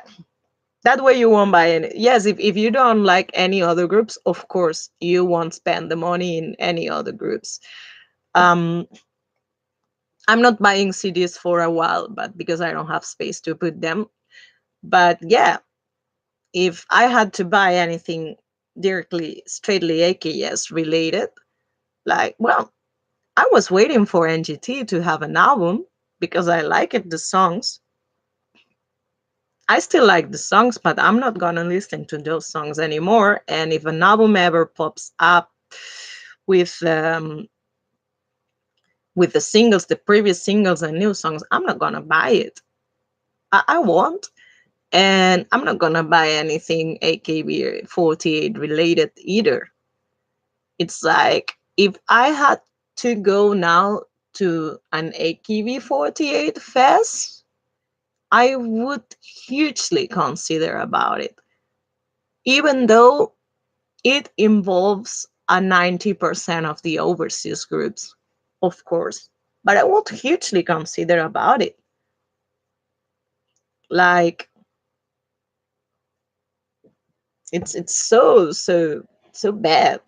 that way you won't buy any. Yes, if you don't like any other groups, of course you won't spend the money in any other groups. um I'm not buying CDs for a while, but because I don't have space to put them. But yeah, if I had to buy anything directly, straightly AKS related, like, well, I was waiting for NGT to have an album because I liked the songs. I still like the songs, but I'm not gonna listen to those songs anymore. And if an album ever pops up with with the singles, the previous singles and new songs, I'm not gonna buy it. I won't. And I'm not gonna buy anything AKB48 related either. It's like, if I had to go now to an AKB48 fest, I would hugely consider about it, even though it involves a 90% of the overseas groups, of course. But I would hugely consider about it. Like, it's so bad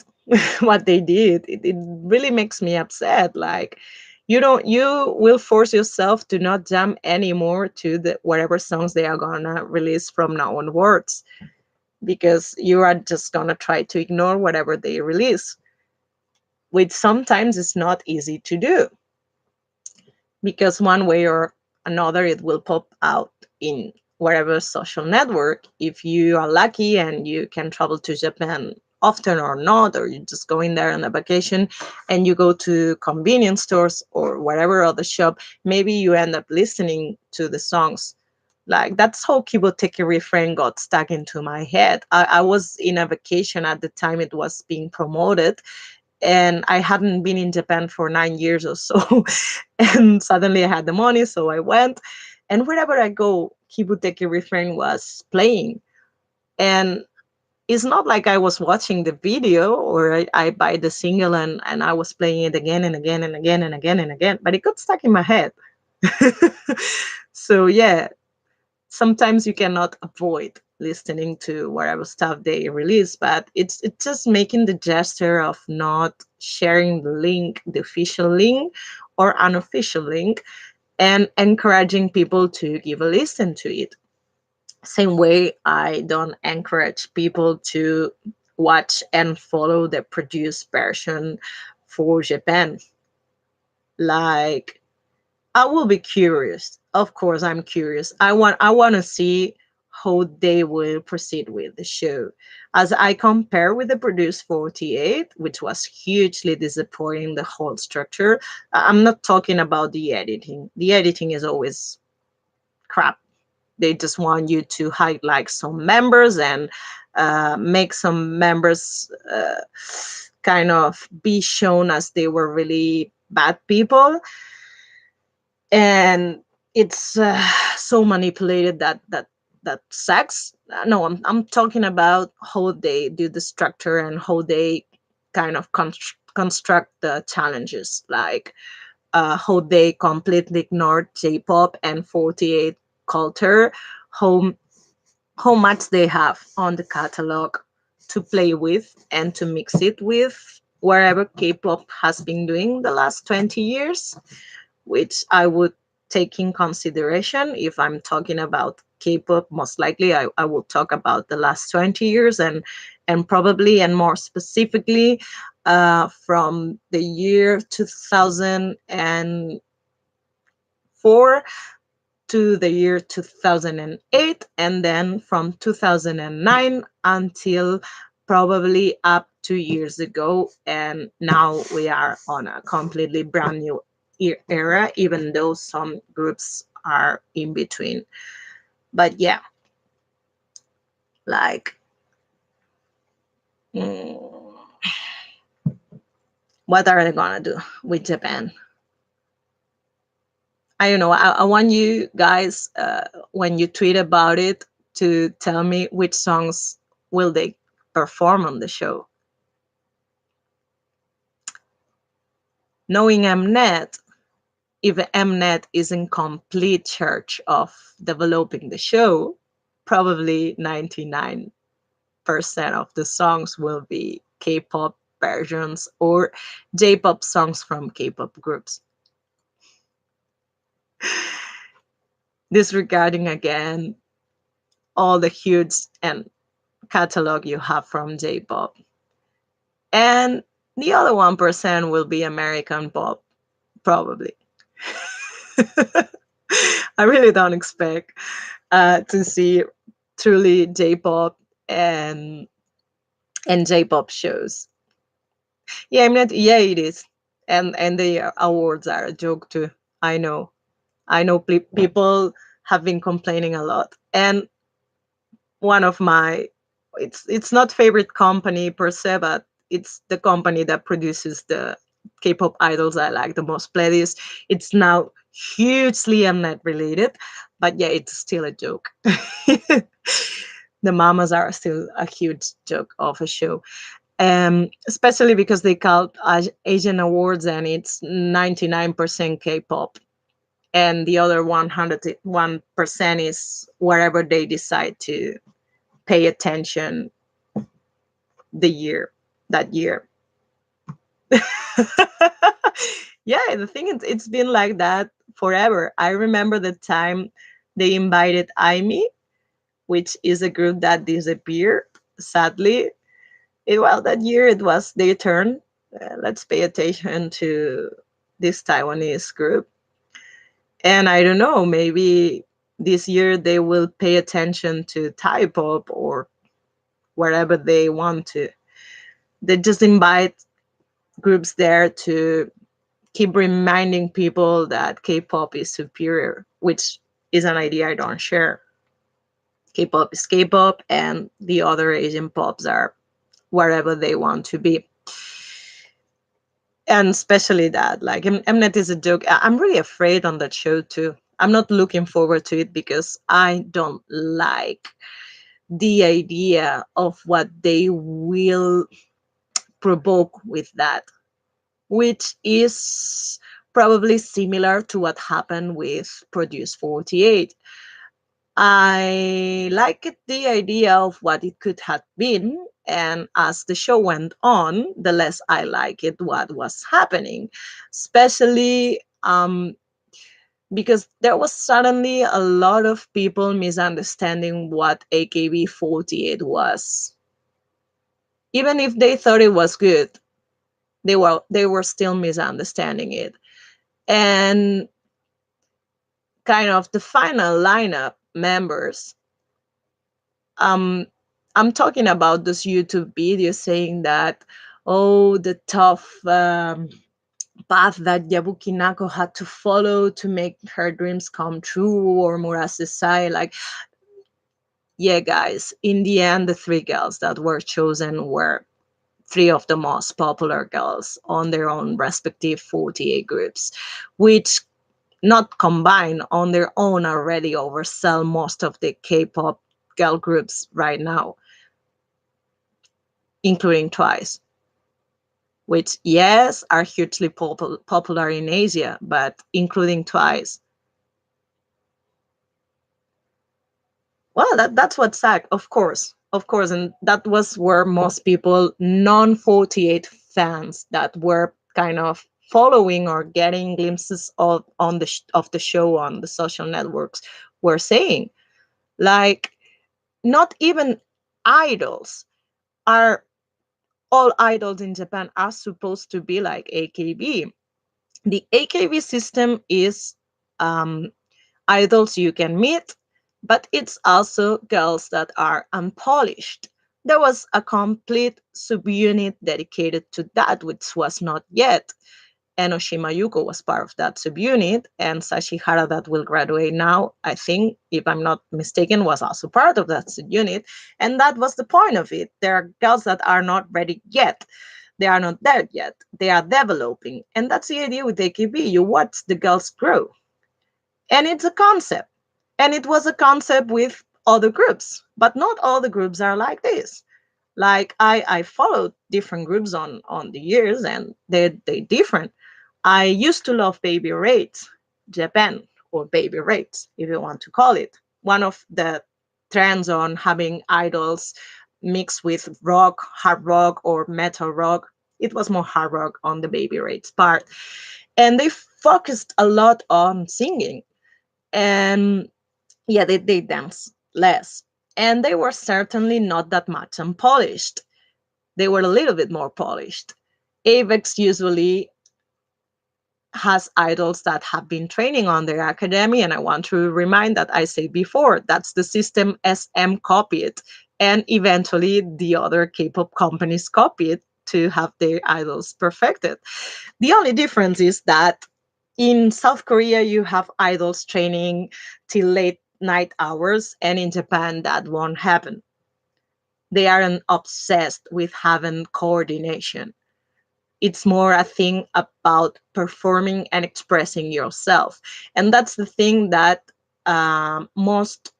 what they did. It really makes me upset. Like, you will force yourself to not jam anymore to the whatever songs they are gonna release from now onwards, because you are just gonna try to ignore whatever they release, which sometimes is not easy to do, because one way or another it will pop out in whatever social network. If you are lucky and you can travel to Japan often or not, or you just go in there on a vacation and you go to convenience stores or whatever other shop, maybe you end up listening to the songs. Like, that's how Kiboteki Refrain got stuck into my head. I was in a vacation at the time it was being promoted, and I hadn't been in Japan for 9 years or so. And suddenly I had the money, so I went. And wherever I go, Kibuteki Refrain was playing. And it's not like I was watching the video, or I buy the single and I was playing it again and again and again and again and again, but it got stuck in my head. So yeah, sometimes you cannot avoid listening to whatever stuff they release, but it's just making the gesture of not sharing the link, the official link or unofficial link, and encouraging people to give a listen to it. Same way I don't encourage people to watch and follow the produced version for Japan. Like, I will be curious. Of course, I'm curious. I want to see how they will proceed with the show. As I compare with the Produce 48, which was hugely disappointing, the whole structure. I'm not talking about the editing. The editing is always crap. They just want you to highlight some members and make some members kind of be shown as they were really bad people, and it's so manipulated that sucks. No, I'm talking about how they do the structure and how they kind of construct the challenges, like how they completely ignored J-pop and 48 culture, how how much they have on the catalog to play with and to mix it with wherever K-pop has been doing the last 20 years, which I would take in consideration if I'm talking about K-pop. Most likely, I will talk about the last 20 years, and probably and more specifically from the year 2004 to the year 2008, and then from 2009 until probably up 2 years ago, and now we are on a completely brand new era, even though some groups are in between. But yeah, like, mm, what are they gonna do with Japan? I don't know. I want you guys, when you tweet about it, to tell me which songs will they perform on the show. Knowing Mnet, if Mnet is in complete charge of developing the show, probably 99% of the songs will be K-pop versions or J-pop songs from K-pop groups. Disregarding again all the huge and catalog you have from J-pop. And the other 1% will be American pop, probably. I really don't expect to see truly J-pop and J-pop shows. Yeah, I'm not. Yeah, it is, and the awards are a joke too. I know. I know. People have been complaining a lot, and one of my, it's not favorite company per se, but it's the company that produces the K-pop idols I like the most, Pledis. It's now hugely Mnet related, but yeah, it's still a joke. The mamas are still a huge joke of a show, especially because they call Asian awards and it's 99% K-pop, and the other 101% is wherever they decide to pay attention the year that year. Yeah, the thing is, it's been like that forever. I remember the time they invited Aimi, which is a group that disappeared, sadly. Well, that year it was their turn. Let's pay attention to this Taiwanese group. And I don't know, maybe this year they will pay attention to Thai pop or wherever they want to. They just invite groups there to keep reminding people that K-pop is superior, which is an idea I don't share. K-pop is K-pop, and the other Asian pops are wherever they want to be. And especially that, like, Mnet is a joke. I'm really afraid on that show too. I'm not looking forward to it because I don't like the idea of what they will provoke with that, which is probably similar to what happened with Produce 48. I liked the idea of what it could have been, and as the show went on, the less I liked it what was happening, especially because there was suddenly a lot of people misunderstanding what AKB48 was. Even if they thought it was good, they were still misunderstanding it. And kind of the final lineup members, um I'm talking about those YouTube videos saying that, oh, the tough path that Yabuki Nako had to follow to make her dreams come true, or Murase Sai. Like, yeah, guys, in the end, the three girls that were chosen were three of the most popular girls on their own respective 48 groups, which not combined on their own already oversell most of the K-pop girl groups right now, including Twice, which yes are hugely popular in Asia, but including Twice, well, that's what's sad, of course, and that was where most people, non 48 fans that were kind of following or getting glimpses of the show on the social networks, were saying, like, not even idols are all idols in Japan are supposed to be like AKB. The AKB system is um, idols you can meet, but it's also girls that are unpolished. There was a complete subunit dedicated to that, which was not yet. and Oshima Yuko was part of that subunit, and Sashihara, that will graduate now, I think, if I'm not mistaken, was also part of that subunit. And that was the point of it. There are girls that are not ready yet. They are not there yet. They are developing. And that's the idea with AKB. You watch the girls grow. And it's a concept. And it was a concept with other groups, but not all the groups are like this. Like I followed different groups on the years, and they different. I used to love Baby Raids Japan, or Baby Raids, if you want to call it. One of the trends on having idols mixed with rock, hard rock, or metal rock. It was more hard rock on the Baby Raids part. And they focused a lot on singing. And yeah, they dance less. And they were certainly not that much unpolished. They were a little bit more polished. AVEX usually has idols that have been training on their academy. And I want to remind that I said before, that's the system SM copied. And eventually the other K-pop companies copied to have their idols perfected. The only difference is that in South Korea, you have idols training till late night hours, and in Japan, that won't happen. They aren't obsessed with having coordination. It's more a thing about performing and expressing yourself. And that's the thing that most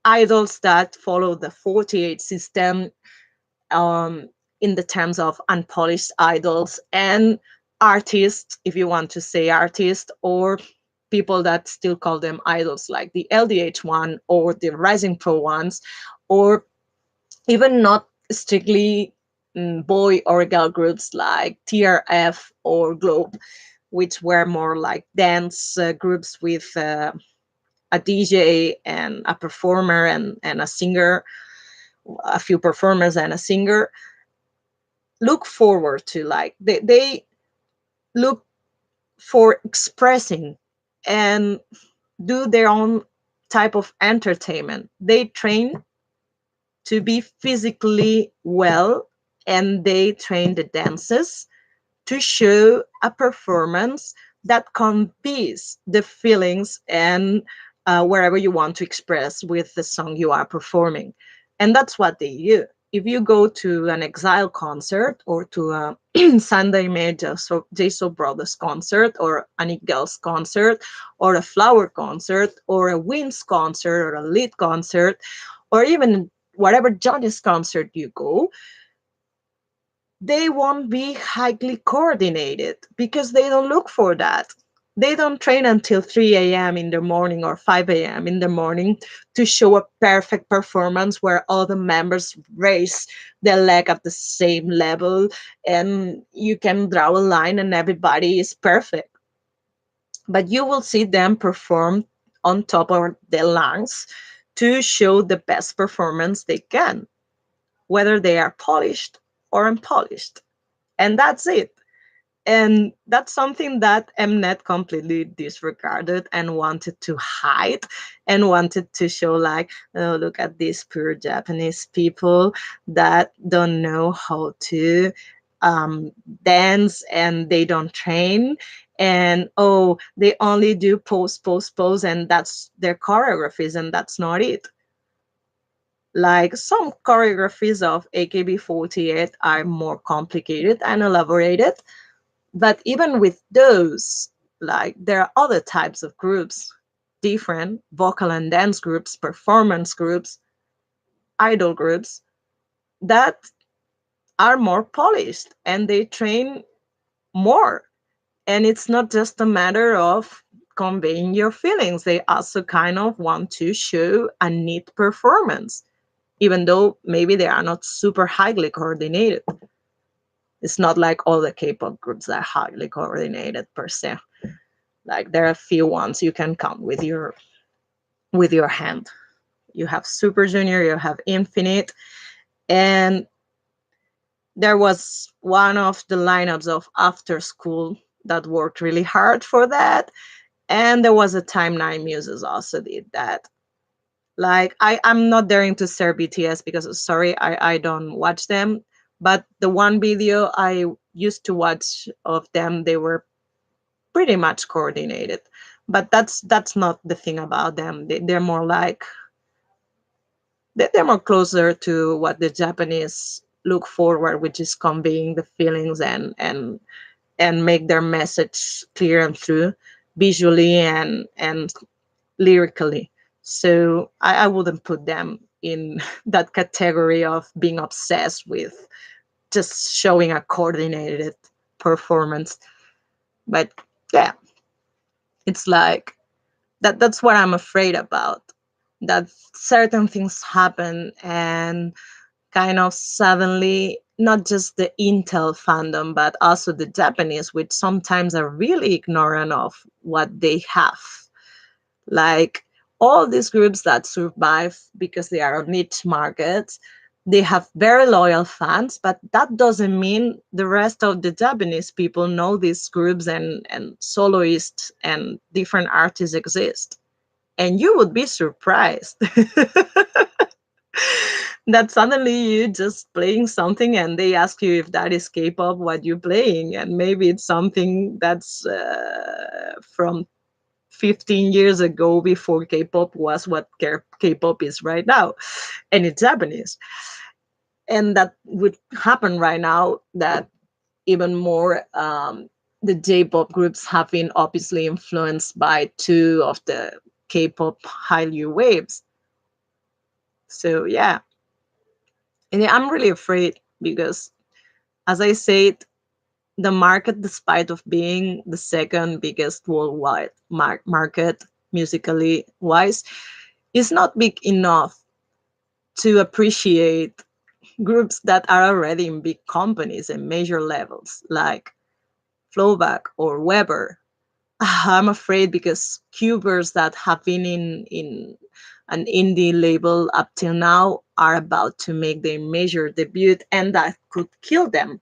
idols that follow the 48 system, um, in the terms of unpolished idols and artists, if you want to say artists, or people that still call them idols, like the LDH one or the Rising Pro ones, or even not strictly boy or girl groups like TRF or Globe, which were more like dance groups with a DJ and a performer and a singer, a few performers and a singer. Look forward to, like, they look for expressing and do their own type of entertainment. They train to be physically well, and they train the dances to show a performance that conveys the feelings and wherever you want to express with the song you are performing. And that's what they do. If you go to an Exile concert, or to a Sunday May Jaso Brothers concert, or an Girls concert, or a Flower concert, or a Wings concert, or a Lead concert, or even whatever Johnny's concert you go, they won't be highly coordinated because they don't look for that. They don't train until 3 a.m. in the morning or 5 a.m. in the morning to show a perfect performance where all the members raise their leg at the same level and you can draw a line and everybody is perfect. But you will see them perform on top of their lungs to show the best performance they can, whether they are polished or unpolished. And that's it. And that's something that Mnet completely disregarded and wanted to hide, and wanted to show, like, oh, look at these poor Japanese people that don't know how to um, dance, and they don't train, and oh, they only do pose, pose, pose, and that's their choreographies, and that's not it. Like, some choreographies of AKB48 are more complicated and elaborated, but even with those, like, there are other types of groups, different vocal and dance groups, performance groups, idol groups, that are more polished and they train more. And it's not just a matter of conveying your feelings, they also kind of want to show a neat performance, even though maybe they are not super highly coordinated. It's not like all the K-pop groups are highly coordinated per se. Like, there are a few ones you can count with your hand. You have Super Junior, you have Infinite, and there was one of the lineups of After School that worked really hard for that. And there was a time Nine Muses also did that. Like, I'm not daring to say BTS because, sorry, I don't watch them. But the one video I used to watch of them, they were pretty much coordinated. But that's not the thing about them. They're more like they're more closer to what the Japanese look forward, which is conveying the feelings and make their message clear and through visually and lyrically. So I wouldn't put them in that category of being obsessed with just showing a coordinated performance. But yeah, it's like that's what I'm afraid about. That certain things happen and kind of suddenly not just the Intel fandom, but also the Japanese, which sometimes are really ignorant of what they have. Like all these groups that survive because they are on niche markets, they have very loyal fans, but that doesn't mean the rest of the Japanese people know these groups and soloists and different artists exist. And you would be surprised that suddenly you just playing something and they ask you if that is K-pop, what you're playing, and maybe it's something that's from 15 years ago before K-pop was what K-pop is right now, and it's Japanese. And that would happen right now. That even more, the J-pop groups have been obviously influenced by two of the K-pop Hallyu waves. So yeah, and yeah, I'm really afraid because, as I said, the market, despite of being the second biggest worldwide market musically wise, is not big enough to appreciate groups that are already in big companies and major levels like Flowback or Weber. I'm afraid because cubers that have been in an indie label up till now are about to make their major debut, and that could kill them,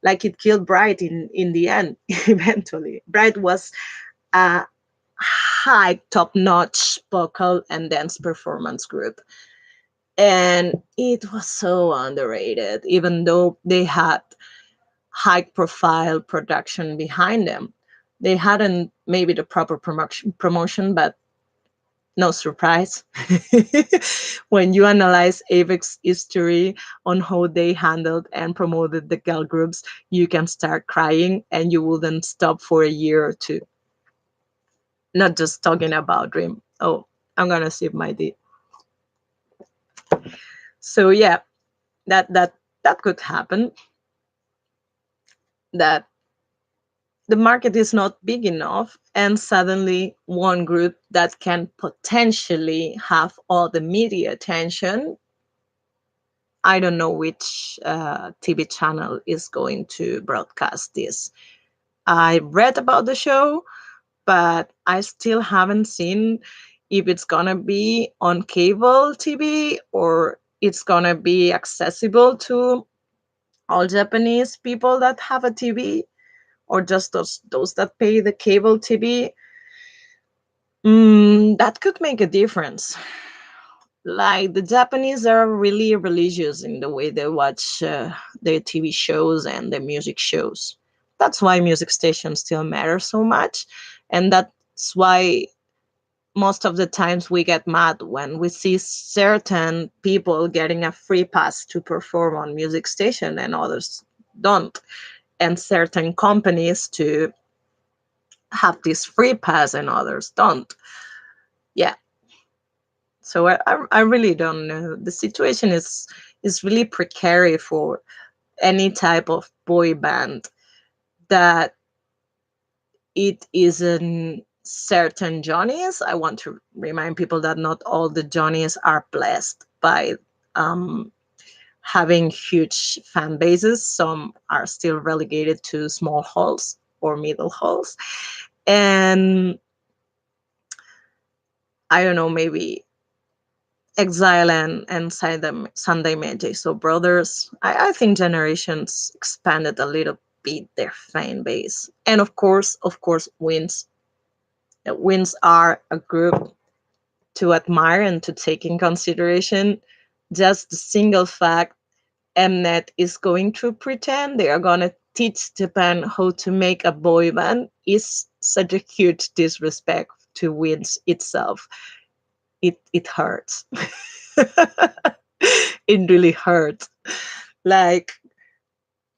like it killed Bright in the end. Eventually, Bright was a high, top-notch vocal and dance performance group, and it was so underrated, even though they had high-profile production behind them. They hadn't maybe the proper promotion, but no surprise. When you analyze Avex's history on how they handled and promoted the girl groups, you can start crying and you wouldn't stop for a year or two. Not just talking about Dream. Oh, I'm gonna sip my tea. So yeah, that could happen. That the market is not big enough, and suddenly one group that can potentially have all the media attention, I don't know which TV channel is going to broadcast this. I read about the show, but I still haven't seen if it's gonna be on cable TV or it's gonna be accessible to all Japanese people that have a TV, or just those that pay the cable TV. That could make a difference. Like the Japanese are really religious in the way they watch their TV shows and their music shows. That's why music stations still matter so much, and that's why most of the times we get mad when we see certain people getting a free pass to perform on music station and others don't, and certain companies to have this free pass and others don't. Yeah, so I really don't know. The situation is really precarious for any type of boy band that it isn't certain Johnnies. I want to remind people that not all the Johnnies are blessed by um, having huge fan bases. Some are still relegated to small halls or middle halls. And I don't know, maybe Exile and Sunday Magic. So Brothers, I think Generations expanded a little bit their fan base. And of course, Wins. Wins are a group to admire and to take in consideration. Just the single fact Mnet is going to pretend they are gonna teach Japan how to make a boy band is such a huge disrespect to Wins itself. It hurts. It really hurts. Like,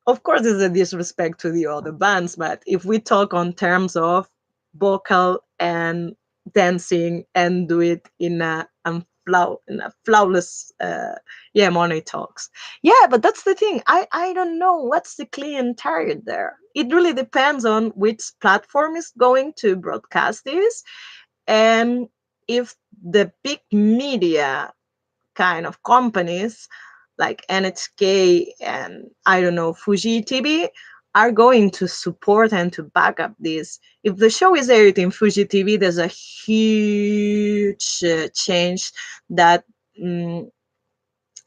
of course, it's a disrespect to the other bands, but if we talk on terms of vocal and dancing and do it in in a flawless, yeah, money talks. Yeah, but that's the thing. I don't know what's the clean target there. It really depends on which platform is going to broadcast this, and if the big media kind of companies like NHK and I don't know, Fuji TV are going to support and to back up this. If the show is aired in Fuji TV, there's a huge change that mm,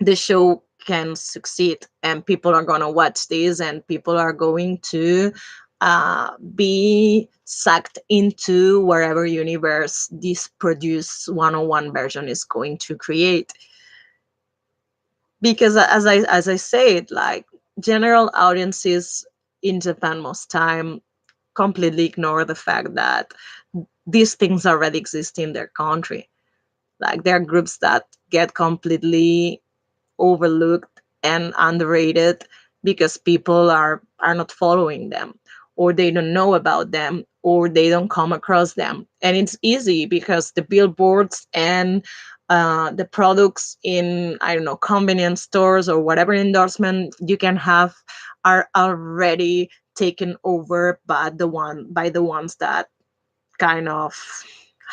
the show can succeed and people are going to watch this and people are going to be sucked into wherever universe this produced 101 version is going to create, because as I said, like, general audiences in Japan most time completely ignore the fact that these things already exist in their country. Like, there are groups that get completely overlooked and underrated because people are not following them, or they don't know about them, or they don't come across them. And it's easy because the billboards and the products in, I don't know, convenience stores or whatever endorsement you can have are already taken over by the ones that kind of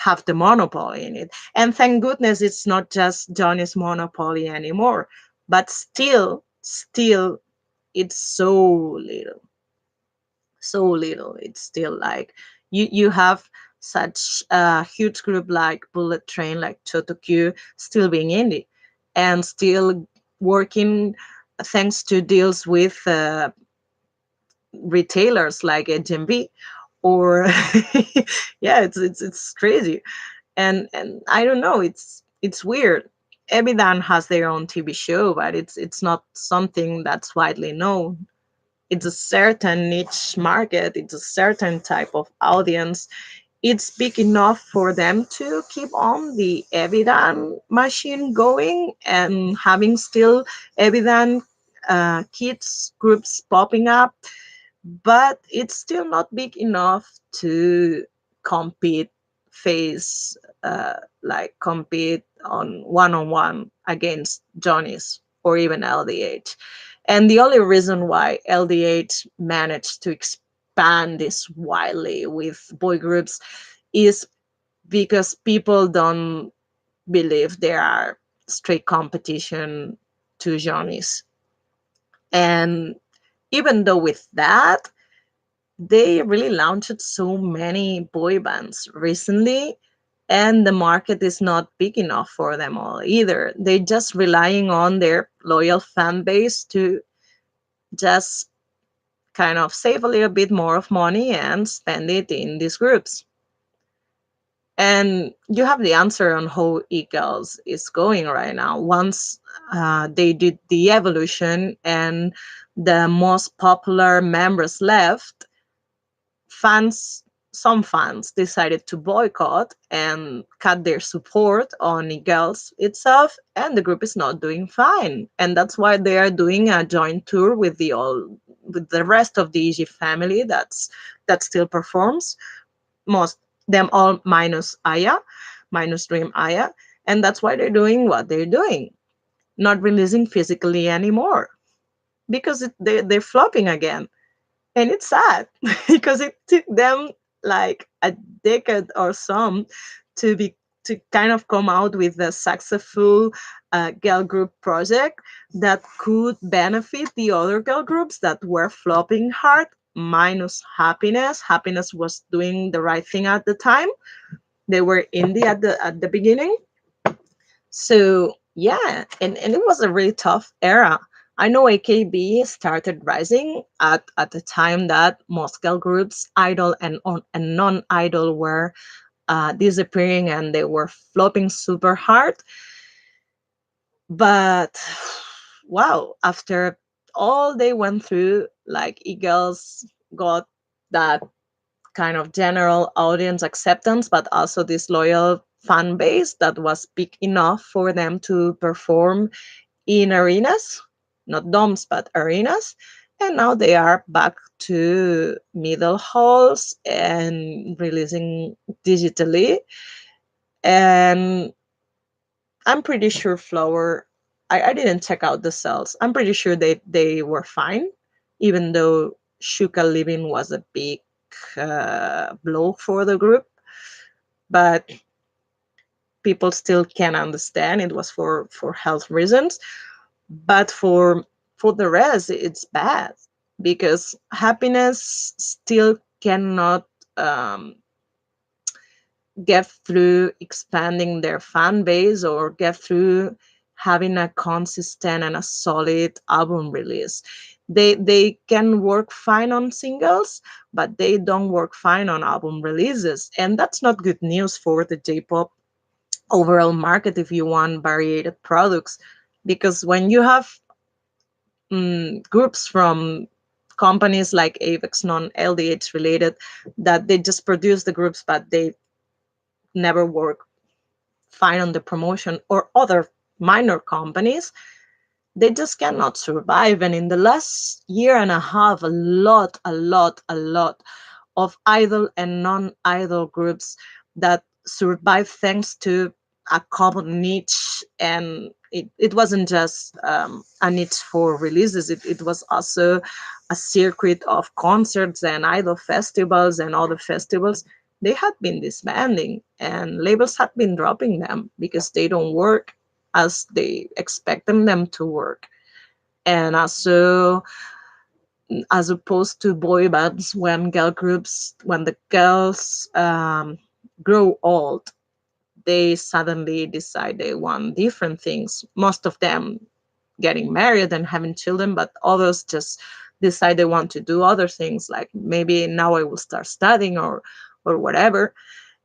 have the monopoly in it. And thank goodness it's not just Johnny's monopoly anymore. But still, it's so little. It's still like you have such a huge group like Bullet Train, like Chotokyu, still being indie and still working thanks to deals with retailers like HMV or yeah, it's crazy. And I don't know, it's weird. Ebidan has their own TV show, but it's not something that's widely known. It's a certain niche market, it's a certain type of audience. It's big enough for them to keep on the Ebidan machine going and having still Ebidan kids groups popping up, but it's still not big enough to compete face compete on one against Johnny's or even LDH. And the only reason why LDH managed to expand this widely with boy groups is because people don't believe there are straight competition to Johnny's. And even though with that, they really launched so many boy bands recently, and the market is not big enough for them all either. They're just relying on their loyal fan base to just kind of save a little bit more of money and spend it in these groups. And you have the answer on how e-girls is going right now. Once they did the evolution and the most popular members left, fans some fans decided to boycott and cut their support on e-girls itself, and the group is not doing fine. And that's why they are doing a joint tour with the rest of the EG family that still performs, most them all minus Aya, minus Dream Aya. And that's why they're doing what they're doing, not releasing physically anymore, because they're flopping again. And it's sad because it took them like a decade or some to be to kind of come out with a successful girl group project that could benefit the other girl groups that were flopping hard, minus Happiness was doing the right thing at the time. They were indie at the beginning. So yeah, and it was a really tough era. I know AKB started rising at the time that most girl groups, idol and non-idol, were disappearing and they were flopping super hard. But wow, after all they went through, Like Eagles got that kind of general audience acceptance, but also this loyal fan base that was big enough for them to perform in arenas, not domes, but arenas. And now they are back to middle halls and releasing digitally. And I'm pretty sure Flower, I didn't check out the sales. I'm pretty sure they were fine, even though Shuka leaving was a big blow for the group. But people still can understand it was for health reasons. But for the rest, it's bad because happiness still cannot um, get through expanding their fan base or get through having a consistent and a solid album release. They can work fine on singles, but they don't work fine on album releases, and that's not good news for the J-pop overall market if you want varied products. Because when you have groups from companies like Avex, non-LDH related, that they just produce the groups but they never work fine on the promotion, or other minor companies, they just cannot survive. And in the last year and a half, a lot of idol and non-idol groups that survive thanks to a common niche. And it wasn't just a niche for releases, it was also a circuit of concerts and idol festivals and other festivals. They had been disbanding and labels had been dropping them because they don't work as they expect them to work. And also, as opposed to boy bands, when girl groups, when the girls grow old, they suddenly decide they want different things. Most of them getting married and having children, but others just decide they want to do other things, like maybe now I will start studying or whatever.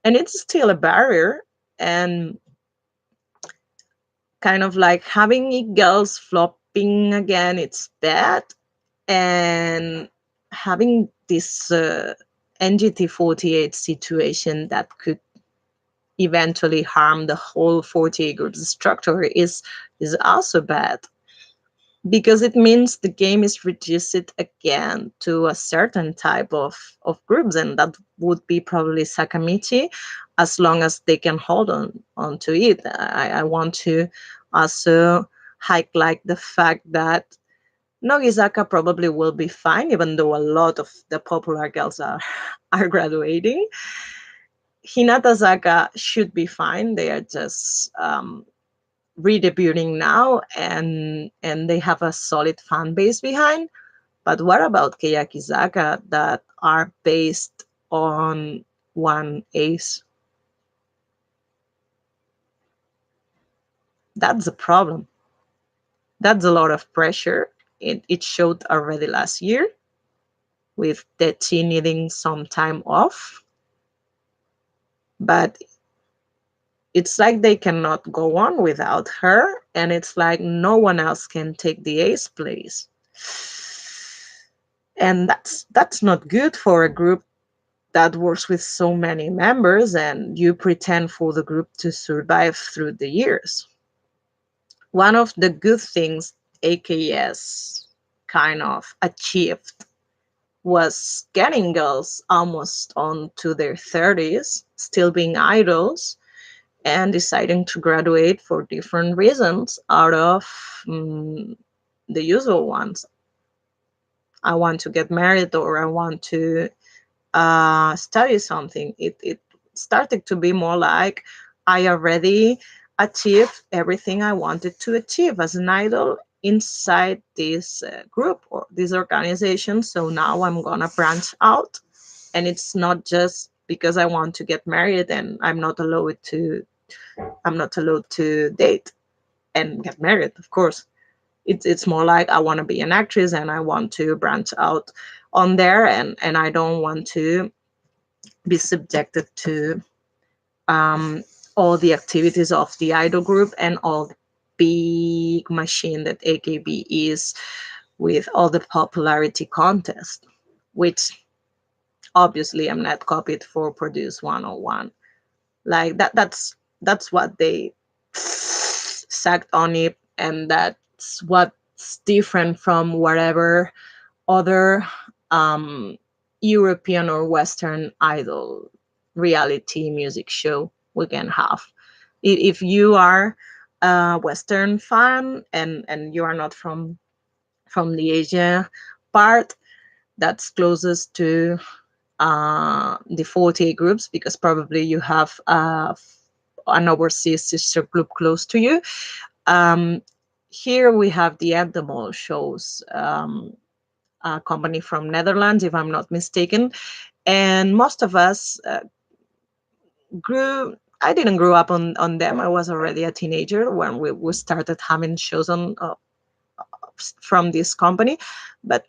And it's still a barrier. And kind of like having girls flopping again, it's bad. And having this NGT48 situation that could eventually harm the whole 48 groups structure is also bad, because it means the game is reduced again to a certain type of groups, and that would be probably Sakamichi, as long as they can hold on to it. I want to also highlight the fact that Nogizaka probably will be fine, even though a lot of the popular girls are, are graduating. Hinata Saga should be fine. They are just redebuting now, and they have a solid fan base behind. But what about Keyaki Saga that are based on one ace? That's a problem. That's a lot of pressure. It showed already last year with Tetchi needing some time off. But it's like they cannot go on without her, and it's like no one else can take the ace place. And that's not good for a group that works with so many members and you pretend for the group to survive through the years. One of the good things AKS kind of achieved was getting girls almost on to their 30s, still being idols, and deciding to graduate for different reasons out of the usual ones. I want to get married, or I want to study something. It started to be more like I already achieved everything I wanted to achieve as an idol inside this group or this organization. So now I'm gonna branch out, and it's not just because I want to get married and I'm not allowed to date and get married, of course. It's more like I want to be an actress and I want to branch out on there, and I don't want to be subjected to um, all the activities of the idol group and all the big machine that AKB is with all the popularity contest, which obviously I'm not copied for Produce 101. Like that's what they sacked on it, and that's what's different from whatever other um, European or Western idol reality music show we can have. If you are a Western fan and you are not from the Asia part that's closest to the 48 groups, because probably you have an overseas sister group close to you. Um, Here we have the Endemol shows, a company from Netherlands, if I'm not mistaken. And most of us grew. I didn't grow up on them. I was already a teenager when we started having shows on from this company, but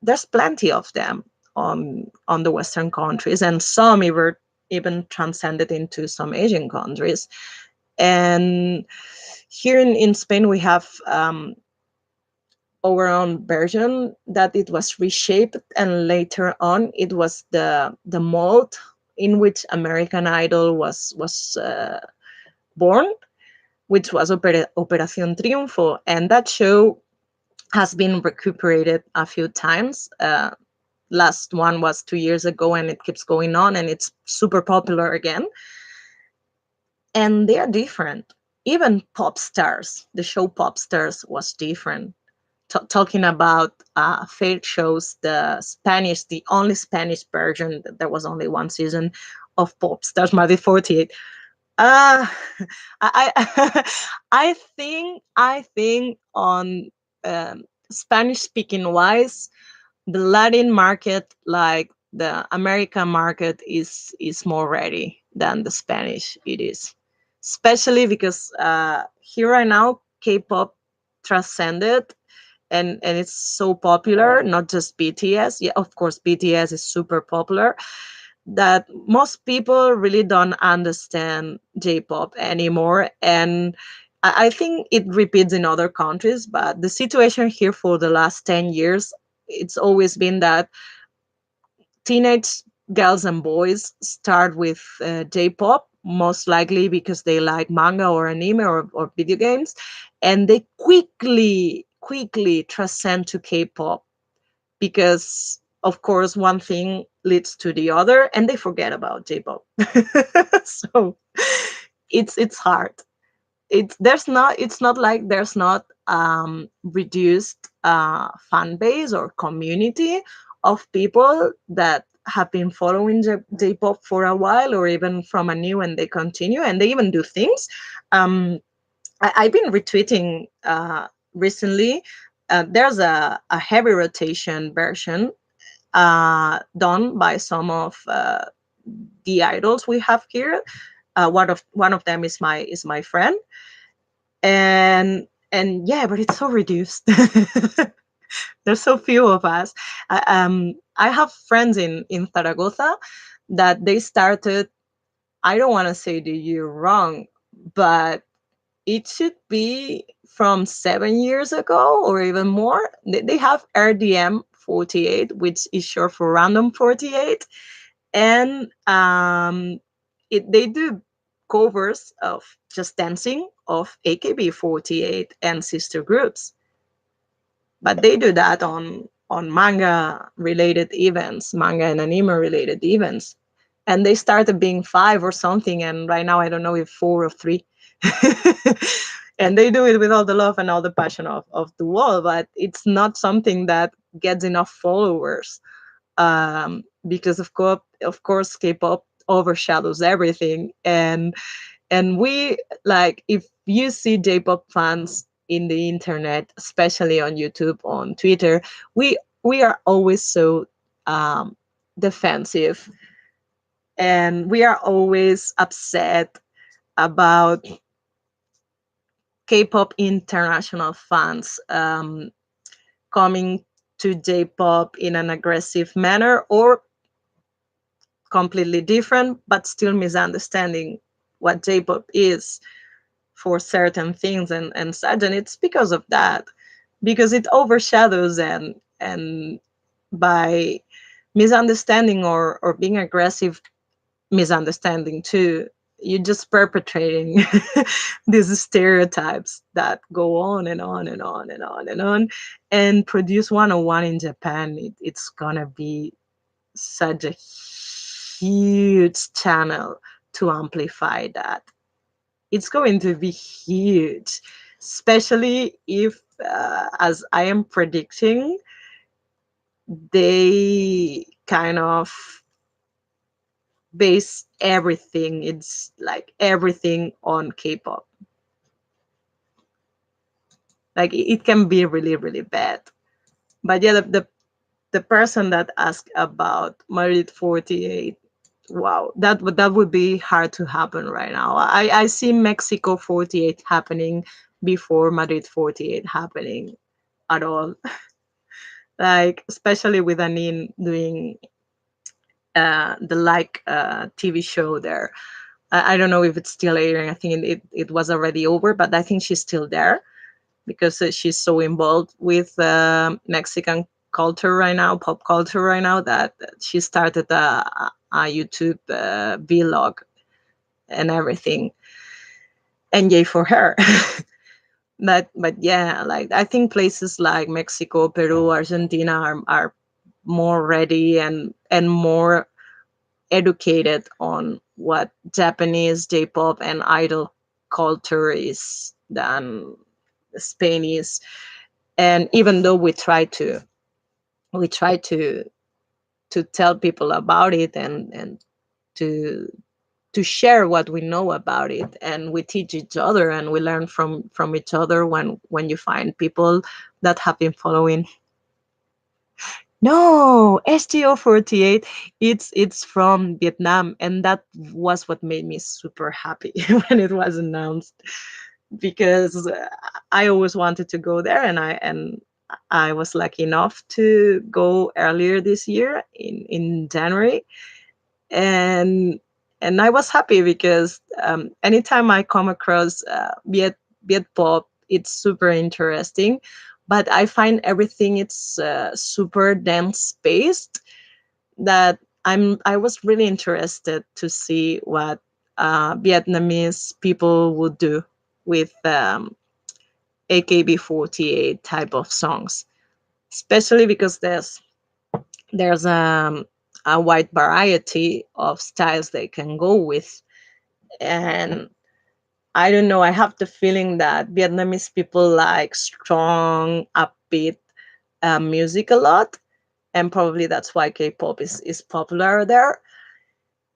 there's plenty of them on the Western countries, and some even transcended into some Asian countries. And here in Spain, we have our own version that it was reshaped, and later on, it was the mold in which American Idol was born, which was Operación Triunfo, and that show has been recuperated a few times. Last one was 2 years ago, and it keeps going on, and it's super popular again. And they're different. Even Pop Stars, the show Pop Stars was different. Talking about fake shows, the only Spanish version, there was only one season of Pop Stars Mother 48. Uh, I I think on Spanish speaking wise, the Latin market, like the American market, is more ready than the Spanish it is, especially because here right now K-pop transcended, and it's so popular. Not just BTS, yeah, of course BTS is super popular, that most people really don't understand J-pop anymore. And I think it repeats in other countries, but the situation here for the last 10 years, it's always been that teenage girls and boys start with J-pop, most likely because they like manga or anime or video games, and they quickly transcend to K-pop, because of course one thing leads to the other and they forget about J-pop. So it's hard. It's not like there's not reduced fan base or community of people that have been following J-pop for a while, or even from a new, and they continue and they even do things. I've been retweeting recently. There's a heavy rotation version done by some of the idols we have here. One of them is my friend, and yeah, but it's so reduced. There's so few of us. I have friends in Zaragoza that they started. I don't want to say the year wrong, but it should be from 7 years ago or even more. They have RDM 48, which is short for Random 48, and they do covers of Just Dancing of AKB 48 and sister groups, but they do that on manga related events, manga and anime related events, and they started being five or something, and right now I don't know if four or three. And they do it with all the love and all the passion of the world, but it's not something that gets enough followers, because of course K-pop overshadows everything. And we, like, if you see J-pop fans in the internet, especially on YouTube, on Twitter, we are always so defensive, and we are always upset about K-pop international fans coming to J-pop in an aggressive manner, or completely different, but still misunderstanding what J-pop is for certain things and such. And it's because of that because it overshadows, and by misunderstanding or being aggressive, misunderstanding too, you're just perpetrating these stereotypes that go on and on and on and on and on. And Produce 101 in Japan, it's gonna be such a huge channel to amplify that. It's going to be huge, especially if, as I am predicting, they kind of base everything, it's like everything on K-pop. Like it can be really, really bad. But yeah, the person that asked about Madrid 48, wow, that would be hard to happen right now. I see Mexico 48 happening before Madrid 48 happening at all. Like especially with Anin doing the TV show there. I don't know if it's still airing. I think it was already over, but I think she's still there because she's so involved with Mexican culture right now, pop culture right now, that she started a YouTube vlog and everything. And yay for her. But yeah, like I think places like Mexico, Peru, Argentina are more ready and more educated on what Japanese J-pop and idol culture is than Spain is. And even though we try to tell people about it, and to share what we know about it, and we teach each other and we learn from each other, when you find people that have been following. No, STO48, it's from Vietnam, and that was what made me super happy when it was announced, because I always wanted to go there, and I was lucky enough to go earlier this year in January, and I was happy because anytime I come across Viet pop, it's super interesting, but I find everything it's super dense paced, that I was really interested to see what Vietnamese people would do with AKB48 type of songs, especially because there's a wide variety of styles they can go with. And I don't know, I have the feeling that Vietnamese people like strong, upbeat music a lot, and probably that's why K-pop is popular there.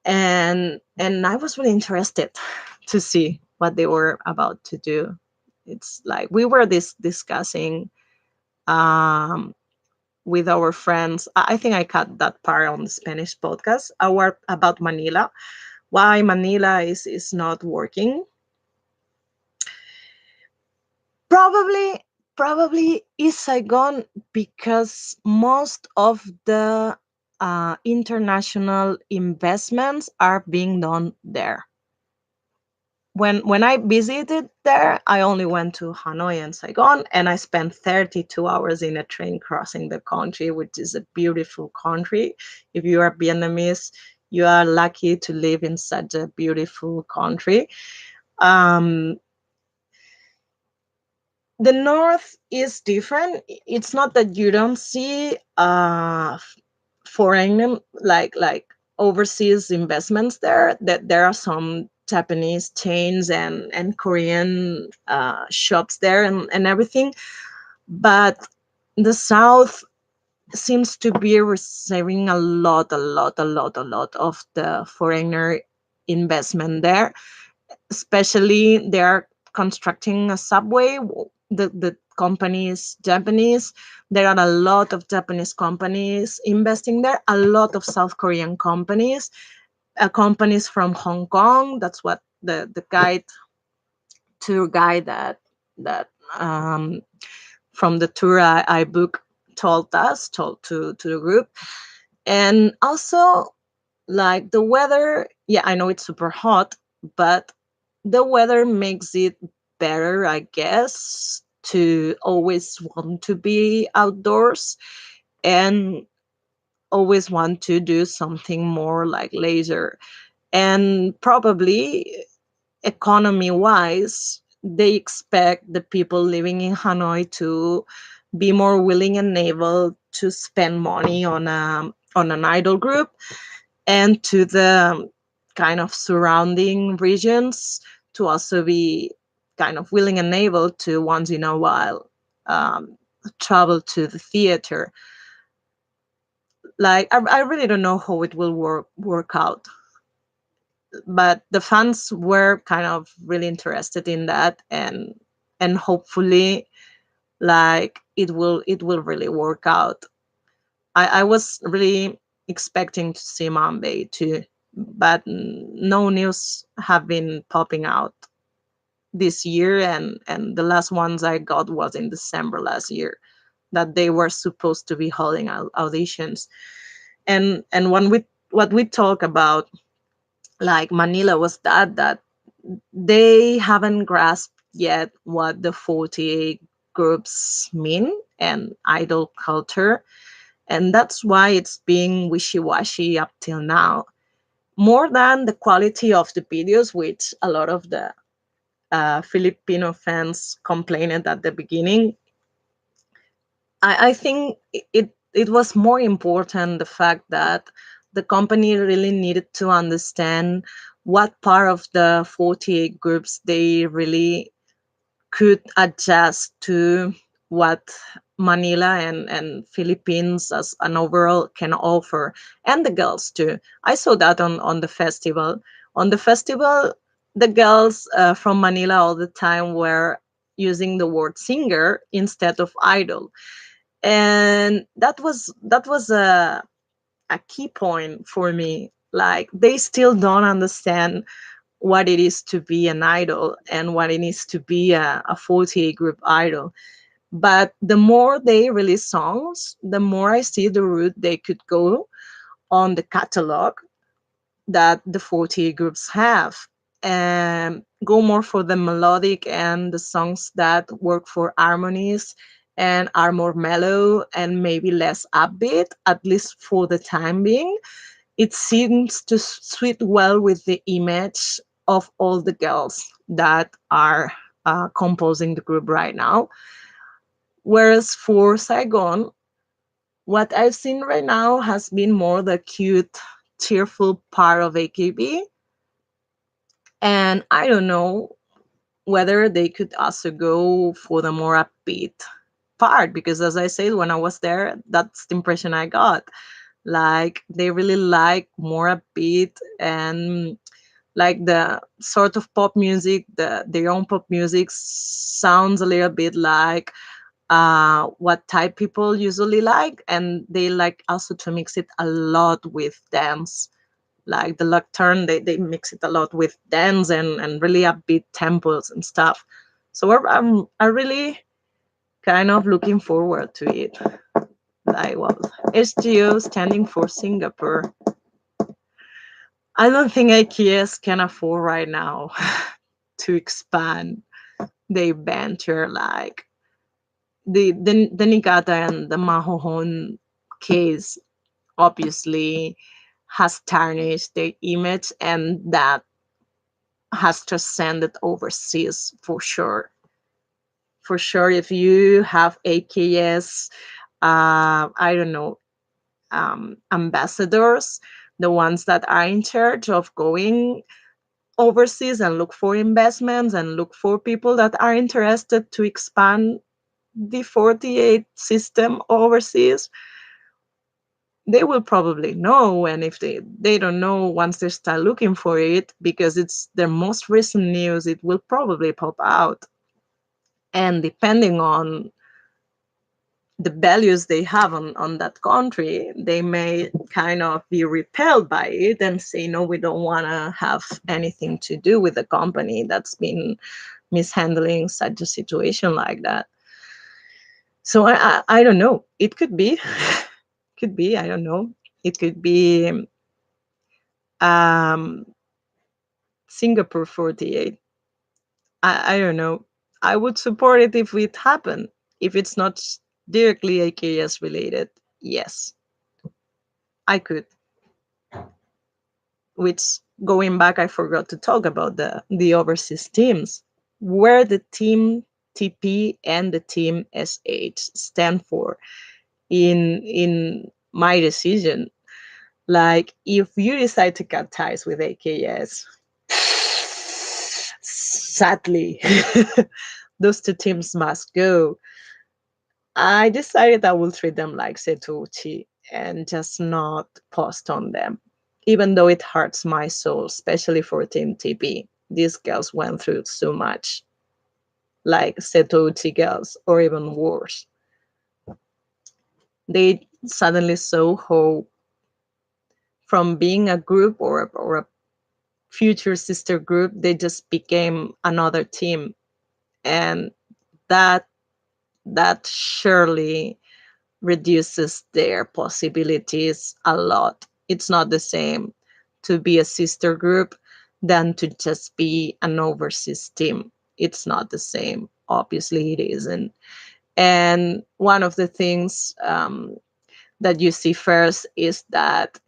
And I was really interested to see what they were about to do. It's like we were discussing um, with our friends. I think I cut that part on the Spanish podcast. Our about Manila, why Manila is not working. Probably, probably is Saigon, because most of the international investments are being done there. When I visited there, I only went to Hanoi and Saigon, and I spent 32 hours in a train crossing the country, which is a beautiful country. If you are Vietnamese, you are lucky to live in such a beautiful country. Um, the north is different. It's not that you don't see foreign, like overseas investments there, that there are some Japanese chains and Korean shops there, and everything. But the south seems to be receiving a lot of the foreigner investment there, especially they're constructing a subway. The company is Japanese. There are a lot of Japanese companies investing there, a lot of South Korean companies, companies from Hong Kong. That's what the tour guide that from the tour I booked told to the group. And also, like the weather, yeah, I know it's super hot, but the weather makes it better, I guess, to always want to be outdoors and always want to do something more like leisure. And probably economy wise, they expect the people living in Hanoi to be more willing and able to spend money on an idol group, and to the kind of surrounding regions to also be kind of willing and able to once in a while um, travel to the theater. Like I really don't know how it will work out, but the fans were kind of really interested in that, and hopefully like it will really work out. I was really expecting to see Mambay too, but no news have been popping out this year, and the last ones I got was in December last year, that they were supposed to be holding auditions. And when we what we talk about like Manila was that they haven't grasped yet what the 48 groups mean and idol culture, and that's why it's being wishy-washy up till now, more than the quality of the videos, which a lot of the Filipino fans complained at the beginning. I think it was more important the fact that the company really needed to understand what part of the 48 groups they really could adjust to what Manila and Philippines as an overall can offer, and the girls too. I saw that on the festival. On the festival, the girls from Manila all the time were using the word singer instead of idol, and that was a key point for me. Like they still don't understand what it is to be an idol and what it is to be a 48 group idol. But the more they release songs, the more I see the route they could go on the catalog that the 48 groups have, and go more for the melodic and the songs that work for harmonies and are more mellow and maybe less upbeat, at least for the time being. It seems to suit well with the image of all the girls that are composing the group right now. Whereas for Saigon, what I've seen right now has been more the cute, cheerful part of AKB. And I don't know whether they could also go for the more upbeat part, because as I said, when I was there, that's the impression I got. Like they really like more upbeat, and like the sort of pop music, their own pop music sounds a little bit like what type people usually like, and they like also to mix it a lot with dance. Like the Nocturne, they mix it a lot with dance and really upbeat tempos and stuff. So I'm really kind of looking forward to it. Like, well, SGO standing for Singapore. I don't think AKS can afford right now to expand their venture. Like the Nigata and the Mahohon case obviously has tarnished their image, and that has transcended overseas for sure. For sure, if you have AKS, I don't know, ambassadors, the ones that are in charge of going overseas and look for investments and look for people that are interested to expand the 48 system overseas, they will probably know. And if they don't know, once they start looking for it, because it's their most recent news, it will probably pop out. And depending on the values they have on that country, they may kind of be repelled by it and say, no, we don't want to have anything to do with the company that's been mishandling such a situation like that. So I don't know. It could be, could be, I don't know. It could be um, Singapore 48. I don't know. I would support it if it happened. If it's not directly AKS related, yes, I could. Which, going back, I forgot to talk about the overseas teams, where the team TP and the team SH stand for in my decision. Like, if you decide to cut ties with AKS, sadly, those two teams must go. I decided I will treat them like Setuchi and just not post on them, even though it hurts my soul, especially for Team TP. These girls went through so much, like Setuchi girls, or even worse. They suddenly saw how, from being a group or a future sister group, they just became another team, and that that surely reduces their possibilities a lot. It's not the same to be a sister group than to just be an overseas team. It's not the same. Obviously, it isn't. And one of the things that you see first is that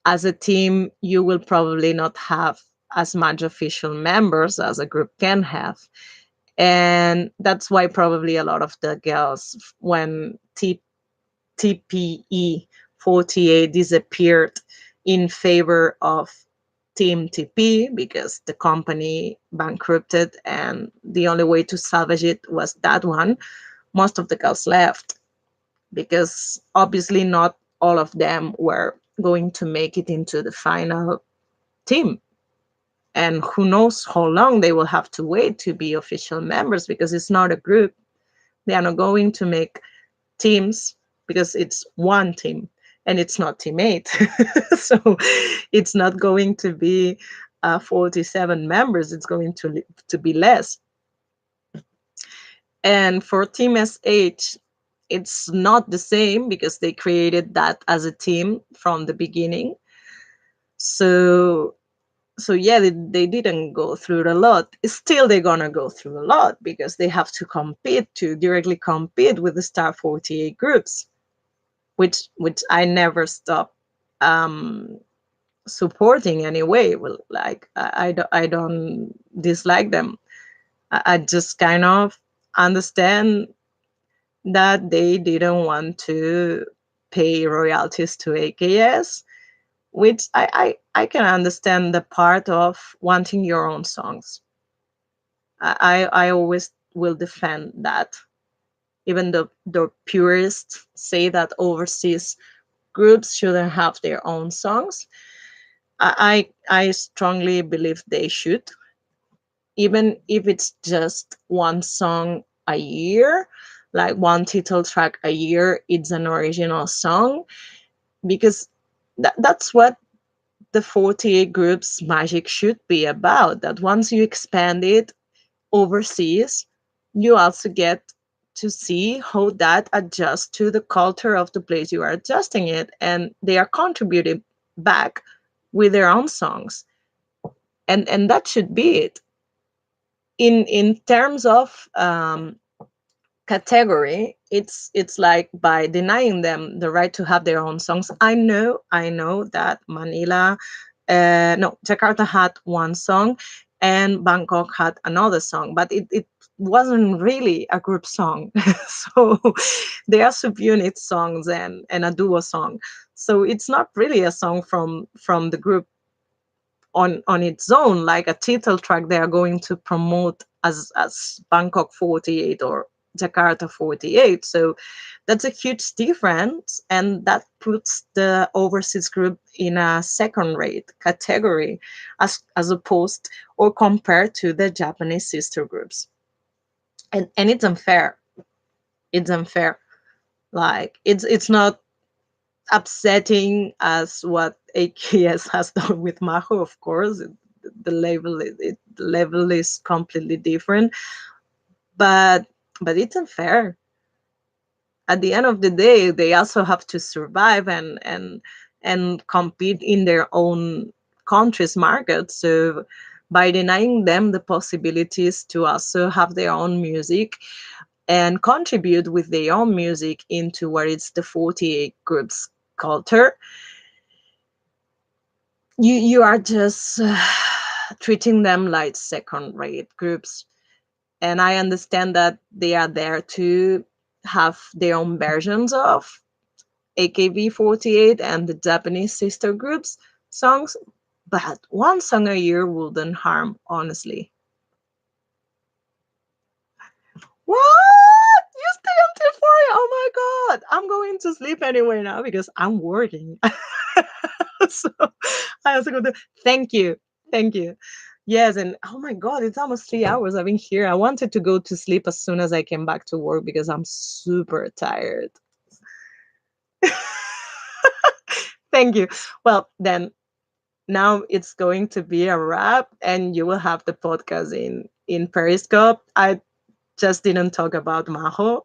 as a team, you will probably not have as much official members as a group can have. And that's why probably a lot of the girls, when TPE 48 disappeared in favor of Team TP, because the company bankrupted and the only way to salvage it was that one, most of the girls left because obviously not all of them were going to make it into the final team. And who knows how long they will have to wait to be official members, because it's not a group. They are not going to make teams because it's one team and it's not teammate. So it's not going to be 47 members, it's going to be less. And for Team SH, it's not the same because they created that as a team from the beginning. So yeah, they didn't go through a lot. Still, they're gonna go through a lot because they have to compete, to directly compete with the Star 48 groups, which I never stop um, supporting anyway. Well, like I don't dislike them. I just kind of understand that they didn't want to pay royalties to AKS, which I can understand the part of wanting your own songs. I always will defend that, even though the purists say that overseas groups shouldn't have their own songs. I strongly believe they should, even if it's just one song a year, like one title track a year. It's an original song, because that's what the 48 groups magic should be about. That once you expand it overseas, you also get to see how that adjusts to the culture of the place you are adjusting it, and they are contributing back with their own songs, and that should be it. In terms of category, it's like by denying them the right to have their own songs. I know that Manila, no, Jakarta had one song and Bangkok had another song, but it wasn't really a group song. So they are subunit songs and a duo song, so it's not really a song from the group on its own, like a title track they are going to promote as Bangkok 48 or Jakarta 48. So that's a huge difference, and that puts the overseas group in a second rate category as opposed or compared to the Japanese sister groups. And it's unfair. It's unfair. Like, it's not upsetting as what AKS has done with Maho, of course. The level is completely different, but it's unfair. At the end of the day, they also have to survive and compete in their own country's market. So by denying them the possibilities to also have their own music and contribute with their own music into what is the 48 groups culture. You are just treating them like second rate groups. And I understand that they are there to have their own versions of AKB48 and the Japanese sister groups songs, but one song a year wouldn't harm, honestly. What? You stay until 4 Oh my god. I'm going to sleep anyway now because I'm working. So I also go to thank you. Thank you. Yes, and oh my god, it's almost 3 hours I've been here. I wanted to go to sleep as soon as I came back to work because I'm super tired. Thank you. Well, then now it's going to be a wrap and you will have the podcast in Periscope. I just didn't talk about Maho.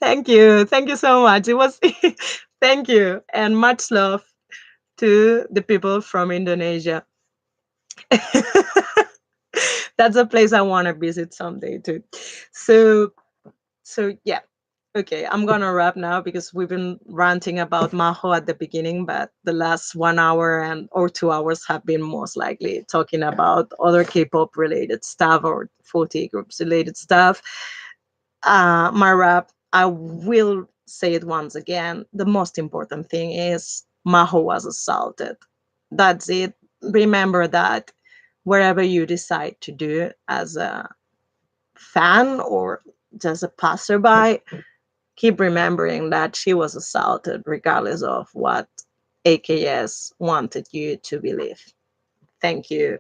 Thank you. Thank you so much. It was thank you and much love to the people from Indonesia. That's a place I want to visit someday too. So yeah. Okay, I'm gonna wrap now because we've been ranting about Maho at the beginning, but the last 1 hour and or 2 hours have been most likely talking about other K-pop related stuff or 40 groups related stuff. My wrap, I will say it once again. The most important thing is Maho was assaulted. That's it. Remember that wherever you decide to do as a fan or just a passerby, keep remembering that she was assaulted regardless of what AKS wanted you to believe. Thank you.